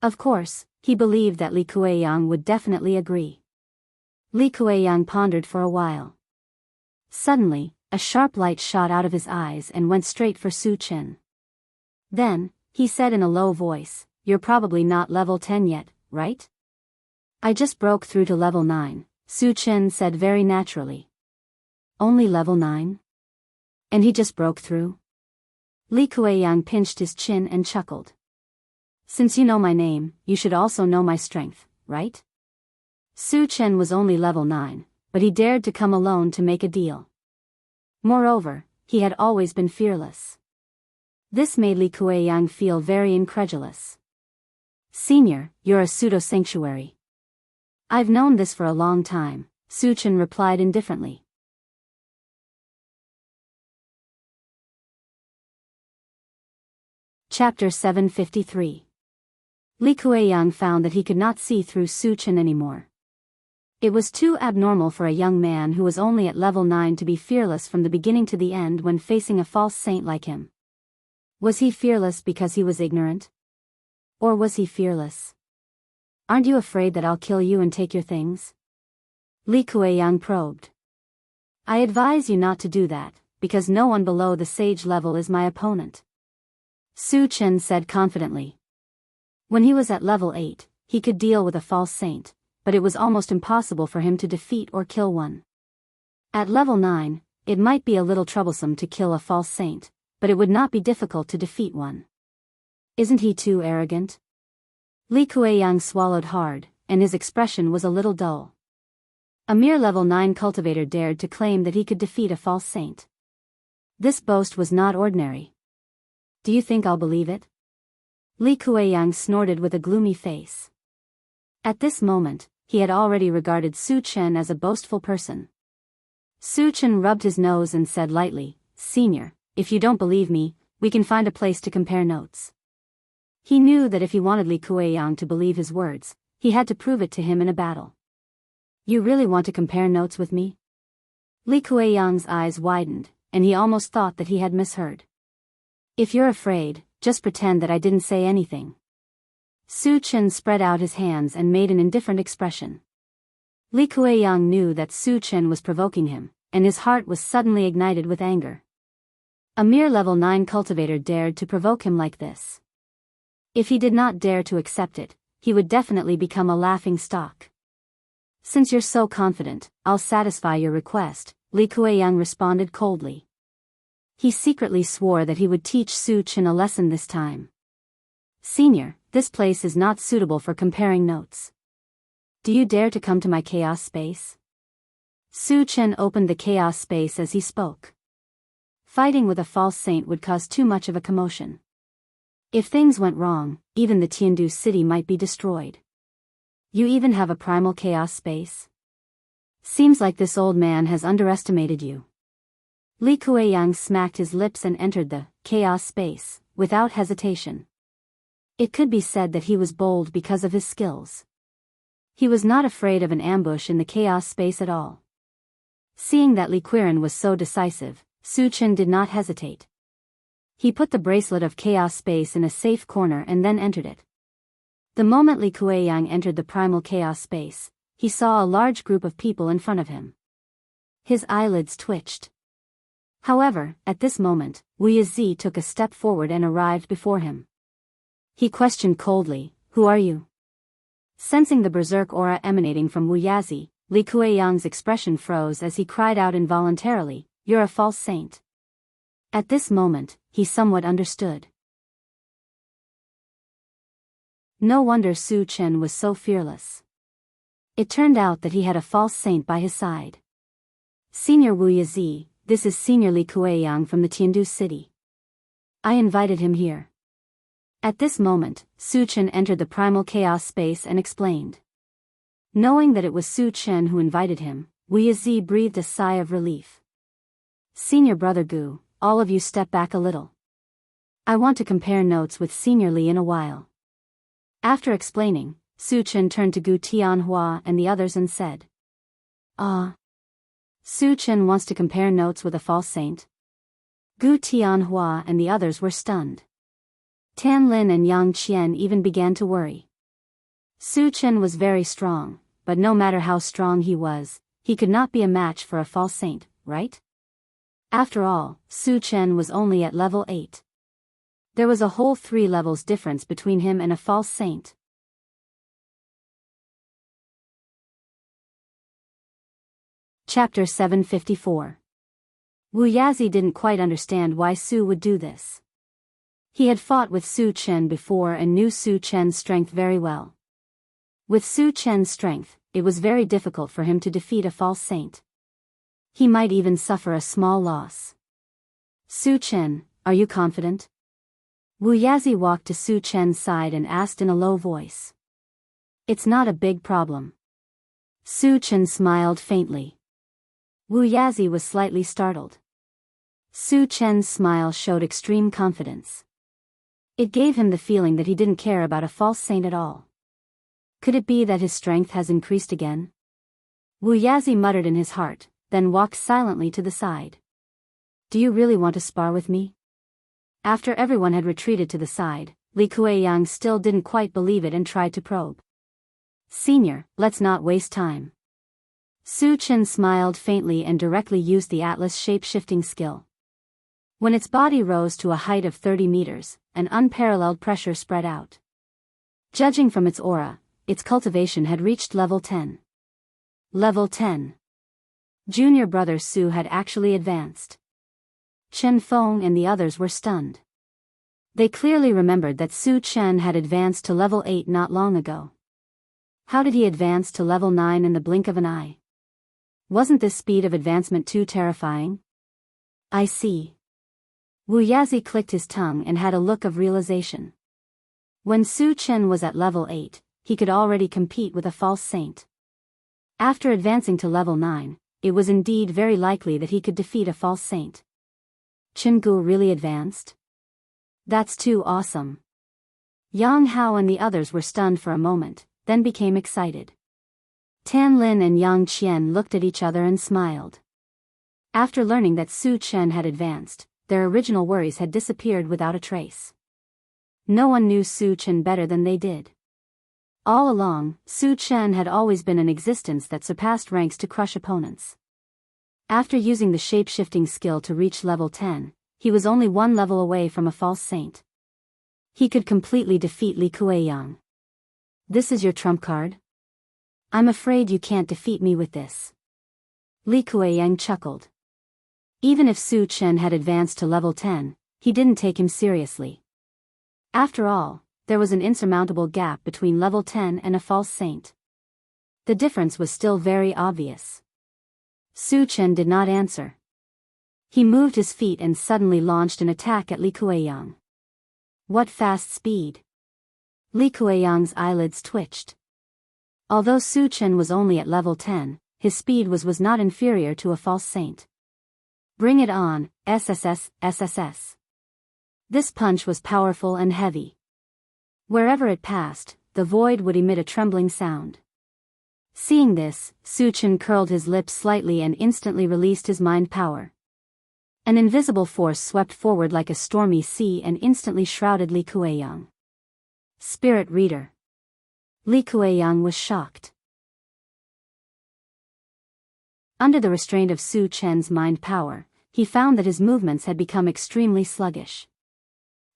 Of course, he believed that Li Kueyang would definitely agree. Li Kueyang pondered for a while. Suddenly, a sharp light shot out of his eyes and went straight for Su Chen. Then, he said in a low voice, You're probably not level 10 yet, right? I just broke through to level 9, Su Chen said very naturally. Only level 9? And he just broke through? Li Kueyang pinched his chin and chuckled. Since you know my name, you should also know my strength, right? Su Chen was only level 9, but he dared to come alone to make a deal. Moreover, he had always been fearless. This made Li Kueyang feel very incredulous. Senior, you're a pseudo-sanctuary. I've known this for a long time, Su Chen replied indifferently. Chapter 753. Li Kueyang found that he could not see through Su Chen anymore. It was too abnormal for a young man who was only at level 9 to be fearless from the beginning to the end when facing a false saint like him. Was he fearless because he was ignorant? Or was he fearless? Aren't you afraid that I'll kill you and take your things? Li Kueyang probed. I advise you not to do that, because no one below the sage level is my opponent. Su Chen said confidently. When he was at level 8, he could deal with a false saint, but it was almost impossible for him to defeat or kill one. At level 9, it might be a little troublesome to kill a false saint, but it would not be difficult to defeat one. Isn't he too arrogant? Li Kueyang swallowed hard, and his expression was a little dull. A mere level 9 cultivator dared to claim that he could defeat a false saint. This boast was not ordinary. Do you think I'll believe it? Li Kueyang snorted with a gloomy face. At this moment, he had already regarded Su Chen as a boastful person. Su Chen rubbed his nose and said lightly, Senior, if you don't believe me, we can find a place to compare notes. He knew that if he wanted Li Kueyang to believe his words, he had to prove it to him in a battle. You really want to compare notes with me? Li Kueyang's eyes widened, and he almost thought that he had misheard. If you're afraid, just pretend that I didn't say anything. Su Chen spread out his hands and made an indifferent expression. Li Kueyang knew that Su Chen was provoking him, and his heart was suddenly ignited with anger. A mere level 9 cultivator dared to provoke him like this. If he did not dare to accept it, he would definitely become a laughing stock. Since you're so confident, I'll satisfy your request, Li Kueyang responded coldly. He secretly swore that he would teach Su Chen a lesson this time. Senior, this place is not suitable for comparing notes. Do you dare to come to my chaos space? Su Chen opened the chaos space as he spoke. Fighting with a false saint would cause too much of a commotion. If things went wrong, even the Tiandu city might be destroyed. You even have a primal chaos space? Seems like this old man has underestimated you. Li Kuei-yang smacked his lips and entered the chaos space, without hesitation. It could be said that he was bold because of his skills. He was not afraid of an ambush in the chaos space at all. Seeing that Li Qiren was so decisive, Su Chen did not hesitate. He put the bracelet of chaos space in a safe corner and then entered it. The moment Li Kuei-yang entered the primal chaos space, he saw a large group of people in front of him. His eyelids twitched. However, at this moment, Wu Yizi took a step forward and arrived before him. He questioned coldly, "Who are you?" Sensing the berserk aura emanating from Wu Yizi, Li Kuei-yang's expression froze as he cried out involuntarily, "You're a false saint." At this moment, he somewhat understood. No wonder Su Chen was so fearless. It turned out that he had a false saint by his side. "Senior Wu Yizi, this is Senior Li Kuei-yang from the Tiandu city. I invited him here." At this moment, Su Chen entered the primal chaos space and explained. Knowing that it was Su Chen who invited him, Wu Yizi breathed a sigh of relief. "Senior Brother Gu, all of you step back a little. I want to compare notes with Senior Li in a while." After explaining, Su Chen turned to Gu Tianhua and the others and said, "Ah. Su Chen wants to compare notes with a false saint?" Gu Tianhua and the others were stunned. Tan Lin and Yang Qian even began to worry. Su Chen was very strong, but no matter how strong he was, he could not be a match for a false saint, right? After all, Su Chen was only at level 8. There was a whole 3 levels difference between him and a false saint. Chapter 754. Wu Yizi didn't quite understand why Su would do this. He had fought with Su Chen before and knew Su Chen's strength very well. With Su Chen's strength, it was very difficult for him to defeat a false saint. He might even suffer a small loss. "Su Chen, are you confident?" Wu Yizi walked to Su Chen's side and asked in a low voice. "It's not a big problem." Su Chen smiled faintly. Wu Yizi was slightly startled. Su Chen's smile showed extreme confidence. It gave him the feeling that he didn't care about a false saint at all. Could it be that his strength has increased again? Wu Yizi muttered in his heart, then walked silently to the side. "Do you really want to spar with me?" After everyone had retreated to the side, Li Kuei-yang still didn't quite believe it and tried to probe. "Senior, let's not waste time." Su Chen smiled faintly and directly used the Atlas shape-shifting skill. When its body rose to a height of 30 meters, an unparalleled pressure spread out. Judging from its aura, its cultivation had reached level 10. Level 10. Junior brother Su had actually advanced. Chen Feng and the others were stunned. They clearly remembered that Su Chen had advanced to level 8 not long ago. How did he advance to level 9 in the blink of an eye? Wasn't this speed of advancement too terrifying? "I see." Wu Yizi clicked his tongue and had a look of realization. When Su Chen was at level 8, he could already compete with a false saint. After advancing to level 9, it was indeed very likely that he could defeat a false saint. Chen Gu really advanced? That's too awesome. Yang Hao and the others were stunned for a moment, then became excited. Tan Lin and Yang Qian looked at each other and smiled. After learning that Su Chen had advanced, their original worries had disappeared without a trace. No one knew Su Chen better than they did. All along, Su Chen had always been an existence that surpassed ranks to crush opponents. After using the shape-shifting skill to reach level 10, he was only 1 level away from a false saint. He could completely defeat Li Kuei-yang. "This is your trump card? I'm afraid you can't defeat me with this." Li Kuei-yang chuckled. Even if Su Chen had advanced to level 10, he didn't take him seriously. After all, there was an insurmountable gap between level 10 and a false saint. The difference was still very obvious. Su Chen did not answer. He moved his feet and suddenly launched an attack at Li Kuei-yang. What fast speed! Li Kuei-yang's eyelids twitched. Although Su Chen was only at level 10, his speed was not inferior to a false saint. Bring it on, SSS. This punch was powerful and heavy. Wherever it passed, the void would emit a trembling sound. Seeing this, Su Chen curled his lips slightly and instantly released his mind power. An invisible force swept forward like a stormy sea and instantly shrouded Li Kueyang. Spirit Reader. Li Kueyang was shocked. Under the restraint of Su Chen's mind power, he found that his movements had become extremely sluggish.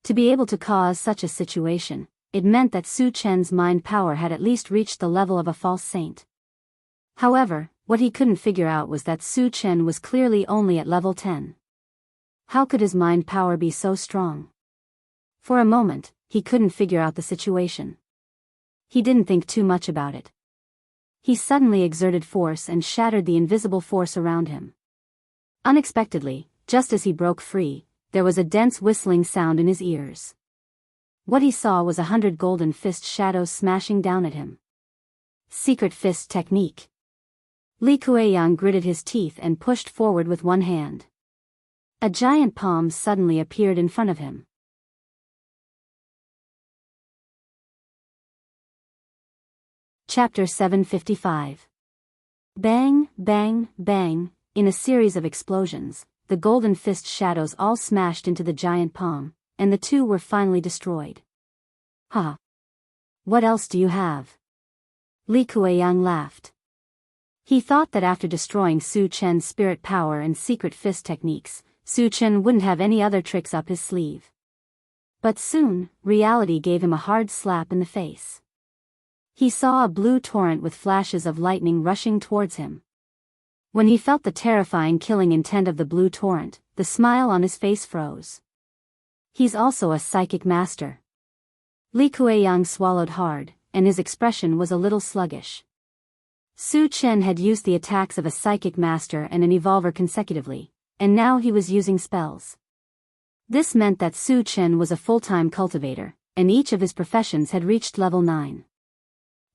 To be able to cause such a situation, it meant that Su Chen's mind power had at least reached the level of a false saint. However, what he couldn't figure out was that Su Chen was clearly only at level 10. How could his mind power be so strong? For a moment, he couldn't figure out the situation. He didn't think too much about it. He suddenly exerted force and shattered the invisible force around him. Unexpectedly, just as he broke free, there was a dense whistling sound in his ears. What he saw was 100 golden fist shadows smashing down at him. Secret fist technique. Li Kueyang gritted his teeth and pushed forward with one hand. A giant palm suddenly appeared in front of him. Chapter 755. Bang, bang, bang, in a series of explosions, the golden fist shadows all smashed into the giant palm, and the two were finally destroyed. Ha! What else do you have? Li Kueyang laughed. He thought that after destroying Su Chen's spirit power and secret fist techniques, Su Chen wouldn't have any other tricks up his sleeve. But soon, reality gave him a hard slap in the face. He saw a blue torrent with flashes of lightning rushing towards him. When he felt the terrifying killing intent of the blue torrent, the smile on his face froze. He's also a psychic master. Li Kueyang swallowed hard, and his expression was a little sluggish. Su Chen had used the attacks of a psychic master and an evolver consecutively, and now he was using spells. This meant that Su Chen was a full-time cultivator, and each of his professions had reached level 9.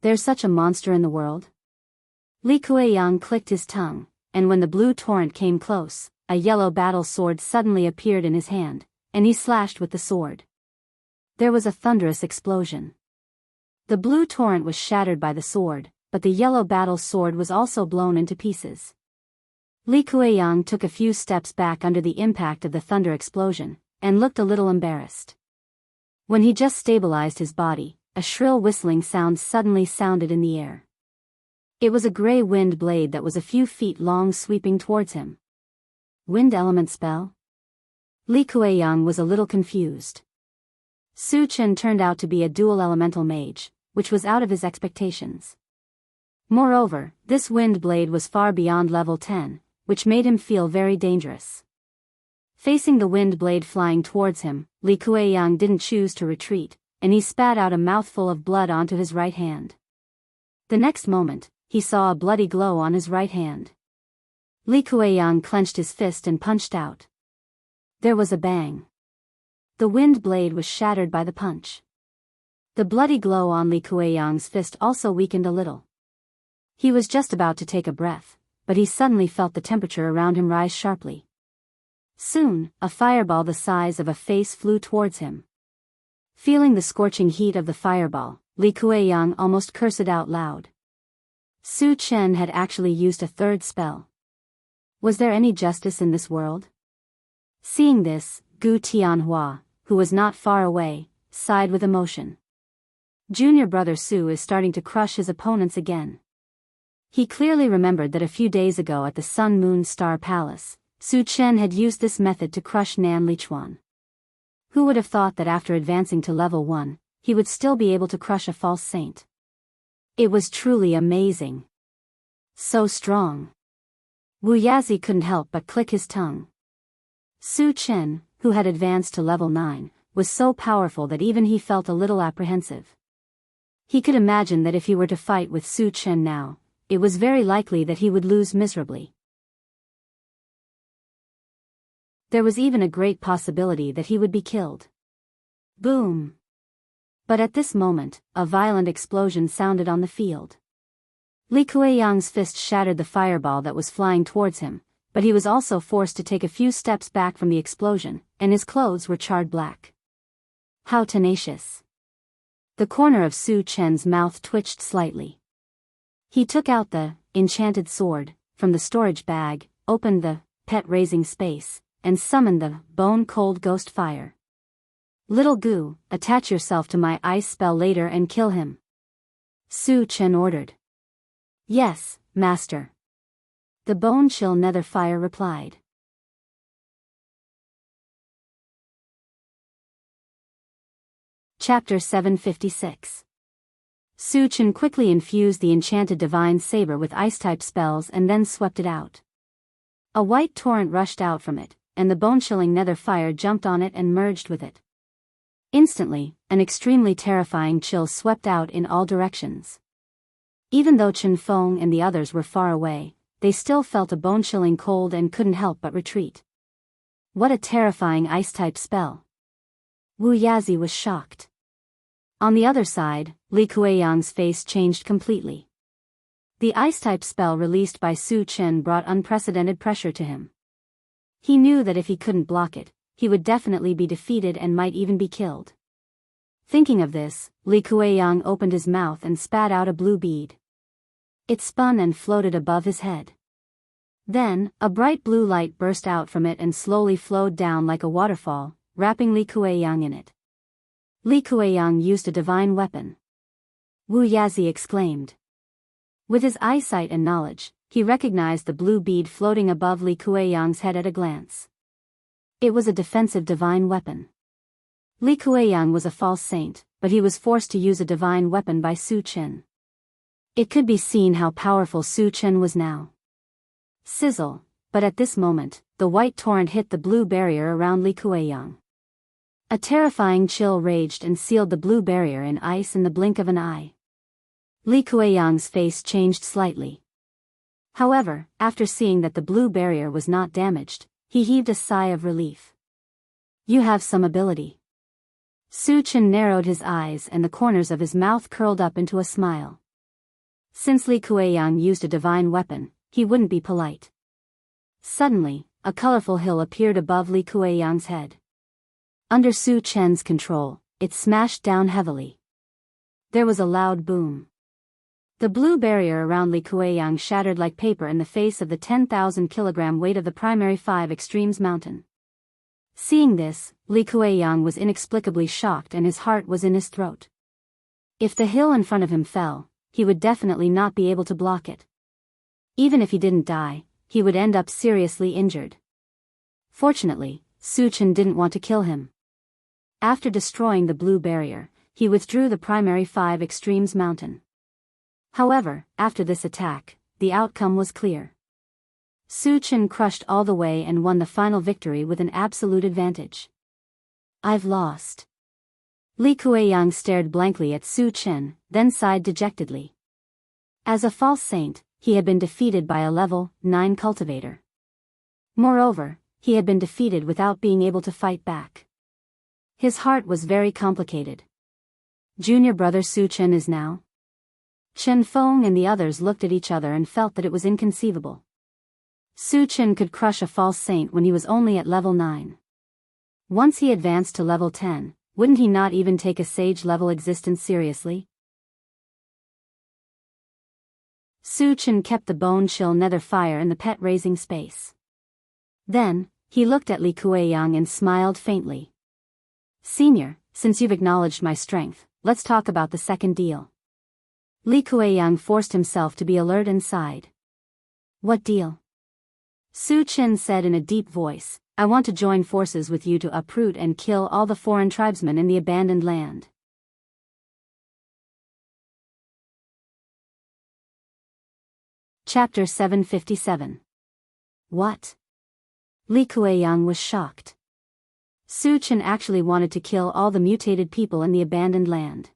There's such a monster in the world? Li Kueyang clicked his tongue, and when the blue torrent came close, a yellow battle sword suddenly appeared in his hand, and he slashed with the sword. There was a thunderous explosion. The blue torrent was shattered by the sword, but the yellow battle sword was also blown into pieces. Li Kueyang took a few steps back under the impact of the thunder explosion, and looked a little embarrassed. When he just stabilized his body, a shrill whistling sound suddenly sounded in the air. It was a gray wind blade that was a few feet long sweeping towards him. Wind element spell? Li Kueyang was a little confused. Su Chen turned out to be a dual elemental mage, which was out of his expectations. Moreover, this wind blade was far beyond level 10, which made him feel very dangerous. Facing the wind blade flying towards him, Li Kueyang didn't choose to retreat, and he spat out a mouthful of blood onto his right hand. The next moment, he saw a bloody glow on his right hand. Li Kueyang clenched his fist and punched out. There was a bang. The wind blade was shattered by the punch. The bloody glow on Li Kueyang's fist also weakened a little. He was just about to take a breath, but he suddenly felt the temperature around him rise sharply. Soon, a fireball the size of a face flew towards him. Feeling the scorching heat of the fireball, Li Kueyang almost cursed out loud. Su Chen had actually used a third spell. Was there any justice in this world? Seeing this, Gu Tianhua, who was not far away, sighed with emotion. Junior brother Su is starting to crush his opponents again. He clearly remembered that a few days ago at the Sun Moon Star Palace, Su Chen had used this method to crush Nan Lichuan. Who would have thought that after advancing to level 1, he would still be able to crush a false saint? It was truly amazing. So strong. Wu Yazi couldn't help but click his tongue. Su Chen, who had advanced to level 9, was so powerful that even he felt a little apprehensive. He could imagine that if he were to fight with Su Chen now, it was very likely that he would lose miserably. There was even a great possibility that he would be killed. Boom! But at this moment, a violent explosion sounded on the field. Li Kueyang's fist shattered the fireball that was flying towards him, but he was also forced to take a few steps back from the explosion, and his clothes were charred black. How tenacious. The corner of Su Chen's mouth twitched slightly. He took out the enchanted sword from the storage bag, opened the pet-raising space, and summoned the bone-cold ghost fire. Little Gu, attach yourself to my ice spell later and kill him. Su Chen ordered. Yes, master. The bone-chill nether fire replied. Chapter 756. Su Chen quickly infused the enchanted divine saber with ice-type spells and then swept it out. A white torrent rushed out from it, and the bone-chilling nether fire jumped on it and merged with it. Instantly, an extremely terrifying chill swept out in all directions. Even though Chen Feng and the others were far away, they still felt a bone-chilling cold and couldn't help but retreat. What a terrifying ice-type spell! Wu Yazi was shocked. On the other side, Li Kueyang's face changed completely. The ice-type spell released by Su Chen brought unprecedented pressure to him. He knew that if he couldn't block it, he would definitely be defeated and might even be killed. Thinking of this, Li Kueyang opened his mouth and spat out a blue bead. It spun and floated above his head. Then, a bright blue light burst out from it and slowly flowed down like a waterfall, wrapping Li Kueyang in it. Li Kueyang used a divine weapon. Wu Yazi exclaimed. With his eyesight and knowledge, he recognized the blue bead floating above Li Kueyang's head at a glance. It was a defensive divine weapon. Li Kueyang was a false saint, but he was forced to use a divine weapon by Su Chen. It could be seen how powerful Su Chen was now. Sizzle, but at this moment, the white torrent hit the blue barrier around Li Kueyang. A terrifying chill raged and sealed the blue barrier in ice in the blink of an eye. Li Kueyang's face changed slightly. However, after seeing that the blue barrier was not damaged, he heaved a sigh of relief. You have some ability. Su Chen narrowed his eyes and the corners of his mouth curled up into a smile. Since Li Kueyang used a divine weapon, he wouldn't be polite. Suddenly, a colorful hill appeared above Li Kueyang's head. Under Su Chen's control, it smashed down heavily. There was a loud boom. The blue barrier around Li Kueyang shattered like paper in the face of the 10,000 kilogram weight of the primary 5 extremes mountain. Seeing this, Li Kueyang was inexplicably shocked and his heart was in his throat. If the hill in front of him fell, he would definitely not be able to block it. Even if he didn't die, he would end up seriously injured. Fortunately, Su Chen didn't want to kill him. After destroying the blue barrier, he withdrew the primary 5 extremes mountain. However, after this attack, the outcome was clear. Su Chen crushed all the way and won the final victory with an absolute advantage. I've lost. Li Kueyang stared blankly at Su Chen, then sighed dejectedly. As a false saint, he had been defeated by a level 9 cultivator. Moreover, he had been defeated without being able to fight back. His heart was very complicated. Junior brother Su Chen is now? Chen Feng and the others looked at each other and felt that it was inconceivable. Su Chen could crush a false saint when he was only at level 9. Once he advanced to level 10, wouldn't he not even take a sage-level existence seriously? Su Chen kept the bone-chill nether fire in the pet-raising space. Then, he looked at Li Kueyang and smiled faintly. Senior, since you've acknowledged my strength, let's talk about the second deal. Li Kueyang forced himself to be alert and sighed. What deal? Su Chen said in a deep voice, I want to join forces with you to uproot and kill all the foreign tribesmen in the abandoned land. Chapter 757. What? Li Kueyang was shocked. Su Chen actually wanted to kill all the mutated people in the abandoned land.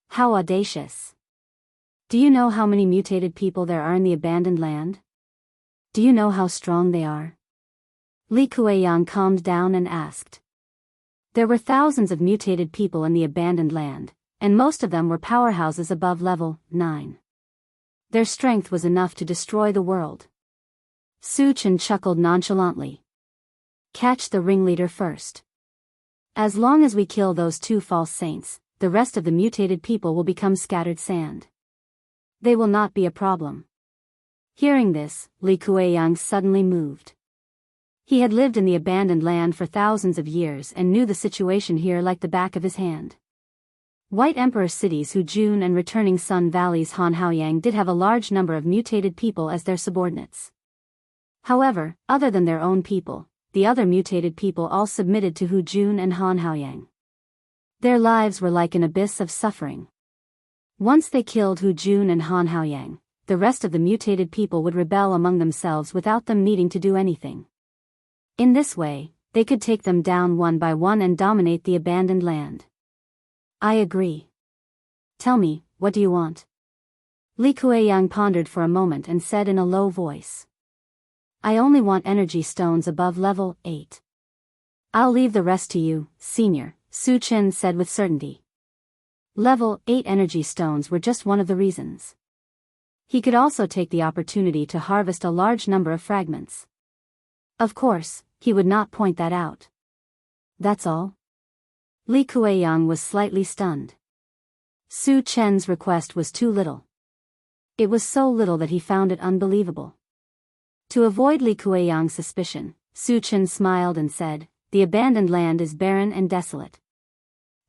How audacious. Do you know how many mutated people there are in the abandoned land? Do you know how strong they are? Li Kueyang calmed down and asked. There were thousands of mutated people in the abandoned land, and most of them were powerhouses above level 9. Their strength was enough to destroy the world. Su Chen chuckled nonchalantly. Catch the ringleader first. As long as we kill those two false saints, the rest of the mutated people will become scattered sand. They will not be a problem. Hearing this, Li Kuei-yang suddenly moved. He had lived in the abandoned land for thousands of years and knew the situation here like the back of his hand. White Emperor cities Hujun and returning Sun Valley's Han Haoyang did have a large number of mutated people as their subordinates. However, other than their own people, the other mutated people all submitted to Hujun and Han Haoyang. Their lives were like an abyss of suffering. Once they killed Hujun and Han Haoyang, the rest of the mutated people would rebel among themselves without them needing to do anything. In this way, they could take them down one by one and dominate the abandoned land. I agree. Tell me, what do you want? Li Kuei-yang pondered for a moment and said in a low voice. I only want energy stones above level 8. I'll leave the rest to you, senior, Su Chen said with certainty. Level 8 energy stones were just one of the reasons. He could also take the opportunity to harvest a large number of fragments. Of course, he would not point that out. That's all? Li Kuei-yang was slightly stunned. Su Chen's request was too little. It was so little that he found it unbelievable. To avoid Li Kuei-yang's suspicion, Su Chen smiled and said, the abandoned land is barren and desolate.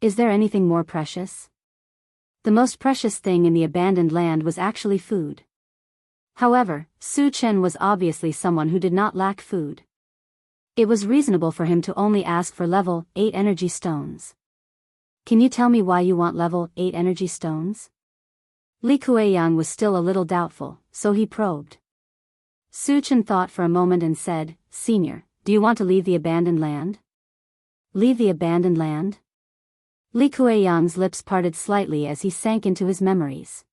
Is there anything more precious? The most precious thing in the abandoned land was actually food. However, Su Chen was obviously someone who did not lack food. It was reasonable for him to only ask for level 8 energy stones. Can you tell me why you want level 8 energy stones? Li Kuei-yang was still a little doubtful, so he probed. Su Chen thought for a moment and said, Senior, do you want to leave the abandoned land? Leave the abandoned land? Li Kuei-yang's lips parted slightly as he sank into his memories.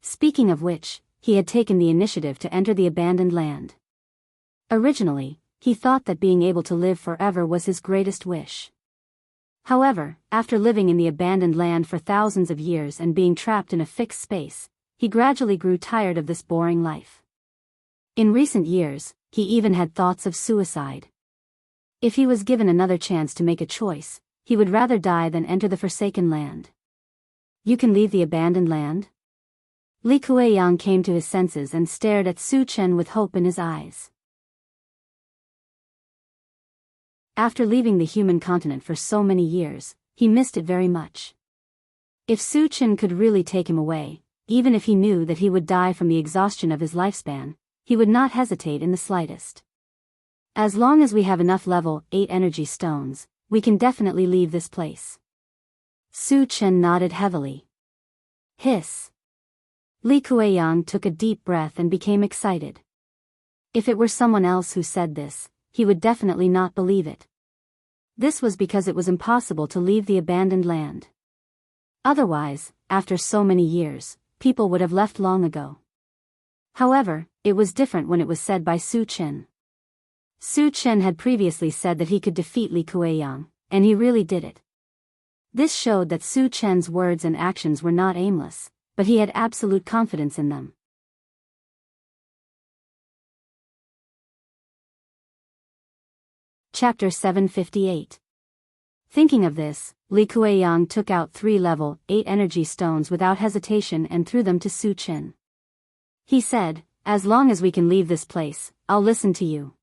Speaking of which, he had taken the initiative to enter the abandoned land. Originally, he thought that being able to live forever was his greatest wish. However, after living in the abandoned land for thousands of years and being trapped in a fixed space, he gradually grew tired of this boring life. In recent years, he even had thoughts of suicide. If he was given another chance to make a choice, he would rather die than enter the Forsaken Land. You can leave the abandoned land? Li Kuei-yang came to his senses and stared at Su Chen with hope in his eyes. After leaving the human continent for so many years, he missed it very much. If Su Chen could really take him away, even if he knew that he would die from the exhaustion of his lifespan, he would not hesitate in the slightest. As long as we have enough level 8 energy stones, we can definitely leave this place. Su Chen nodded heavily. Hiss. Li Kuei-yang took a deep breath and became excited. If it were someone else who said this, he would definitely not believe it. This was because it was impossible to leave the abandoned land. Otherwise, after so many years, people would have left long ago. However, it was different when it was said by Su Chen. Su Chen had previously said that he could defeat Li Kuei-yang, and he really did it. This showed that Su Chen's words and actions were not aimless, but he had absolute confidence in them. Chapter 758. Thinking of this, Li Kuei-yang took out 3 level 8 energy stones without hesitation and threw them to Su Chen. He said, as long as we can leave this place, I'll listen to you.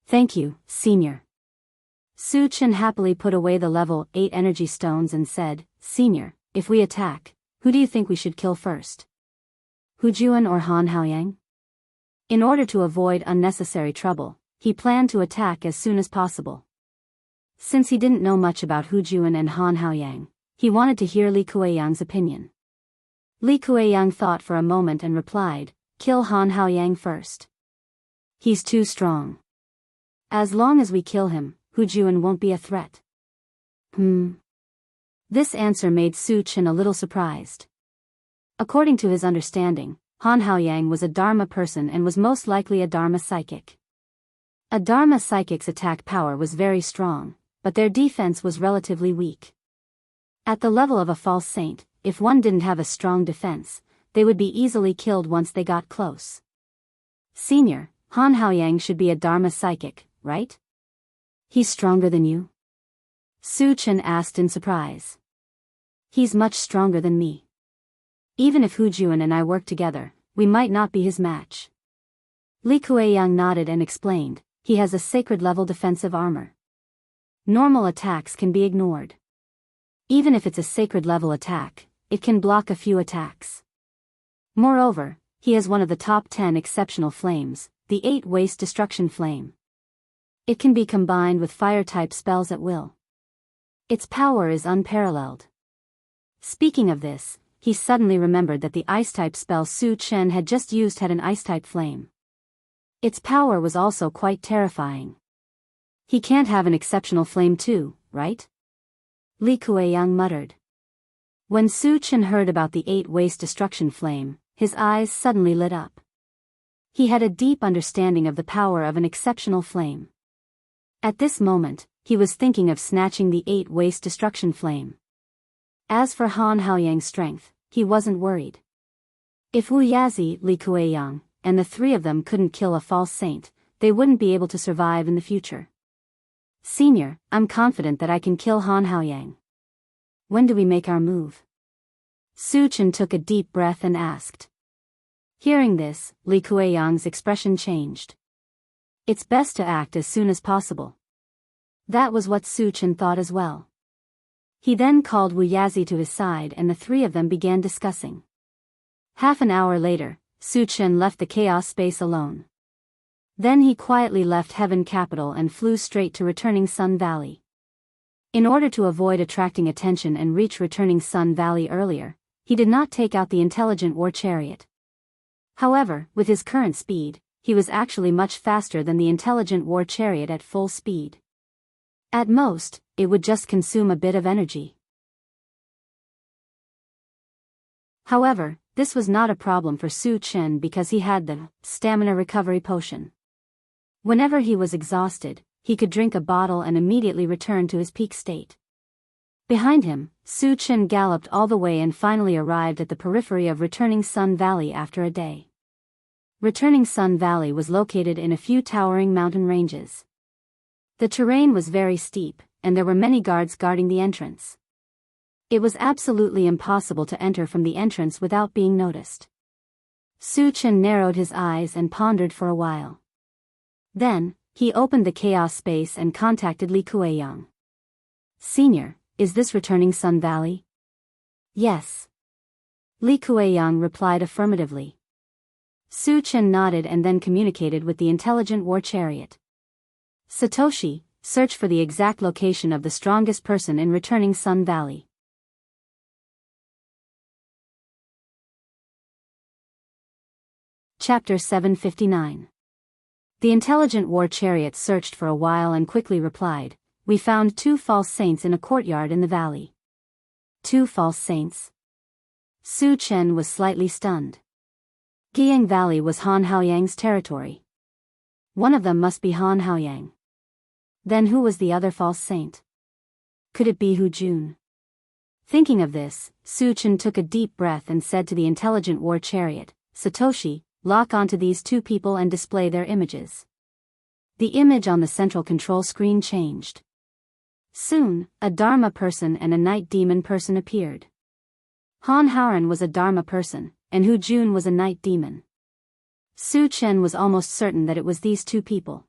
Thank you, Senior. Su Chen happily put away the level 8 energy stones and said, Senior, if we attack, who do you think we should kill first? Hu Juan or Han Haoyang? In order to avoid unnecessary trouble, he planned to attack as soon as possible. Since he didn't know much about Hu Juan and Han Haoyang, he wanted to hear Li Kuei-yang's opinion. Li Kuei-yang thought for a moment and replied, kill Han Haoyang first. He's too strong. As long as we kill him, Hu Juan won't be a threat. This answer made Su Chen a little surprised. According to his understanding, Han Haoyang was a Dharma person and was most likely a Dharma psychic. A Dharma psychic's attack power was very strong, but their defense was relatively weak. At the level of a false saint, if one didn't have a strong defense, they would be easily killed once they got close. Senior, Han Haoyang should be a Dharma psychic, right? He's stronger than you? Su Chen asked in surprise. He's much stronger than me. Even if Hu Jun and I work together, we might not be his match. Li Kueyang nodded and explained, he has a sacred-level defensive armor. Normal attacks can be ignored. Even if it's a sacred-level attack, it can block a few attacks. Moreover, he has one of the top 10 exceptional flames, the 8 Waste Destruction Flame. It can be combined with fire-type spells at will. Its power is unparalleled. Speaking of this, he suddenly remembered that the ice-type spell Su Chen had just used had an ice-type flame. Its power was also quite terrifying. He can't have an exceptional flame too, right? Li Kueyang muttered. When Su Chen heard about the 8 Waste Destruction Flame, his eyes suddenly lit up. He had a deep understanding of the power of an exceptional flame. At this moment, he was thinking of snatching the 8 Waste Destruction Flame. As for Han Haoyang's strength, he wasn't worried. If Wu Yazi, Li Kueyang, and the 3 of them couldn't kill a false saint, they wouldn't be able to survive in the future. Senior, I'm confident that I can kill Han Haoyang. When do we make our move? Su Chen took a deep breath and asked. Hearing this, Li Kueyang's expression changed. It's best to act as soon as possible. That was what Su Chen thought as well. He then called Wu Yazi to his side and the 3 of them began discussing. Half an hour later, Su Chen left the chaos space alone. Then he quietly left Heaven Capital and flew straight to Returning Sun Valley. In order to avoid attracting attention and reach Returning Sun Valley earlier, he did not take out the intelligent war chariot. However, with his current speed, he was actually much faster than the intelligent war chariot at full speed. At most, it would just consume a bit of energy. However, this was not a problem for Su Chen because he had the stamina recovery potion. Whenever he was exhausted, he could drink a bottle and immediately return to his peak state. Behind him, Su Chen galloped all the way and finally arrived at the periphery of Returning Sun Valley after a day. Returning Sun Valley was located in a few towering mountain ranges. The terrain was very steep, and there were many guards guarding the entrance. It was absolutely impossible to enter from the entrance without being noticed. Su Chen narrowed his eyes and pondered for a while. Then, he opened the chaos space and contacted Li Kueyang. Senior, is this Returning Sun Valley? Yes. Li Kueyang replied affirmatively. Su Chen nodded and then communicated with the intelligent war chariot. Satoshi, search for the exact location of the strongest person in Returning Sun Valley. Chapter 759. The intelligent war chariot searched for a while and quickly replied, we found 2 false saints in a courtyard in the valley. 2 false saints? Su Chen was slightly stunned. Guiyang Valley was Han Haoyang's territory. One of them must be Han Haoyang. Then who was the other false saint? Could it be Hu Jun? Thinking of this, Su Chen took a deep breath and said to the intelligent war chariot, Satoshi, lock onto these 2 people and display their images. The image on the central control screen changed. Soon, a Dharma person and a night demon person appeared. Han Haoran was a Dharma person, and Hu Jun was a night demon. Su Chen was almost certain that it was these 2 people.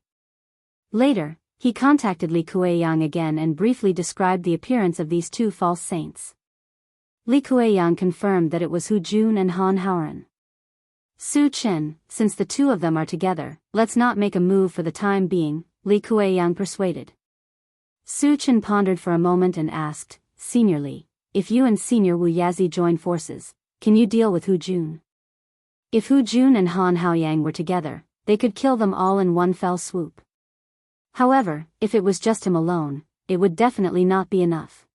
Later, he contacted Li Kueyang again and briefly described the appearance of these 2 false saints. Li Kueyang confirmed that it was Hu Jun and Han Haoran. Su Chen, since the 2 of them are together, let's not make a move for the time being, Li Kueyang persuaded. Su Chen pondered for a moment and asked, Senior Li, if you and Senior Wu Yazi join forces, can you deal with Hu Jun? If Hu Jun and Han Haoyang were together, they could kill them all in one fell swoop. However, if it was just him alone, it would definitely not be enough.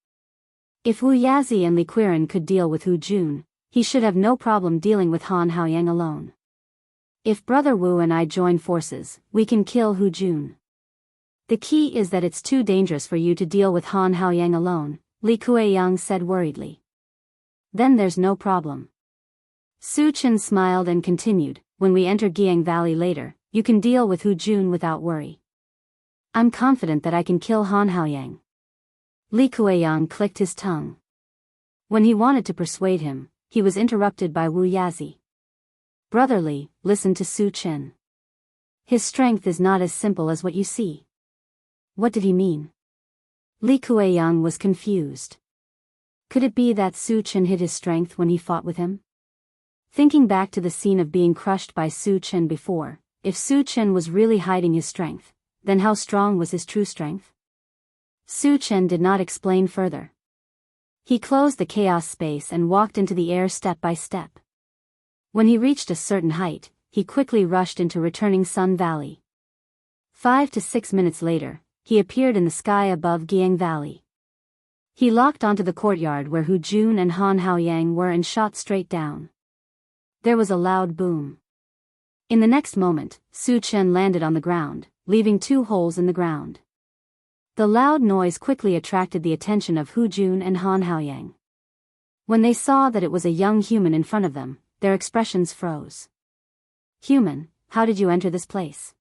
If Wu Yazi and Li Quirin could deal with Hu Jun, he should have no problem dealing with Han Haoyang alone. If Brother Wu and I join forces, we can kill Hu Jun. The key is that it's too dangerous for you to deal with Han Haoyang alone, Li Kueyang said worriedly. Then there's no problem. Su Chen smiled and continued, when we enter Giang Valley later, you can deal with Hu Jun without worry. I'm confident that I can kill Han Haoyang. Li Kueyang clicked his tongue. When he wanted to persuade him, he was interrupted by Wu Yazi. Brotherly, listen to Su Chen. His strength is not as simple as what you see. What did he mean? Li Kueyang was confused. Could it be that Su Chen hid his strength when he fought with him? Thinking back to the scene of being crushed by Su Chen before, if Su Chen was really hiding his strength, then how strong was his true strength? Su Chen did not explain further. He closed the chaos space and walked into the air step by step. When he reached a certain height, he quickly rushed into returning Sun Valley. 5 to 6 minutes later, he appeared in the sky above Giang Valley. He locked onto the courtyard where Hu Jun and Han Haoyang were and shot straight down. There was a loud boom. In the next moment, Su Chen landed on the ground, leaving 2 holes in the ground. The loud noise quickly attracted the attention of Hu Jun and Han Haoyang. When they saw that it was a young human in front of them, their expressions froze. Human, how did you enter this place?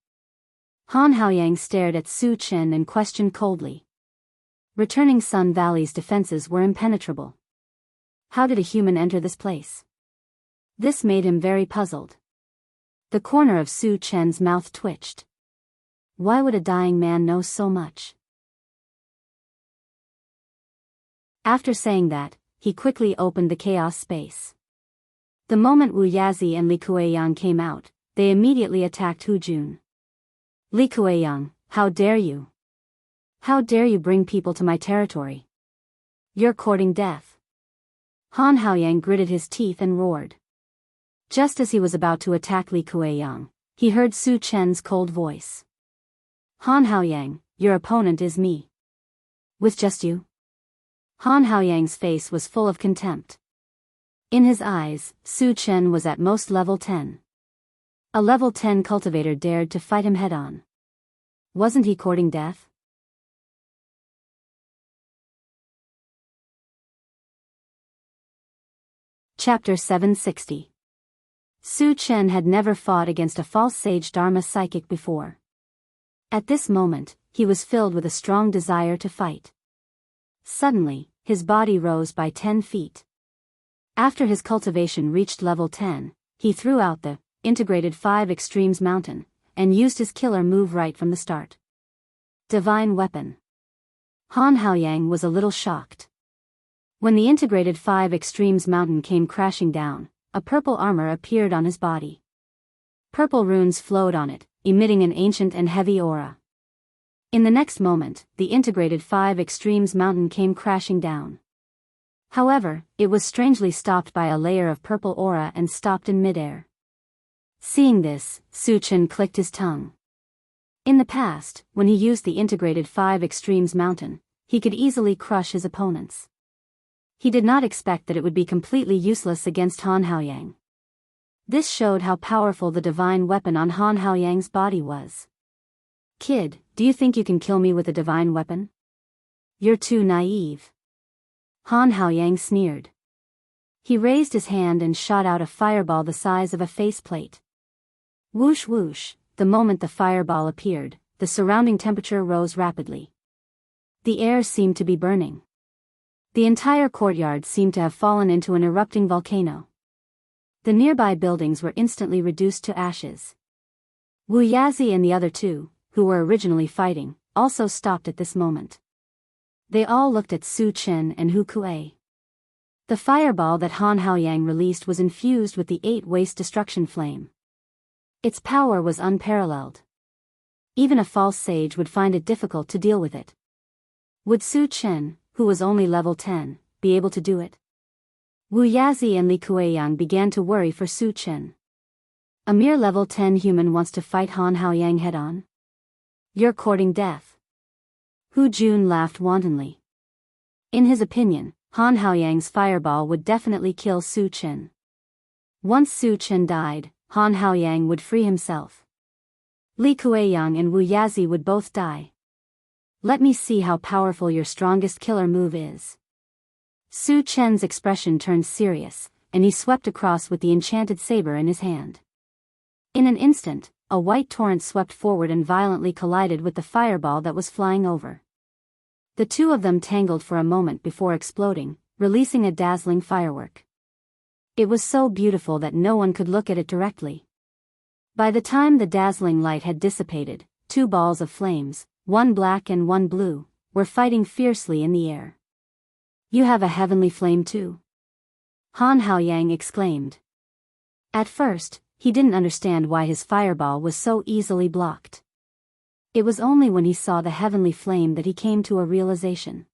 Han Haoyang stared at Su Chen and questioned coldly. Returning Sun Valley's defenses were impenetrable. How did a human enter this place? This made him very puzzled. The corner of Su Chen's mouth twitched. Why would a dying man know so much? After saying that, he quickly opened the chaos space. The moment Wu Yazi and Li Kueyang came out, they immediately attacked Hu Jun. Li Kueyang, how dare you? How dare you bring people to my territory? You're courting death. Han Haoyang gritted his teeth and roared. Just as he was about to attack Li Kueyang, he heard Su Chen's cold voice. Han Haoyang, your opponent is me. With just you? Han Haoyang's face was full of contempt. In his eyes, Su Chen was at most level 10. A level 10 cultivator dared to fight him head-on. Wasn't he courting death? Chapter 760. Su Chen had never fought against a false sage Dharma psychic before. At this moment, he was filled with a strong desire to fight. Suddenly, his body rose by 10 feet. After his cultivation reached level 10, he threw out the integrated 5 extremes mountain, and used his killer move right from the start. Divine weapon. Han Haoyang was a little shocked. When the integrated 5 extremes mountain came crashing down, a purple armor appeared on his body. Purple runes flowed on it, emitting an ancient and heavy aura. In the next moment, the integrated 5 extremes mountain came crashing down. However, it was strangely stopped by a layer of purple aura and stopped in midair. Seeing this, Su Chen clicked his tongue. In the past, when he used the integrated 5 extremes mountain, he could easily crush his opponents. He did not expect that it would be completely useless against Han Haoyang. This showed how powerful the divine weapon on Han Haoyang's body was. Kid, do you think you can kill me with a divine weapon? You're too naive. Han Haoyang sneered. He raised his hand and shot out a fireball the size of a faceplate. Whoosh whoosh, the moment the fireball appeared, the surrounding temperature rose rapidly. The air seemed to be burning. The entire courtyard seemed to have fallen into an erupting volcano. The nearby buildings were instantly reduced to ashes. Wu Yazi and the other 2, who were originally fighting, also stopped at this moment. They all looked at Su Chen and Hu Kuei. The fireball that Han Haoyang released was infused with the 8 waste destruction flame. Its power was unparalleled. Even a false sage would find it difficult to deal with it. Would Su Chen, who was only level 10, be able to do it? Wu Yazi and Li Kueyang began to worry for Su Chen. A mere level 10 human wants to fight Han Haoyang head-on? You're courting death. Hu Jun laughed wantonly. In his opinion, Han Haoyang's fireball would definitely kill Su Chen. Once Su Chen died, Han Haoyang would free himself. Li Kueyang and Wu Yazi would both die. Let me see how powerful your strongest killer move is. Su Chen's expression turned serious, and he swept across with the enchanted saber in his hand. In an instant, a white torrent swept forward and violently collided with the fireball that was flying over. The two of them tangled for a moment before exploding, releasing a dazzling firework. It was so beautiful that no one could look at it directly. By the time the dazzling light had dissipated, two balls of flames, one black and one blue, were fighting fiercely in the air. "You have a heavenly flame too?" Han Haoyang exclaimed. At first, he didn't understand why his fireball was so easily blocked. It was only when he saw the heavenly flame that he came to a realization.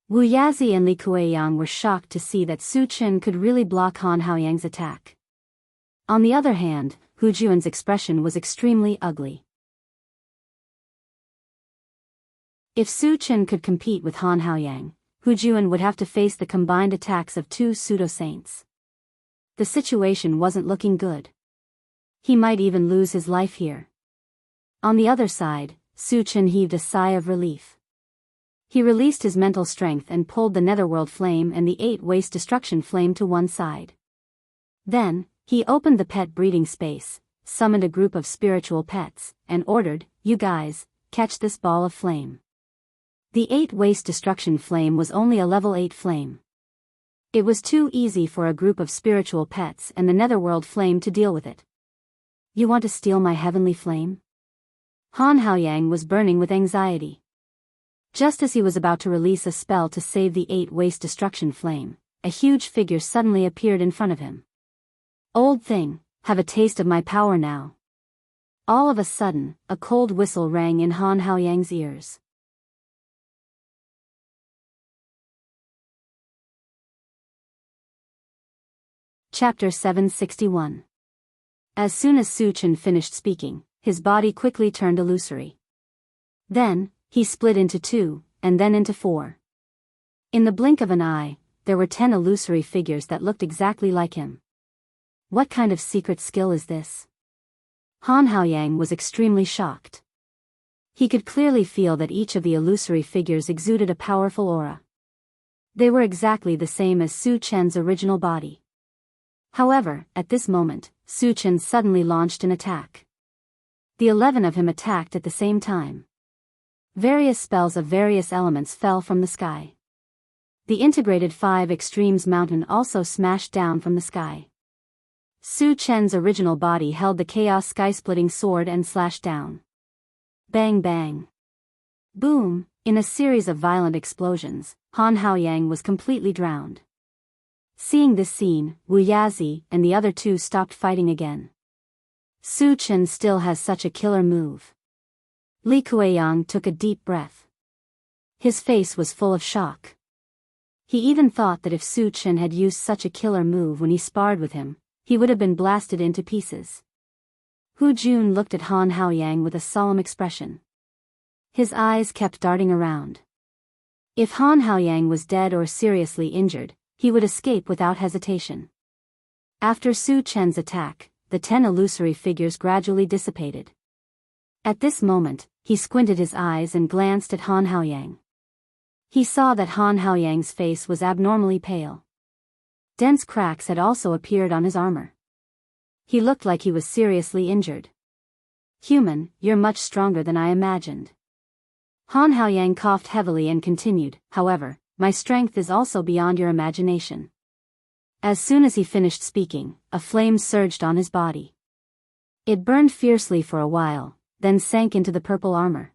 Wu Yazi and Li Kueyang were shocked to see that Su Chen could really block Han Haoyang's attack. On the other hand, Hu Juan's expression was extremely ugly. If Su Chen could compete with Han Haoyang, Hu Juan would have to face the combined attacks of two pseudo-saints. The situation wasn't looking good. He might even lose his life here. On the other side, Su Chen heaved a sigh of relief. He released his mental strength and pulled the Netherworld Flame and the 8 Waste Destruction Flame to one side. Then, he opened the pet breeding space, summoned a group of spiritual pets, and ordered, "You guys, catch this ball of flame." The 8 Waste Destruction Flame was only a level 8 flame. It was too easy for a group of spiritual pets and the Netherworld Flame to deal with it. "You want to steal my heavenly flame?" Han Haoyang was burning with anxiety. Just as he was about to release a spell to save the 8 Waste Destruction Flame, a huge figure suddenly appeared in front of him. "Old thing, have a taste of my power now." All of a sudden, a cold whistle rang in Han Haoyang's ears. Chapter 761. As soon as Su Chen finished speaking, his body quickly turned illusory. Then, he split into 2, and then into 4. In the blink of an eye, there were 10 illusory figures that looked exactly like him. What kind of secret skill is this? Han Haoyang was extremely shocked. He could clearly feel that each of the illusory figures exuded a powerful aura. They were exactly the same as Su Chen's original body. However, at this moment, Su Chen suddenly launched an attack. The 11 of him attacked at the same time. Various spells of various elements fell from the sky. The integrated 5 Extremes Mountain also smashed down from the sky. Su Chen's original body held the Chaos Sky-Splitting Sword and slashed down. Bang bang. Boom, in a series of violent explosions, Han Haoyang was completely drowned. Seeing this scene, Wu Yazi and the other two stopped fighting again. Su Chen still has such a killer move. Li Kueyang took a deep breath. His face was full of shock. He even thought that if Su Chen had used such a killer move when he sparred with him, he would have been blasted into pieces. Hu Jun looked at Han Haoyang with a solemn expression. His eyes kept darting around. If Han Haoyang was dead or seriously injured, he would escape without hesitation. After Su Chen's attack, the 10 illusory figures gradually dissipated. At this moment, he squinted his eyes and glanced at Han Haoyang. He saw that Han Haoyang's face was abnormally pale. Dense cracks had also appeared on his armor. He looked like he was seriously injured. "Human, you're much stronger than I imagined." Han Haoyang coughed heavily and continued, "However, my strength is also beyond your imagination." As soon as he finished speaking, a flame surged on his body. It burned fiercely for a while, then sank into the purple armor.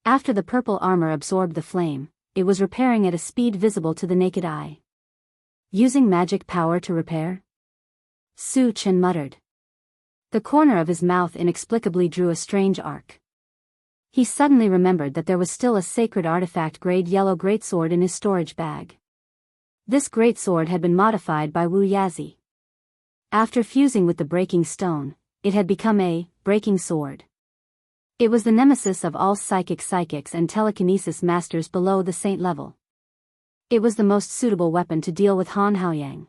After the purple armor absorbed the flame, it was repairing at a speed visible to the naked eye. Using magic power to repair? Su Chen muttered. The corner of his mouth inexplicably drew a strange arc. He suddenly remembered that there was still a sacred artifact-grade yellow greatsword in his storage bag. This greatsword had been modified by Wu Yazi. After fusing with the breaking stone, it had become a breaking sword. It was the nemesis of all psychics and telekinesis masters below the saint level. It was the most suitable weapon to deal with Han Haoyang.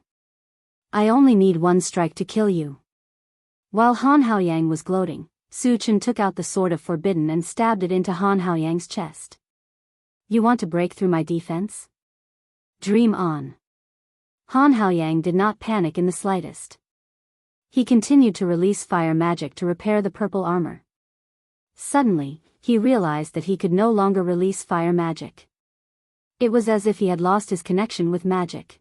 "I only need one strike to kill you." While Han Haoyang was gloating, Su Chen took out the Sword of Forbidden and stabbed it into Han Haoyang's chest. "You want to break through my defense? Dream on." Han Haoyang did not panic in the slightest. He continued to release fire magic to repair the purple armor. Suddenly, he realized that he could no longer release fire magic. It was as if he had lost his connection with magic.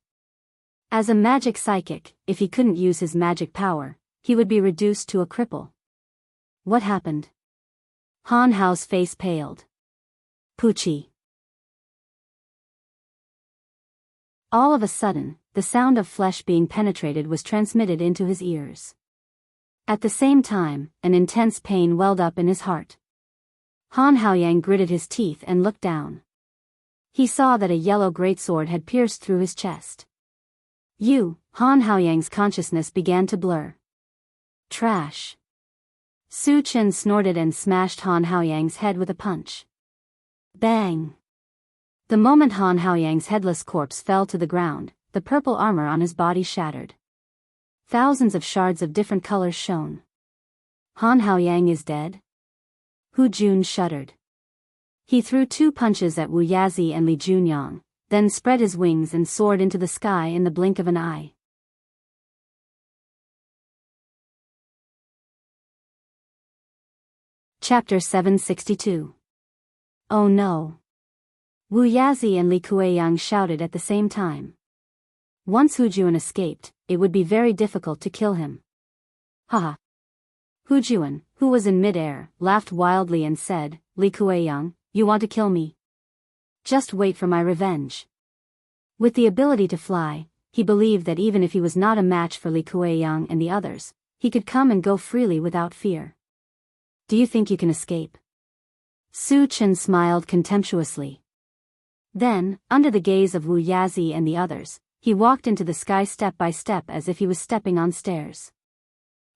As a magic psychic, if he couldn't use his magic power, he would be reduced to a cripple. What happened? Han Hao's face paled. Poochie. All of a sudden, the sound of flesh being penetrated was transmitted into his ears. At the same time, an intense pain welled up in his heart. Han Haoyang gritted his teeth and looked down. He saw that a yellow greatsword had pierced through his chest. Han Haoyang's consciousness began to blur. Trash. Su Chen snorted and smashed Han Haoyang's head with a punch. Bang! The moment Han Haoyang's headless corpse fell to the ground, the purple armor on his body shattered. Thousands of shards of different colors shone. Han Haoyang is dead? Hu Jun shuddered. He threw 2 punches at Wu Yazi and Li Junyang, then spread his wings and soared into the sky in the blink of an eye. Chapter 762. Oh no! Wu Yazi and Li Kueyang shouted at the same time. Once Hu Juan escaped, it would be very difficult to kill him. Haha! Hu Juan, who was in mid-air, laughed wildly and said, Li Kueyang, you want to kill me? Just wait for my revenge. With the ability to fly, he believed that even if he was not a match for Li Kueyang and the others, he could come and go freely without fear. Do you think you can escape? Su Chen smiled contemptuously. Then, under the gaze of Wu Yazi and the others, he walked into the sky step by step as if he was stepping on stairs.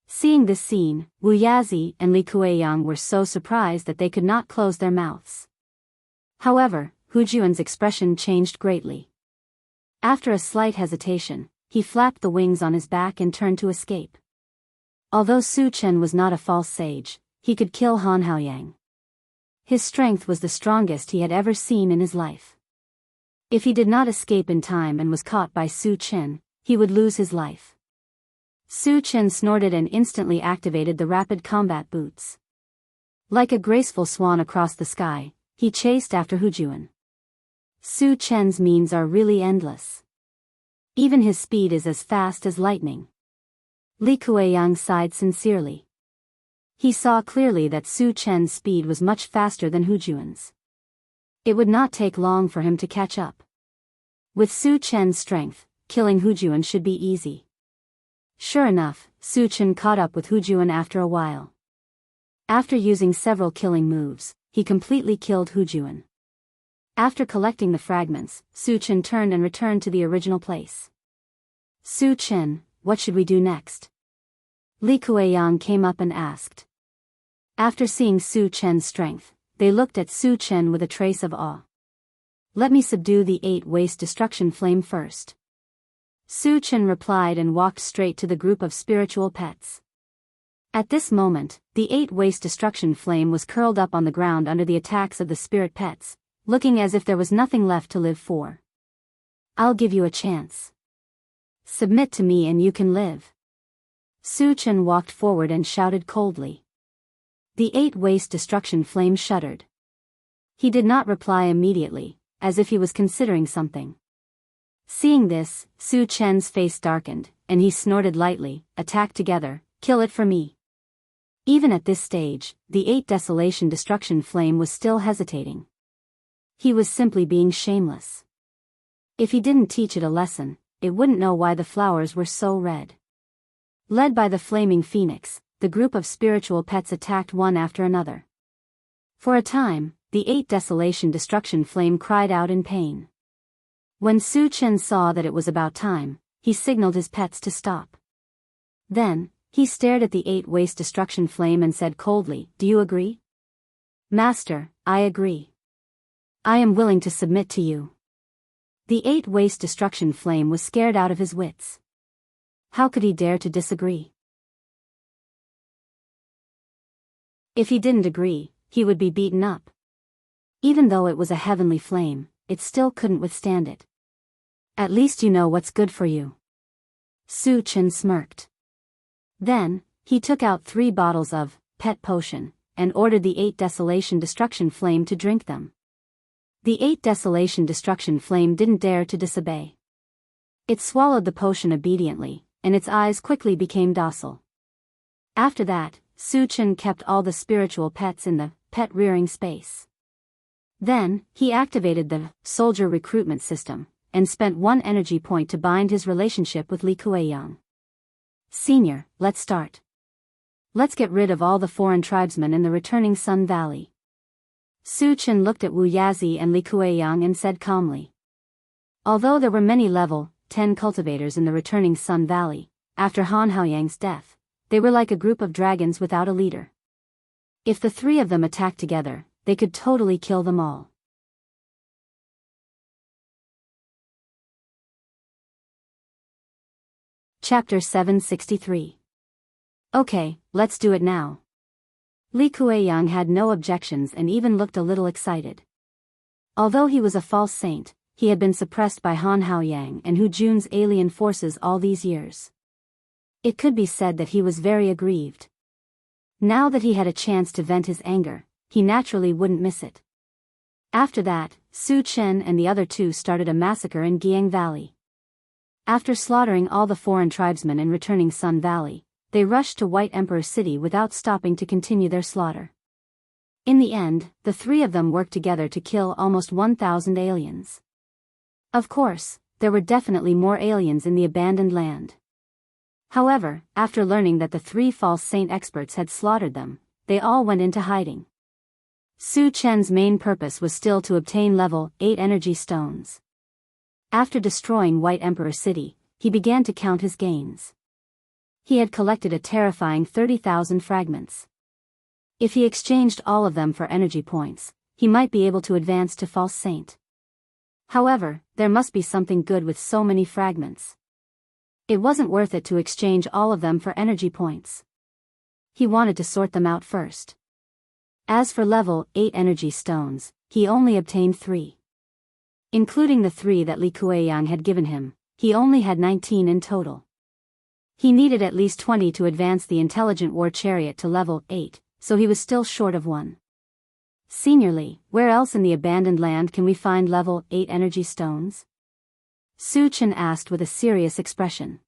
Seeing this scene, Wu Yazi and Li Kueyang were so surprised that they could not close their mouths. However, Hu Juan's expression changed greatly. After a slight hesitation, he flapped the wings on his back and turned to escape. Although Su Chen was not a false sage, he could kill Han Haoyang. His strength was the strongest he had ever seen in his life. If he did not escape in time and was caught by Su Chen, he would lose his life. Su Chen snorted and instantly activated the rapid combat boots. Like a graceful swan across the sky, he chased after Hu Juan. Su Chen's means are really endless. Even his speed is as fast as lightning. Li Kueyang sighed sincerely. He saw clearly that Su Chen's speed was much faster than Hu Juan's. It would not take long for him to catch up. With Su Chen's strength, killing Hu Juan should be easy. Sure enough, Su Chen caught up with Hu Juan after a while. After using several killing moves, he completely killed Hu Juan. After collecting the fragments, Su Chen turned and returned to the original place. Su Chen, what should we do next? Li Kueyang came up and asked. After seeing Su Chen's strength, they looked at Su Chen with a trace of awe. Let me subdue the 8 waste destruction flame first. Su Chen replied and walked straight to the group of spiritual pets. At this moment, the 8 waste destruction flame was curled up on the ground under the attacks of the spirit pets, looking as if there was nothing left to live for. I'll give you a chance. Submit to me and you can live. Su Chen walked forward and shouted coldly. The 8 waste destruction flame shuddered. He did not reply immediately, as if he was considering something. Seeing this, Su Chen's face darkened, and he snorted lightly, attack together, kill it for me. Even at this stage, the 8 desolation destruction flame was still hesitating. He was simply being shameless. If he didn't teach it a lesson, it wouldn't know why the flowers were so red. Led by the flaming phoenix, the group of spiritual pets attacked one after another. For a time, the 8 desolation destruction flame cried out in pain. When Su Chen saw that it was about time, he signaled his pets to stop. Then, he stared at the 8 waste destruction flame and said coldly, Do you agree? Master, I agree. I am willing to submit to you. The 8 waste destruction flame was scared out of his wits. How could he dare to disagree? If he didn't agree, he would be beaten up. Even though it was a heavenly flame, it still couldn't withstand it. At least you know what's good for you. Su Chen smirked. Then, he took out 3 bottles of pet potion, and ordered the 8 Desolation Destruction Flame to drink them. The 8 Desolation Destruction Flame didn't dare to disobey. It swallowed the potion obediently, and its eyes quickly became docile. After that, Su Chen kept all the spiritual pets in the pet rearing space. Then, he activated the soldier recruitment system, and spent 1 energy point to bind his relationship with Li Kuei-yang. Senior, let's start. Let's get rid of all the foreign tribesmen in the returning Sun Valley. Su Chen looked at Wu Yazi and Li Kuei-yang and said calmly. Although there were many level 10 cultivators in the returning Sun Valley, after Han Haoyang's death, they were like a group of dragons without a leader. If the 3 of them attacked together, they could totally kill them all. Chapter 763. Okay, let's do it now. Li Kuei-yang had no objections and even looked a little excited. Although he was a false saint, he had been suppressed by Han Haoyang and Hu Jun's alien forces all these years. It could be said that he was very aggrieved. Now that he had a chance to vent his anger, he naturally wouldn't miss it. After that, Su Chen and the other 2 started a massacre in Giang Valley. After slaughtering all the foreign tribesmen in returning Sun Valley, they rushed to White Emperor City without stopping to continue their slaughter. In the end, the 3 of them worked together to kill almost 1,000 aliens. Of course, there were definitely more aliens in the abandoned land. However, after learning that the 3 false saint experts had slaughtered them, they all went into hiding. Su Chen's main purpose was still to obtain level 8 energy stones. After destroying White Emperor City, he began to count his gains. He had collected a terrifying 30,000 fragments. If he exchanged all of them for energy points, he might be able to advance to False Saint. However, there must be something good with so many fragments. It wasn't worth it to exchange all of them for energy points. He wanted to sort them out first. As for level 8 energy stones, he only obtained 3. Including the 3 that Li Kuei-yang had given him, he only had 19 in total. He needed at least 20 to advance the intelligent war chariot to level 8, so he was still short of 1. Senior Li, where else in the abandoned land can we find level 8 energy stones? Su Chen asked with a serious expression.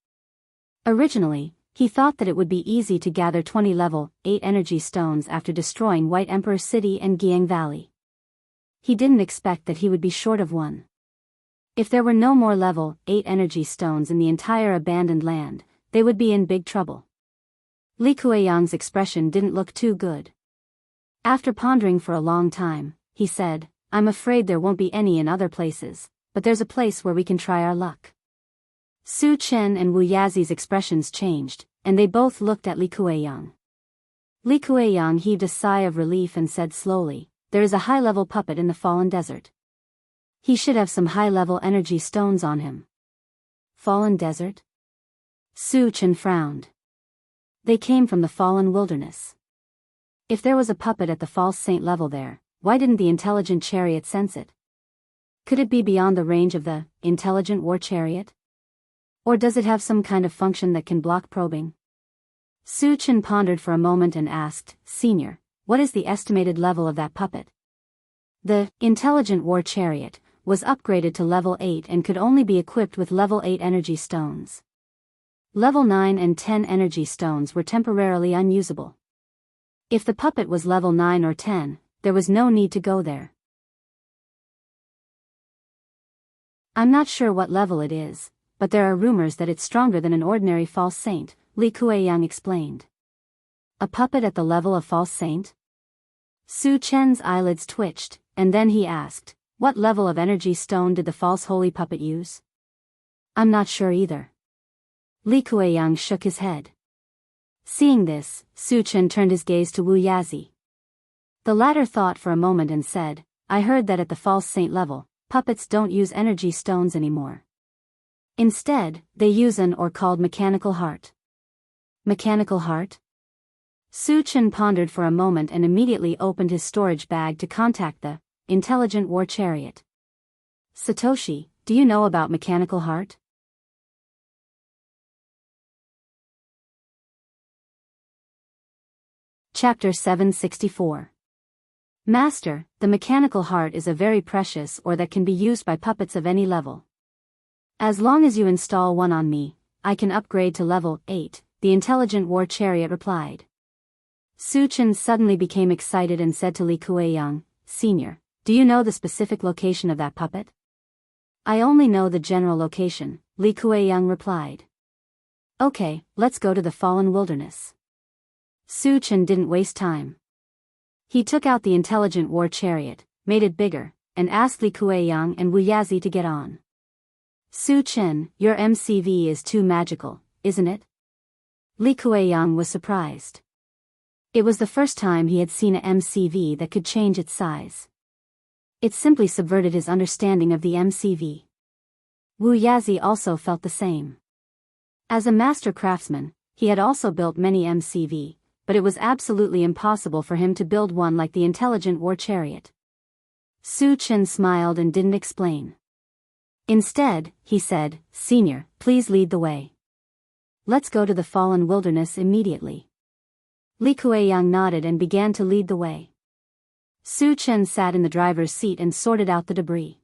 Originally, he thought that it would be easy to gather 20 level 8 energy stones after destroying White Emperor City and Giang Valley. He didn't expect that he would be short of 1. If there were no more level 8 energy stones in the entire abandoned land, they would be in big trouble. Li Kuei-yang's expression didn't look too good. After pondering for a long time, he said, I'm afraid there won't be any in other places, but there's a place where we can try our luck. Su Chen and Wu Yazi's expressions changed, and they both looked at Li Kuei-yang. Li Kuei-yang heaved a sigh of relief and said slowly, there is a high-level puppet in the fallen desert. He should have some high-level energy stones on him. Fallen desert? Su Chen frowned. They came from the fallen wilderness. If there was a puppet at the false saint level there, why didn't the intelligent chariot sense it? Could it be beyond the range of the intelligent war chariot? Or does it have some kind of function that can block probing? Su Chen pondered for a moment and asked, Senior, what is the estimated level of that puppet? The intelligent war chariot was upgraded to level 8 and could only be equipped with level 8 energy stones. Level 9 and 10 energy stones were temporarily unusable. If the puppet was level 9 or 10, there was no need to go there. I'm not sure what level it is, but there are rumors that it's stronger than an ordinary false saint, Li Kuei-yang explained. A puppet at the level of false saint? Su Chen's eyelids twitched, and then he asked, what level of energy stone did the false holy puppet use? I'm not sure either. Li Kuei-yang shook his head. Seeing this, Su Chen turned his gaze to Wu Yazi. The latter thought for a moment and said, I heard that at the false saint level, puppets don't use energy stones anymore. Instead, they use an or called mechanical heart. Mechanical heart? Su Chen pondered for a moment and immediately opened his storage bag to contact the intelligent war chariot. Satoshi, do you know about mechanical heart? Chapter 764. Master, the mechanical heart is a very precious or that can be used by puppets of any level. As long as you install one on me, I can upgrade to level 8, the intelligent war chariot replied. Su Chen suddenly became excited and said to Li Kuei-yang, Senior, do you know the specific location of that puppet? I only know the general location, Li Kuei-yang replied. Okay, let's go to the fallen wilderness. Su Chen didn't waste time. He took out the intelligent war chariot, made it bigger, and asked Li Kuei-yang and Wu Yazi to get on. Su Chen, your MCV is too magical, isn't it? Li Kuei-yang was surprised. It was the first time he had seen a MCV that could change its size. It simply subverted his understanding of the MCV. Wu Yazi also felt the same. As a master craftsman, he had also built many MCV, but it was absolutely impossible for him to build one like the intelligent war chariot. Su Chen smiled and didn't explain. Instead, he said, Senior, please lead the way. Let's go to the fallen wilderness immediately. Li Kuei-yang nodded and began to lead the way. Su Chen sat in the driver's seat and sorted out the debris.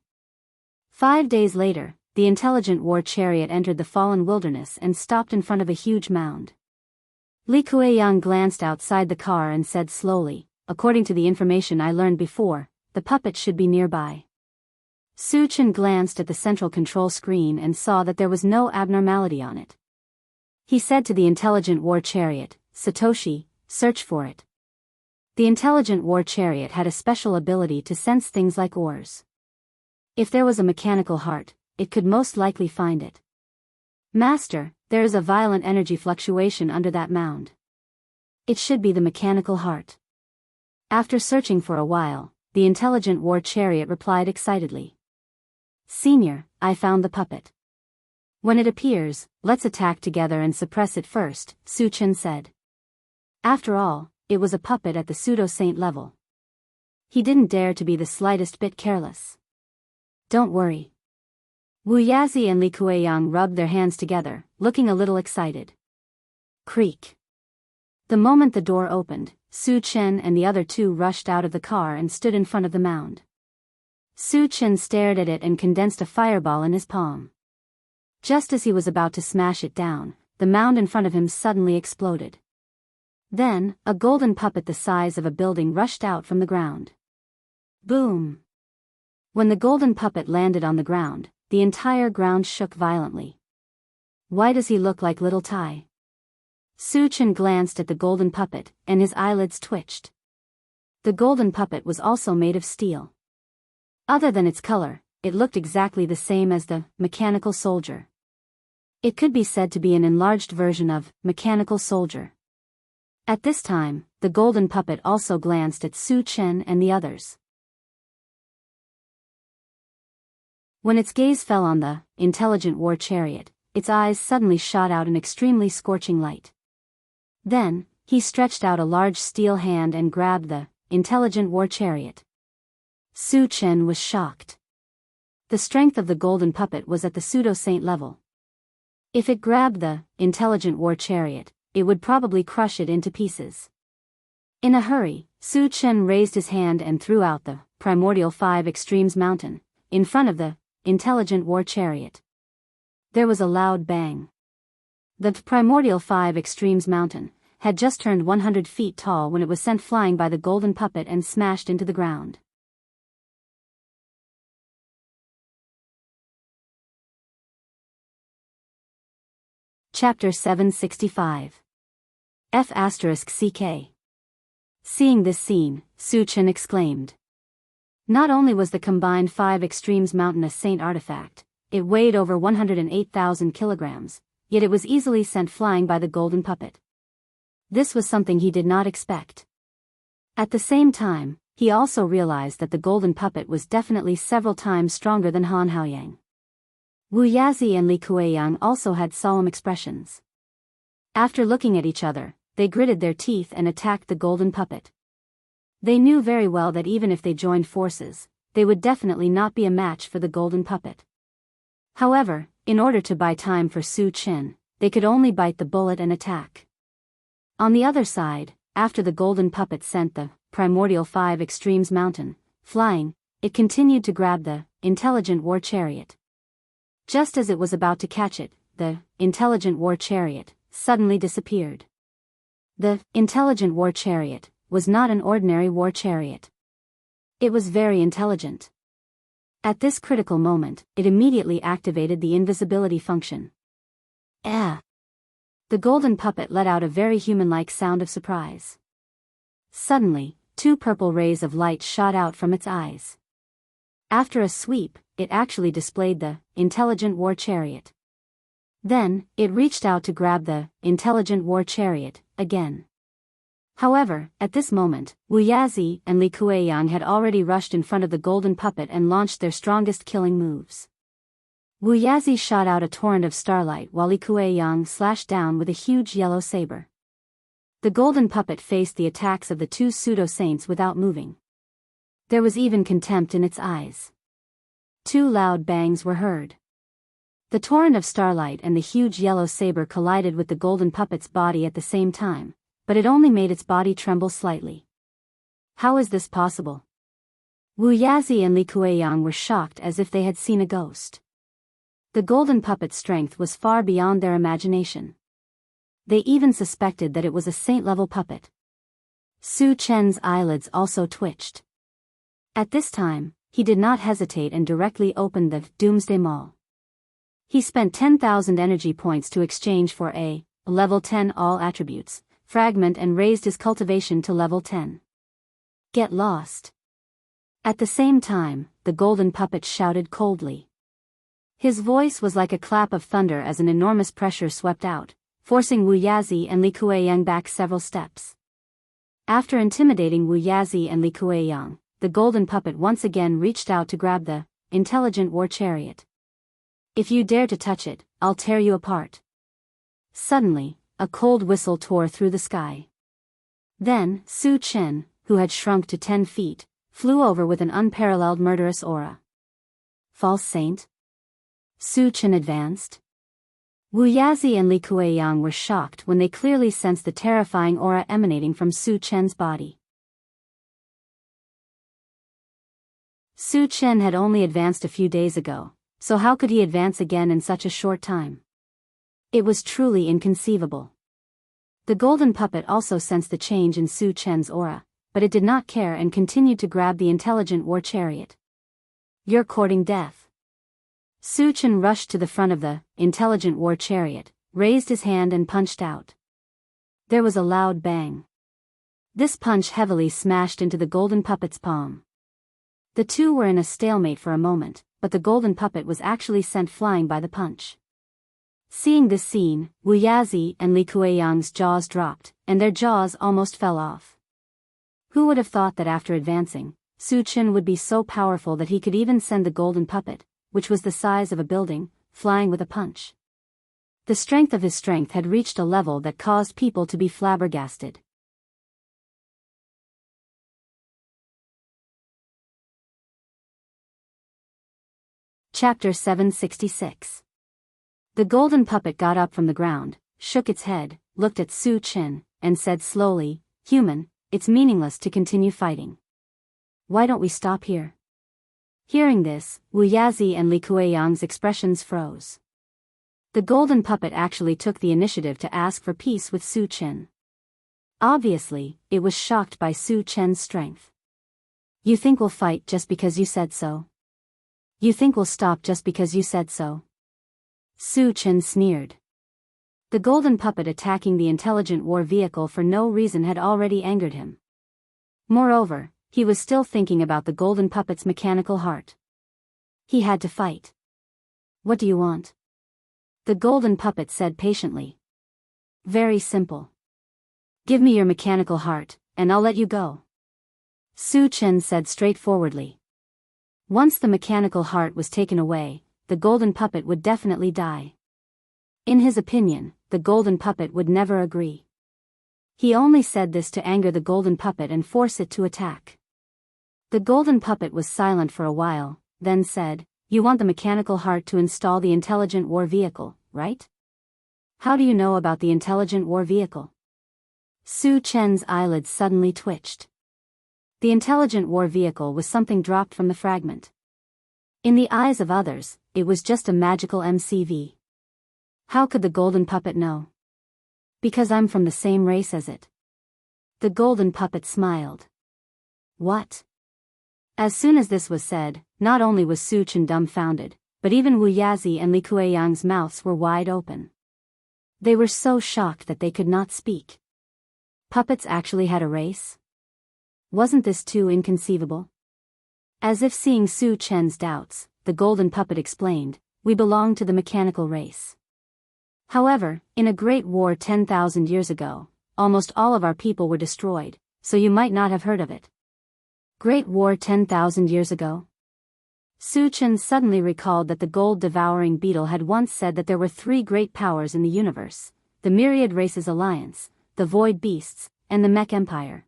5 days later, the intelligent war chariot entered the fallen wilderness and stopped in front of a huge mound. Li Kuei-yang glanced outside the car and said slowly, according to the information I learned before, the puppet should be nearby. Su Chen glanced at the central control screen and saw that there was no abnormality on it. He said to the intelligent war chariot, Satoshi, search for it. The intelligent war chariot had a special ability to sense things like ores. If there was a mechanical heart, it could most likely find it. Master, there is a violent energy fluctuation under that mound. It should be the mechanical heart. After searching for a while, the intelligent war chariot replied excitedly. Senior, I found the puppet. When it appears, let's attack together and suppress it first, Su Chen said. After all, it was a puppet at the pseudo-saint level. He didn't dare to be the slightest bit careless. Don't worry. Wu Yazi and Li Kuei-yang rubbed their hands together, looking a little excited. Creak. The moment the door opened, Su Chen and the other two rushed out of the car and stood in front of the mound. Su Chen stared at it and condensed a fireball in his palm. Just as he was about to smash it down, the mound in front of him suddenly exploded. Then, a golden puppet the size of a building rushed out from the ground. Boom! When the golden puppet landed on the ground, the entire ground shook violently. Why does he look like Little Tai? Su Chen glanced at the golden puppet, and his eyelids twitched. The golden puppet was also made of steel. Other than its color, it looked exactly the same as the mechanical soldier. It could be said to be an enlarged version of mechanical soldier. At this time, the golden puppet also glanced at Su Chen and the others. When its gaze fell on the intelligent war chariot, its eyes suddenly shot out an extremely scorching light. Then, he stretched out a large steel hand and grabbed the intelligent war chariot. Su Chen was shocked. The strength of the golden puppet was at the pseudo-saint level. If it grabbed the intelligent war chariot, it would probably crush it into pieces. In a hurry, Su Chen raised his hand and threw out the primordial 5 extremes mountain, in front of the intelligent war chariot. There was a loud bang. The primordial 5 extremes mountain had just turned 100 feet tall when it was sent flying by the golden puppet and smashed into the ground. Chapter 765. F***CK. Seeing this scene, Su Chen exclaimed. Not only was the combined 5 extremes mountain a saint artifact, it weighed over 108,000 kilograms, yet it was easily sent flying by the golden puppet. This was something he did not expect. At the same time, he also realized that the golden puppet was definitely several times stronger than Han Haoyang. Wu Yazi and Li Kuei-yang also had solemn expressions. After looking at each other, they gritted their teeth and attacked the golden puppet. They knew very well that even if they joined forces, they would definitely not be a match for the golden puppet. However, in order to buy time for Su Chen, they could only bite the bullet and attack. On the other side, after the golden puppet sent the primordial 5 extremes mountain flying, it continued to grab the intelligent war chariot. Just as it was about to catch it, the intelligent war chariot suddenly disappeared. The intelligent war chariot was not an ordinary war chariot. It was very intelligent. At this critical moment, it immediately activated the invisibility function. The golden puppet let out a very human-like sound of surprise. Suddenly, 2 purple rays of light shot out from its eyes. After a sweep, it actually displayed the intelligent war chariot. Then, it reached out to grab the intelligent war chariot again. However, at this moment, Wu Yazi and Li Kueyang had already rushed in front of the golden puppet and launched their strongest killing moves. Wu Yazi shot out a torrent of starlight while Li Kueyang slashed down with a huge yellow saber. The golden puppet faced the attacks of the 2 pseudo-saints without moving. There was even contempt in its eyes. 2 loud bangs were heard. The torrent of starlight and the huge yellow saber collided with the golden puppet's body at the same time, but it only made its body tremble slightly. How is this possible? Wu Yazi and Li Kueyang were shocked as if they had seen a ghost. The golden puppet's strength was far beyond their imagination. They even suspected that it was a saint-level puppet. Su Chen's eyelids also twitched. At this time, he did not hesitate and directly opened the Doomsday Maul. He spent 10,000 energy points to exchange for a level 10 all attributes fragment and raised his cultivation to level 10. Get lost. At the same time, the golden puppet shouted coldly. His voice was like a clap of thunder as an enormous pressure swept out, forcing Wu Yazi and Li Kueyang back several steps. After intimidating Wu Yazi and Li Kueyang, the golden puppet once again reached out to grab the intelligent war chariot. If you dare to touch it, I'll tear you apart. Suddenly, a cold whistle tore through the sky. Then, Su Chen, who had shrunk to 10 feet, flew over with an unparalleled murderous aura. False saint? Su Chen advanced. Wu Yazi and Li Kueyang were shocked when they clearly sensed the terrifying aura emanating from Su Chen's body. Su Chen had only advanced a few days ago, so how could he advance again in such a short time? It was truly inconceivable. The golden puppet also sensed the change in Su Chen's aura, but it did not care and continued to grab the intelligent war chariot. You're courting death. Su Chen rushed to the front of the intelligent war chariot, raised his hand and punched out. There was a loud bang. This punch heavily smashed into the golden puppet's palm. The two were in a stalemate for a moment, but the golden puppet was actually sent flying by the punch. Seeing this scene, Wu Yazi and Li Kueyang's jaws dropped, and their jaws almost fell off. Who would have thought that after advancing, Su Chen would be so powerful that he could even send the golden puppet, which was the size of a building, flying with a punch? The strength of his strength had reached a level that caused people to be flabbergasted. Chapter 766. The golden puppet got up from the ground, shook its head, looked at Su Chen, and said slowly, "Human, it's meaningless to continue fighting. Why don't we stop here?" Hearing this, Wu Yazi and Li Kueyang's expressions froze. The golden puppet actually took the initiative to ask for peace with Su Chen. Obviously, it was shocked by Su Chen's strength. You think we'll fight just because you said so? You think we'll stop just because you said so? Su Chen sneered. The golden puppet attacking the intelligent war vehicle for no reason had already angered him. Moreover, he was still thinking about the golden puppet's mechanical heart. He had to fight. What do you want? The golden puppet said patiently. Very simple. Give me your mechanical heart, and I'll let you go. Su Chen said straightforwardly. Once the mechanical heart was taken away, the golden puppet would definitely die. In his opinion, the golden puppet would never agree. He only said this to anger the golden puppet and force it to attack. The golden puppet was silent for a while, then said, You want the mechanical heart to install the intelligent war vehicle, right? How do you know about the intelligent war vehicle? Su Chen's eyelids suddenly twitched. The intelligent war vehicle was something dropped from the fragment. In the eyes of others, it was just a magical MCV. How could the golden puppet know? Because I'm from the same race as it. The golden puppet smiled. What? As soon as this was said, not only was Su Chen dumbfounded, but even Wu Yazi and Li Kueyang's mouths were wide open. They were so shocked that they could not speak. Puppets actually had a race? Wasn't this too inconceivable? As if seeing Su Chen's doubts, the golden puppet explained, we belong to the mechanical race. However, in a great war 10,000 years ago, almost all of our people were destroyed, so you might not have heard of it. Great War 10,000 years ago? Su Chen suddenly recalled that the gold-devouring beetle had once said that there were three great powers in the universe, the Myriad Races Alliance, the Void Beasts, and the Mech Empire.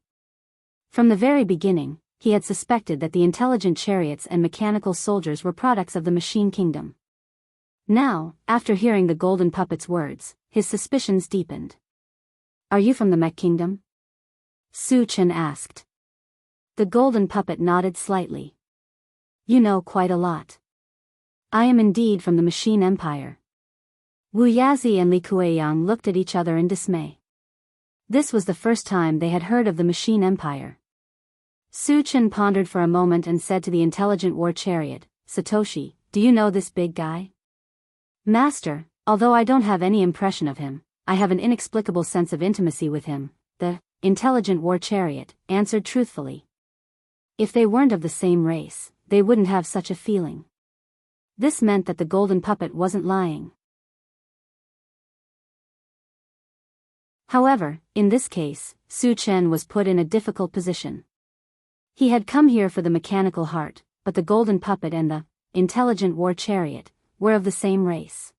From the very beginning, he had suspected that the intelligent chariots and mechanical soldiers were products of the Machine Kingdom. Now, after hearing the golden puppet's words, his suspicions deepened. Are you from the Mech Kingdom? Su Chen asked. The golden puppet nodded slightly. You know quite a lot. I am indeed from the Machine Empire. Wu Yazi and Li Kueyang looked at each other in dismay. This was the first time they had heard of the Machine Empire. Su Chen pondered for a moment and said to the intelligent war chariot, Satoshi, do you know this big guy? Master, although I don't have any impression of him, I have an inexplicable sense of intimacy with him, the intelligent war chariot answered truthfully. If they weren't of the same race, they wouldn't have such a feeling. This meant that the golden puppet wasn't lying. However, in this case, Su Chen was put in a difficult position. He had come here for the mechanical heart, but the golden puppet and the intelligent war chariot were of the same race.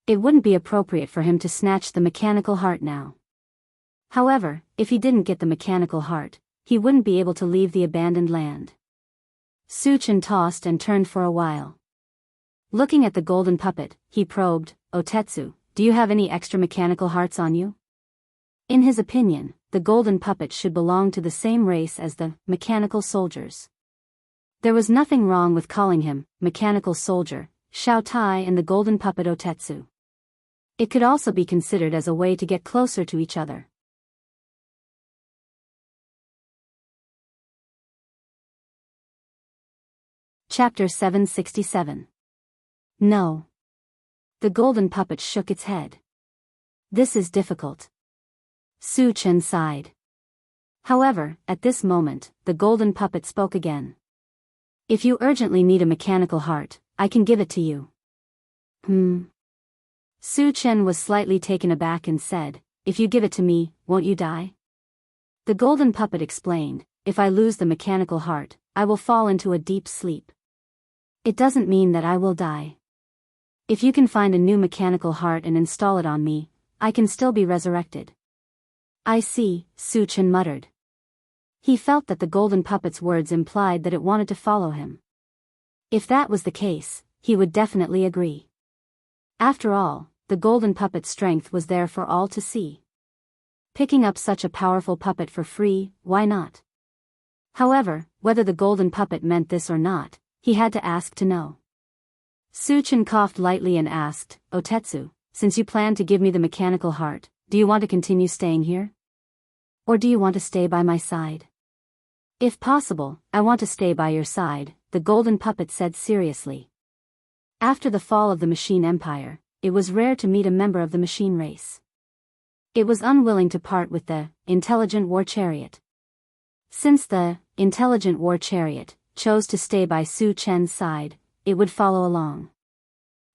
It wouldn't be appropriate for him to snatch the mechanical heart now. However, if he didn't get the mechanical heart, he wouldn't be able to leave the abandoned land. Su Chen tossed and turned for a while. Looking at the golden puppet, he probed, Otetsu, do you have any extra mechanical hearts on you? In his opinion, the golden puppet should belong to the same race as the mechanical soldiers. There was nothing wrong with calling him mechanical soldier, Xiao Tai and the golden puppet Otetsu. It could also be considered as a way to get closer to each other. Chapter 767. No. The golden puppet shook its head. This is difficult. Su Chen sighed. However, at this moment, the golden puppet spoke again. If you urgently need a mechanical heart, I can give it to you. Su Chen was slightly taken aback and said, if you give it to me, won't you die? The golden puppet explained, if I lose the mechanical heart, I will fall into a deep sleep. It doesn't mean that I will die. If you can find a new mechanical heart and install it on me, I can still be resurrected. I see, Su Chen muttered. He felt that the golden puppet's words implied that it wanted to follow him. If that was the case, he would definitely agree. After all, the golden puppet's strength was there for all to see. Picking up such a powerful puppet for free, why not? However, whether the golden puppet meant this or not, he had to ask to know. Su Chen coughed lightly and asked, Otetsu, since you plan to give me the mechanical heart, do you want to continue staying here? Or do you want to stay by my side? If possible, I want to stay by your side, the golden puppet said seriously. After the fall of the Machine Empire, it was rare to meet a member of the machine race. It was unwilling to part with the intelligent war chariot. Since the intelligent war chariot chose to stay by Su Chen's side, it would follow along.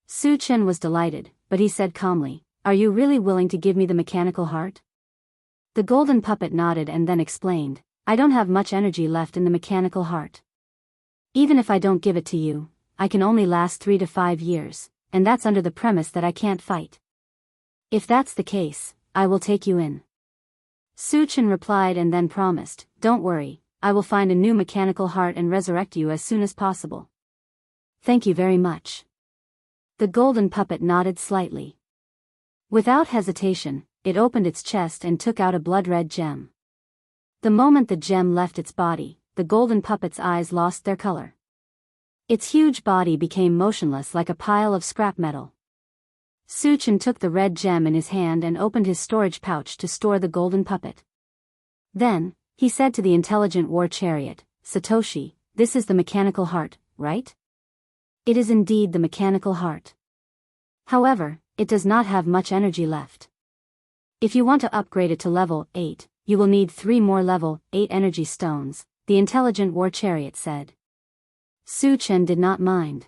Su Chen was delighted, but he said calmly, are you really willing to give me the mechanical heart? The golden puppet nodded and then explained, I don't have much energy left in the mechanical heart. Even if I don't give it to you, I can only last 3 to 5 years, and that's under the premise that I can't fight. If that's the case, I will take you in. Su Chen replied and then promised, don't worry, I will find a new mechanical heart and resurrect you as soon as possible. Thank you very much. The golden puppet nodded slightly. Without hesitation, it opened its chest and took out a blood-red gem. The moment the gem left its body, the golden puppet's eyes lost their color. Its huge body became motionless like a pile of scrap metal. Su-chan took the red gem in his hand and opened his storage pouch to store the golden puppet. Then, he said to the intelligent war chariot, Satoshi, this is the mechanical heart, right? It is indeed the mechanical heart. However, it does not have much energy left. If you want to upgrade it to level 8, you will need 3 more level 8 energy stones, the intelligent war chariot said. Su-chan did not mind.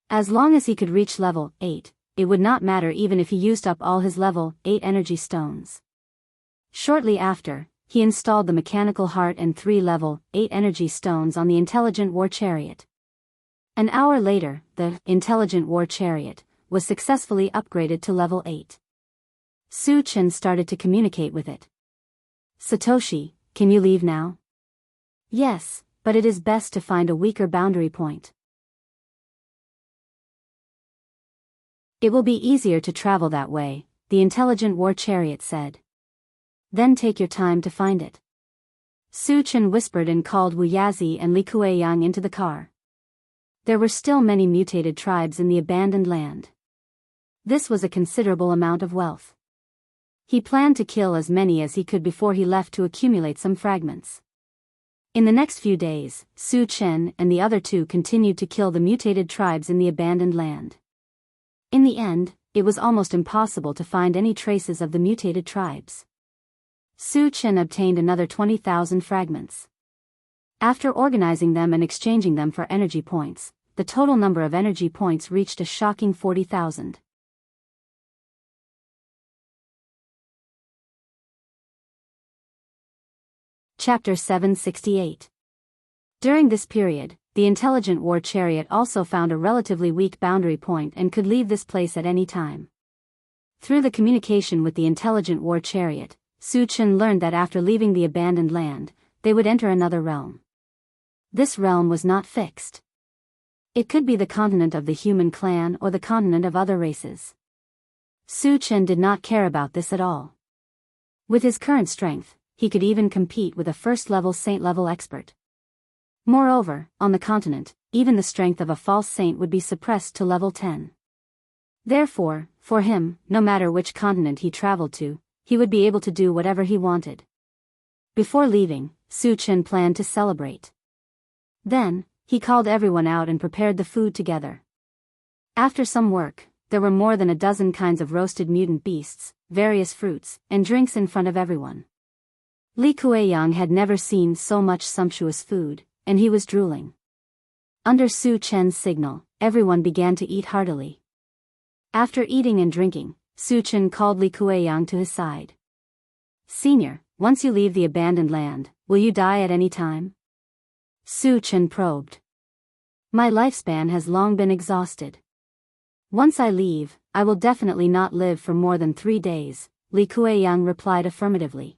As long as he could reach level 8, it would not matter even if he used up all his level 8 energy stones. Shortly after, he installed the mechanical heart and 3 level 8 energy stones on the intelligent war chariot. An hour later, the intelligent war chariot was successfully upgraded to level 8. Su-chan started to communicate with it. Satoshi, can you leave now? Yes, but it is best to find a weaker boundary point. It will be easier to travel that way, the intelligent war chariot said. Then take your time to find it. Su-chan whispered and called Wu Yazi and Li Kuei-yang into the car. There were still many mutated tribes in the abandoned land. This was a considerable amount of wealth. He planned to kill as many as he could before he left to accumulate some fragments. In the next few days, Su-chan and the other two continued to kill the mutated tribes in the abandoned land. In the end, it was almost impossible to find any traces of the mutated tribes. Su-chan obtained another 20,000 fragments. After organizing them and exchanging them for energy points, the total number of energy points reached a shocking 40,000. Chapter 768. During this period, the intelligent war chariot also found a relatively weak boundary point and could leave this place at any time. Through the communication with the intelligent war chariot, Su-chan learned that after leaving the abandoned land, they would enter another realm. This realm was not fixed. It could be the continent of the human clan or the continent of other races. Su-chan did not care about this at all. With his current strength, he could even compete with a first-level saint-level expert. Moreover, on the continent, even the strength of a false saint would be suppressed to level 10. Therefore, for him, no matter which continent he traveled to, he would be able to do whatever he wanted. Before leaving, Su-chan planned to celebrate. Then, he called everyone out and prepared the food together. After some work, there were more than a dozen kinds of roasted mutant beasts, various fruits, and drinks in front of everyone. Li Kuei-yang had never seen so much sumptuous food, and he was drooling. Under Su-chan's signal, everyone began to eat heartily. After eating and drinking, Su-chan called Li Kuei-yang to his side. Senior, once you leave the abandoned land, will you die at any time? Su-chan probed. My lifespan has long been exhausted. Once I leave, I will definitely not live for more than 3 days, Li Kuei-yang replied affirmatively.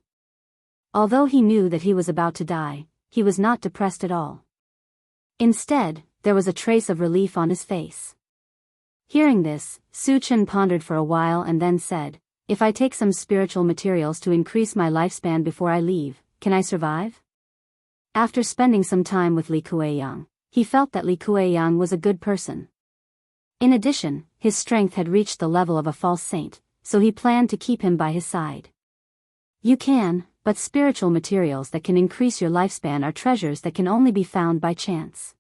Although he knew that he was about to die, he was not depressed at all. Instead, there was a trace of relief on his face. Hearing this, Su-chan pondered for a while and then said, if I take some spiritual materials to increase my lifespan before I leave, can I survive? After spending some time with Li Kuei-yang, he felt that Li Kuei-yang was a good person. In addition, his strength had reached the level of a false saint, so he planned to keep him by his side. You can, but spiritual materials that can increase your lifespan are treasures that can only be found by chance.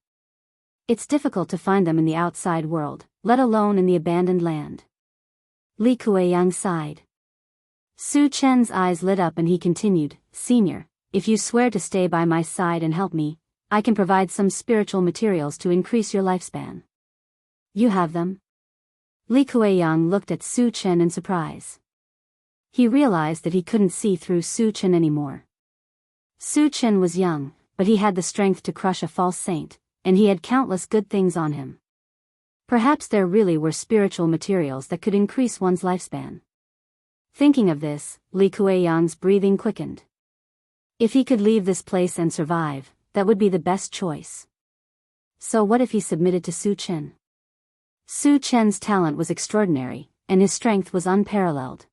It's difficult to find them in the outside world, let alone in the abandoned land. Li Kuei-yang sighed. Su-chan's eyes lit up and he continued, Senior, if you swear to stay by my side and help me, I can provide some spiritual materials to increase your lifespan. You have them? Li Kuei-yang looked at Su-chan in surprise. He realized that he couldn't see through Su-chan anymore. Su-chan was young, but he had the strength to crush a false saint, and he had countless good things on him. Perhaps there really were spiritual materials that could increase one's lifespan. Thinking of this, Li Kuei-yang's breathing quickened. If he could leave this place and survive, that would be the best choice. So what if he submitted to Su Chen? Su Chen's talent was extraordinary, and his strength was unparalleled.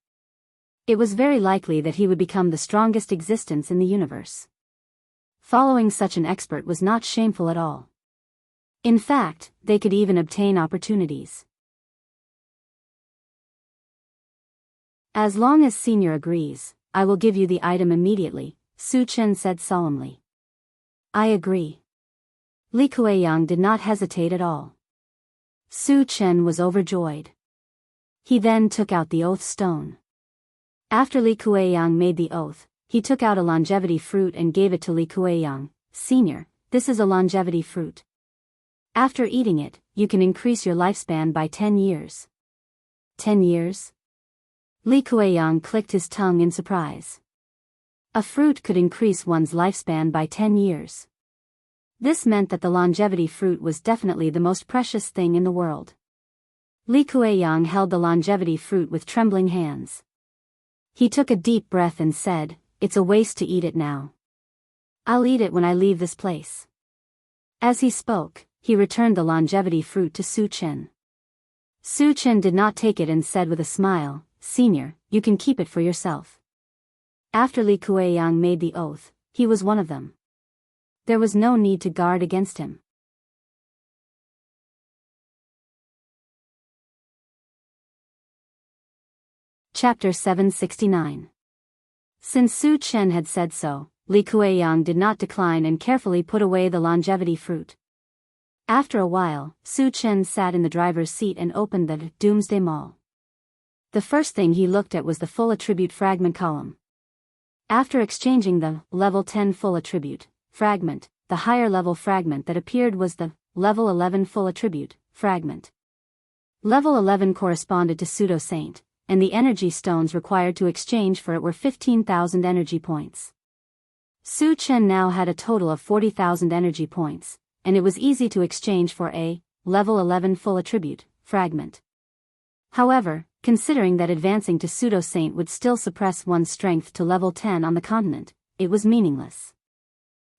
It was very likely that he would become the strongest existence in the universe. Following such an expert was not shameful at all. In fact, they could even obtain opportunities. As long as Senior agrees, I will give you the item immediately, Su Chen said solemnly. I agree. Li Kueyang did not hesitate at all. Su Chen was overjoyed. He then took out the oath stone. After Li Kueyang made the oath, he took out a longevity fruit and gave it to Li Kueyang. Senior, this is a longevity fruit. After eating it, you can increase your lifespan by 10 years. 10 years? Li Kueyang clicked his tongue in surprise. A fruit could increase one's lifespan by 10 years. This meant that the longevity fruit was definitely the most precious thing in the world. Li Kueyang held the longevity fruit with trembling hands. He took a deep breath and said, "It's a waste to eat it now. I'll eat it when I leave this place." As he spoke, he returned the longevity fruit to Su Chen. Su Chen did not take it and said with a smile, "Senior, you can keep it for yourself." After Li Kueyang made the oath, he was one of them. There was no need to guard against him. Chapter 769. Since Su Chen had said so, Li Kueyang did not decline and carefully put away the longevity fruit. After a while, Su Chen sat in the driver's seat and opened the Doomsday Mall. The first thing he looked at was the full attribute fragment column. After exchanging the level 10 full attribute fragment, the higher level fragment that appeared was the level 11 full attribute fragment. Level 11 corresponded to Pseudo Saint, and the energy stones required to exchange for it were 15,000 energy points. Su Chen now had a total of 40,000 energy points, and it was easy to exchange for a level 11 full attribute fragment. However, considering that advancing to Pseudo Saint would still suppress one's strength to level 10 on the continent, it was meaningless.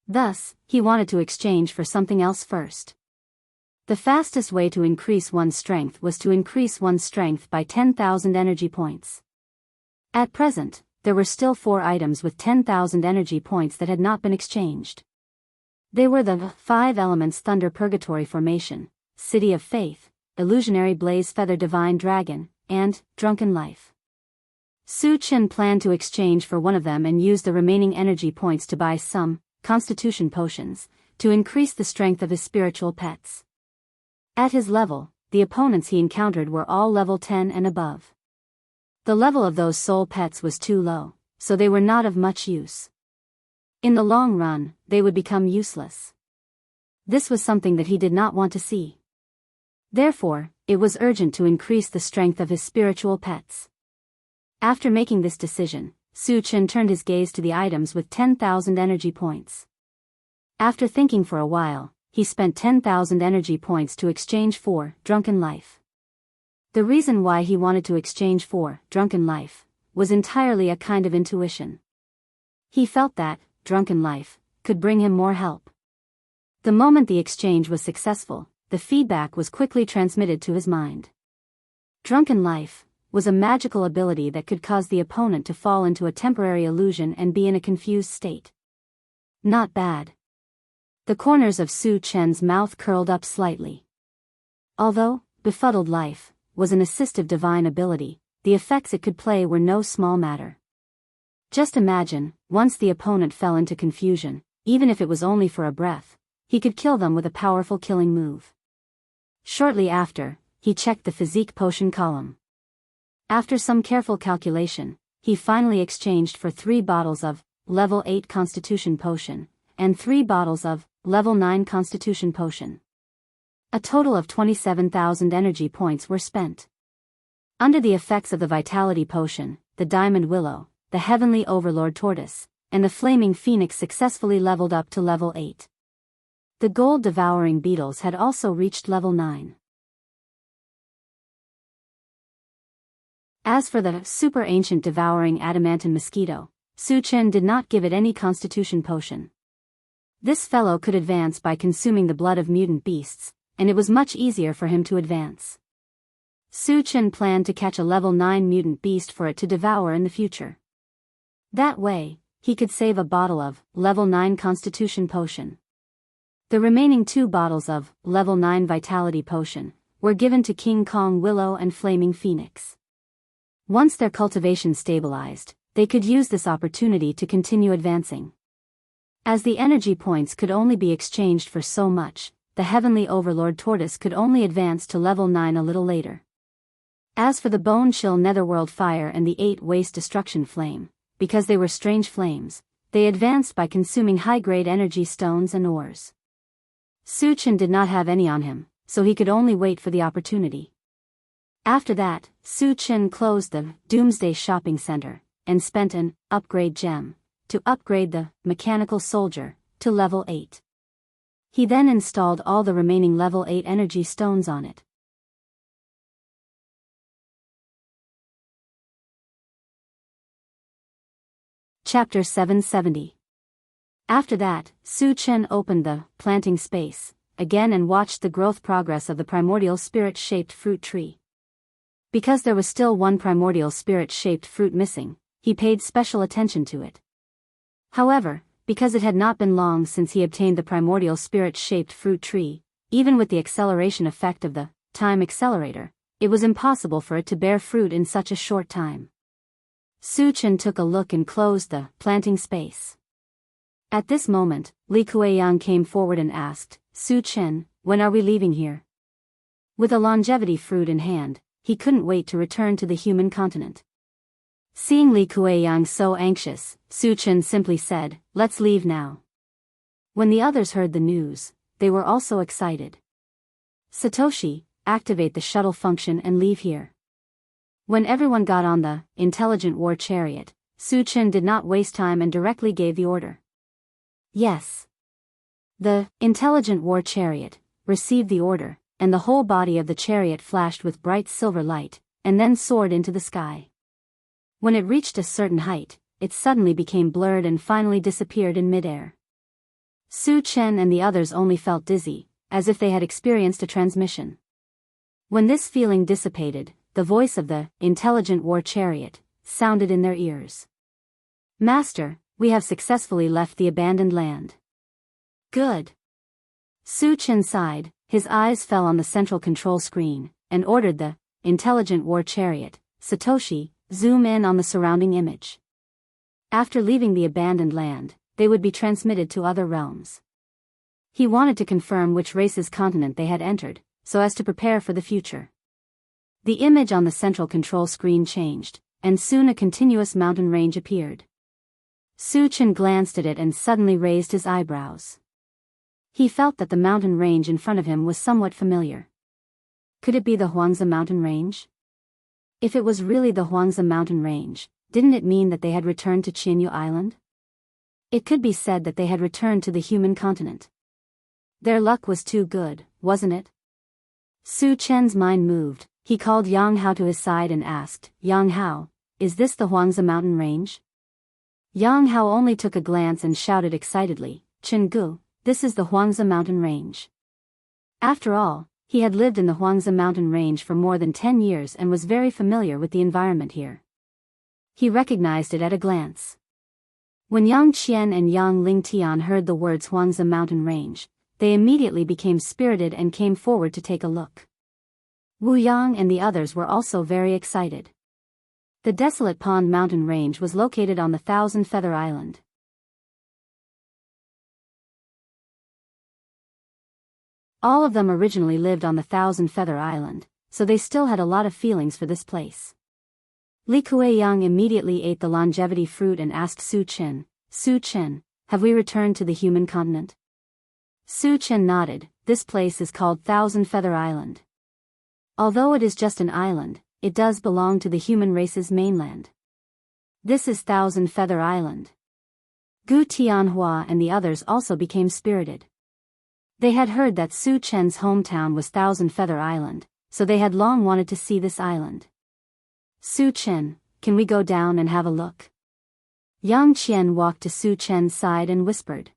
Thus, he wanted to exchange for something else first. The fastest way to increase one's strength was to increase one's strength by 10,000 energy points. At present, there were still 4 items with 10,000 energy points that had not been exchanged. They were the 5 elements Thunder Purgatory Formation, City of Faith, Illusionary Blaze Feather Divine Dragon, and Drunken Life. Su Chen planned to exchange for one of them and use the remaining energy points to buy some Constitution Potions, to increase the strength of his spiritual pets. At his level, the opponents he encountered were all level 10 and above. The level of those soul pets was too low, so they were not of much use. In the long run, they would become useless. This was something that he did not want to see. Therefore, it was urgent to increase the strength of his spiritual pets. After making this decision, Su Chen turned his gaze to the items with 10,000 energy points. After thinking for a while, he spent 10,000 energy points to exchange for Drunken Life. The reason why he wanted to exchange for Drunken Life was entirely a kind of intuition. He felt that Drunken Life could bring him more help. The moment the exchange was successful, the feedback was quickly transmitted to his mind. Drunken Life was a magical ability that could cause the opponent to fall into a temporary illusion and be in a confused state. Not bad. The corners of Su Chen's mouth curled up slightly. Although Befuddled Life was an assistive divine ability, the effects it could play were no small matter. Just imagine, once the opponent fell into confusion, even if it was only for a breath, he could kill them with a powerful killing move. Shortly after, he checked the physique potion column. After some careful calculation, he finally exchanged for 3 bottles of level 8 Constitution Potion, and 3 bottles of level 9 Constitution Potion. A total of 27,000 energy points were spent. Under the effects of the Vitality Potion, the Diamond Willow, the Heavenly Overlord Tortoise, and the Flaming Phoenix successfully leveled up to level 8. The Gold Devouring Beetles had also reached level 9. As for the Super Ancient Devouring Adamantine Mosquito, Su Chen did not give it any Constitution Potion. This fellow could advance by consuming the blood of mutant beasts, and it was much easier for him to advance. Su Chen planned to catch a level 9 mutant beast for it to devour in the future. That way, he could save a bottle of level 9 Constitution Potion. The remaining 2 bottles of level 9 Vitality Potion were given to King Kong Willow and Flaming Phoenix. Once their cultivation stabilized, they could use this opportunity to continue advancing. As the energy points could only be exchanged for so much, the Heavenly Overlord Tortoise could only advance to level 9 a little later. As for the Bone Chill Netherworld Fire and the 8 Waste Destruction Flame, because they were strange flames, they advanced by consuming high-grade energy stones and ores. Su Chen did not have any on him, so he could only wait for the opportunity. After that, Su Chen closed the Doomsday Shopping Center, and spent an upgrade gem to upgrade the Mechanical Soldier to level 8. He then installed all the remaining level 8 energy stones on it. Chapter 770. After that, Su Chen opened the planting space again and watched the growth progress of the primordial spirit-shaped fruit tree. Because there was still one primordial spirit-shaped fruit missing, he paid special attention to it. However, because it had not been long since he obtained the primordial spirit-shaped fruit tree, even with the acceleration effect of the time accelerator, it was impossible for it to bear fruit in such a short time. Su Chen took a look and closed the planting space. At this moment, Li Kueyang came forward and asked, Su Chen, when are we leaving here? With a longevity fruit in hand, he couldn't wait to return to the human continent. Seeing Li Kueyang so anxious, Su Chen simply said, let's leave now. When the others heard the news, they were also excited. Satoshi, activate the shuttle function and leave here. When everyone got on the intelligent war chariot, Su Chen did not waste time and directly gave the order. Yes. The intelligent war chariot received the order, and the whole body of the chariot flashed with bright silver light, and then soared into the sky. When it reached a certain height, it suddenly became blurred and finally disappeared in midair. Su Chen and the others only felt dizzy, as if they had experienced a transmission. When this feeling dissipated, the voice of the intelligent war chariot sounded in their ears. Master, we have successfully left the abandoned land. Good. Su Chen sighed, his eyes fell on the central control screen, and ordered the intelligent war chariot, Satoshi, zoom in on the surrounding image. After leaving the abandoned land, they would be transmitted to other realms. He wanted to confirm which race's continent they had entered, so as to prepare for the future. The image on the central control screen changed, and soon a continuous mountain range appeared. Su Chen glanced at it and suddenly raised his eyebrows. He felt that the mountain range in front of him was somewhat familiar. Could it be the Huangzi mountain range? If it was really the Huangzi mountain range, didn't it mean that they had returned to Qianyu Island? It could be said that they had returned to the human continent. Their luck was too good, wasn't it? Su Chen's mind moved. He called Yang Hao to his side and asked, Yang Hao, is this the Huangzi mountain range? Yang Hao only took a glance and shouted excitedly, Chen Gu, this is the Huangzi mountain range. After all, he had lived in the Huangzi mountain range for more than 10 years and was very familiar with the environment here. He recognized it at a glance. When Yang Qian and Yang Lingtian heard the words Huangzi mountain range, they immediately became spirited and came forward to take a look. Wu Yang and the others were also very excited. The desolate Pond mountain range was located on the Thousand Feather Island. All of them originally lived on the Thousand Feather Island, so they still had a lot of feelings for this place. Li Kueyang immediately ate the longevity fruit and asked Su Chen, have we returned to the human continent? Su Chen nodded, this place is called Thousand Feather Island. Although it is just an island, it does belong to the human race's mainland. This is Thousand Feather Island. Gu Tianhua and the others also became spirited. They had heard that Su Chen's hometown was Thousand Feather Island, so they had long wanted to see this island. Su Chen, can we go down and have a look? Yang Qian walked to Su Chen's side and whispered.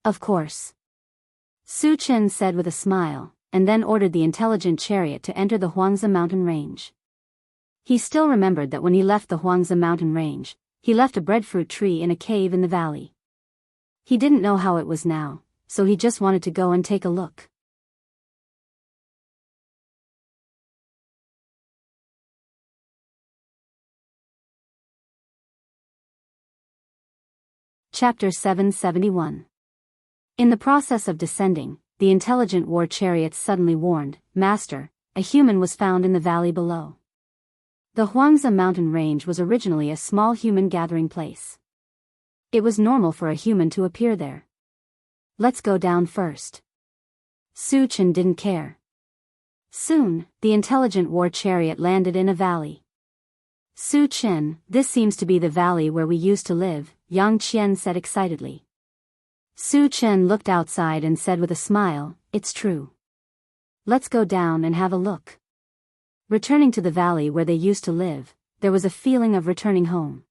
Of course. Su Chen said with a smile, and then ordered the intelligent chariot to enter the Huangzi mountain range. He still remembered that when he left the Huangzi mountain range, he left a breadfruit tree in a cave in the valley. He didn't know how it was now, so he just wanted to go and take a look. Chapter 771. In the process of descending, the intelligent war chariot suddenly warned, "Master, a human was found in the valley below." The Huangzi mountain range was originally a small human gathering place. It was normal for a human to appear there. "Let's go down first." Su Chen didn't care. Soon, the intelligent war chariot landed in a valley. "Su Chen, this seems to be the valley where we used to live," Yang Qian said excitedly. Su Chen looked outside and said with a smile, "It's true. Let's go down and have a look." Returning to the valley where they used to live, there was a feeling of returning home.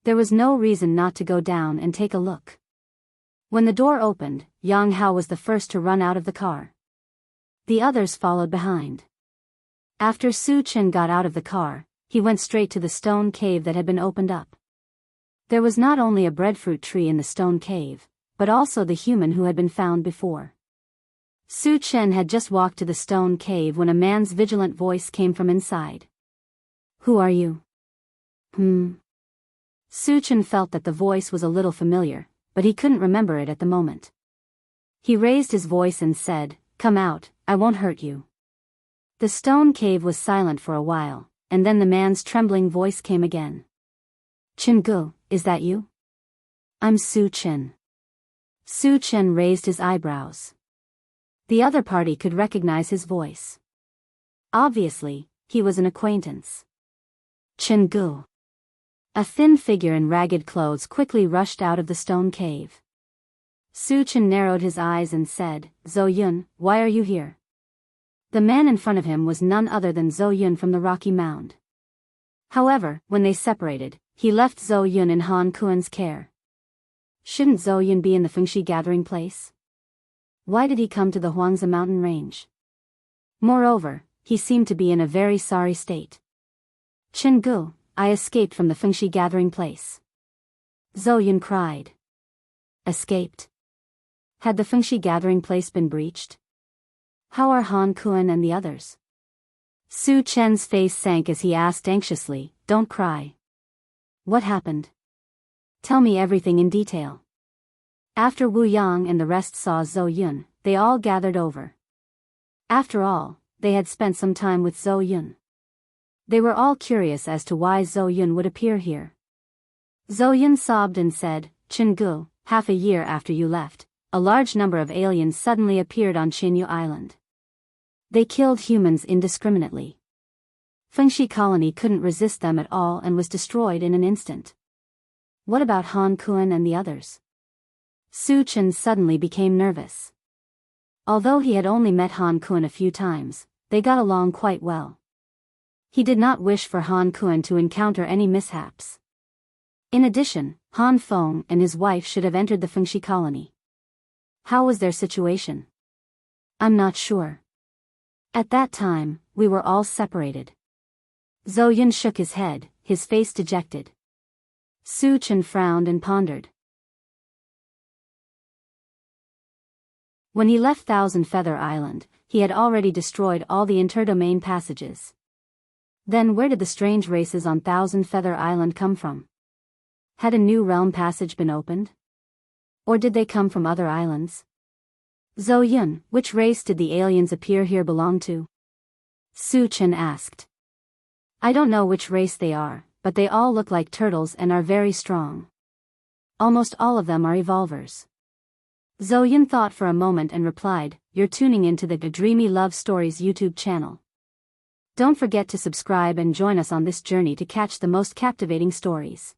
There was no reason not to go down and take a look. When the door opened, Yang Hao was the first to run out of the car. The others followed behind. After Su Chen got out of the car, he went straight to the stone cave that had been opened up. There was not only a breadfruit tree in the stone cave, but also the human who had been found before. Su Chen had just walked to the stone cave when a man's vigilant voice came from inside. "Who are you?" Su Chen felt that the voice was a little familiar, but he couldn't remember it at the moment. He raised his voice and said, "Come out, I won't hurt you." The stone cave was silent for a while, and then the man's trembling voice came again. "Chen Gu, is that you?" "I'm Su Chen." Su Chen raised his eyebrows. The other party could recognize his voice. Obviously, he was an acquaintance. "Chen Gu." A thin figure in ragged clothes quickly rushed out of the stone cave. Su Chen narrowed his eyes and said, "Zhou Yun, why are you here?" The man in front of him was none other than Zhou Yun from the Rocky Mound. However, when they separated, he left Zhou Yun in Han Kuan's care. Shouldn't Zhou Yun be in the Fengshi gathering place? Why did he come to the Huangzi mountain range? Moreover, he seemed to be in a very sorry state. "Chen Gu, I escaped from the Fengshi gathering place." Zhou Yun cried. Escaped? Had the Fengshi gathering place been breached? How are Han Kuan and the others? Su Chen's face sank as he asked anxiously, "Don't cry. What happened? Tell me everything in detail." After Wu Yang and the rest saw Zhou Yun, they all gathered over. After all, they had spent some time with Zhou Yun. They were all curious as to why Zhou Yun would appear here. Zhou Yun sobbed and said, "Chen Gu, half a year after you left, a large number of aliens suddenly appeared on Qinyu Island. They killed humans indiscriminately. Fengshi colony couldn't resist them at all and was destroyed in an instant. What about Han Kuan and the others?" Su Chen suddenly became nervous. Although he had only met Han Kuan a few times, they got along quite well. He did not wish for Han Kuan to encounter any mishaps. In addition, Han Feng and his wife should have entered the Fengshi colony. How was their situation? "I'm not sure. At that time, we were all separated." Zhou Yun shook his head, his face dejected. Su Chen frowned and pondered. When he left Thousand Feather Island, he had already destroyed all the interdomain passages. Then where did the strange races on Thousand Feather Island come from? Had a new realm passage been opened? Or did they come from other islands? "Zhou Yun, which race did the aliens appear here belong to?" Su Chen asked. "I don't know which race they are, but they all look like turtles and are very strong. Almost all of them are evolvers." Zhou Yun thought for a moment and replied, "You're tuning into the Dreamy Love Stories YouTube channel. Don't forget to subscribe and join us on this journey to catch the most captivating stories.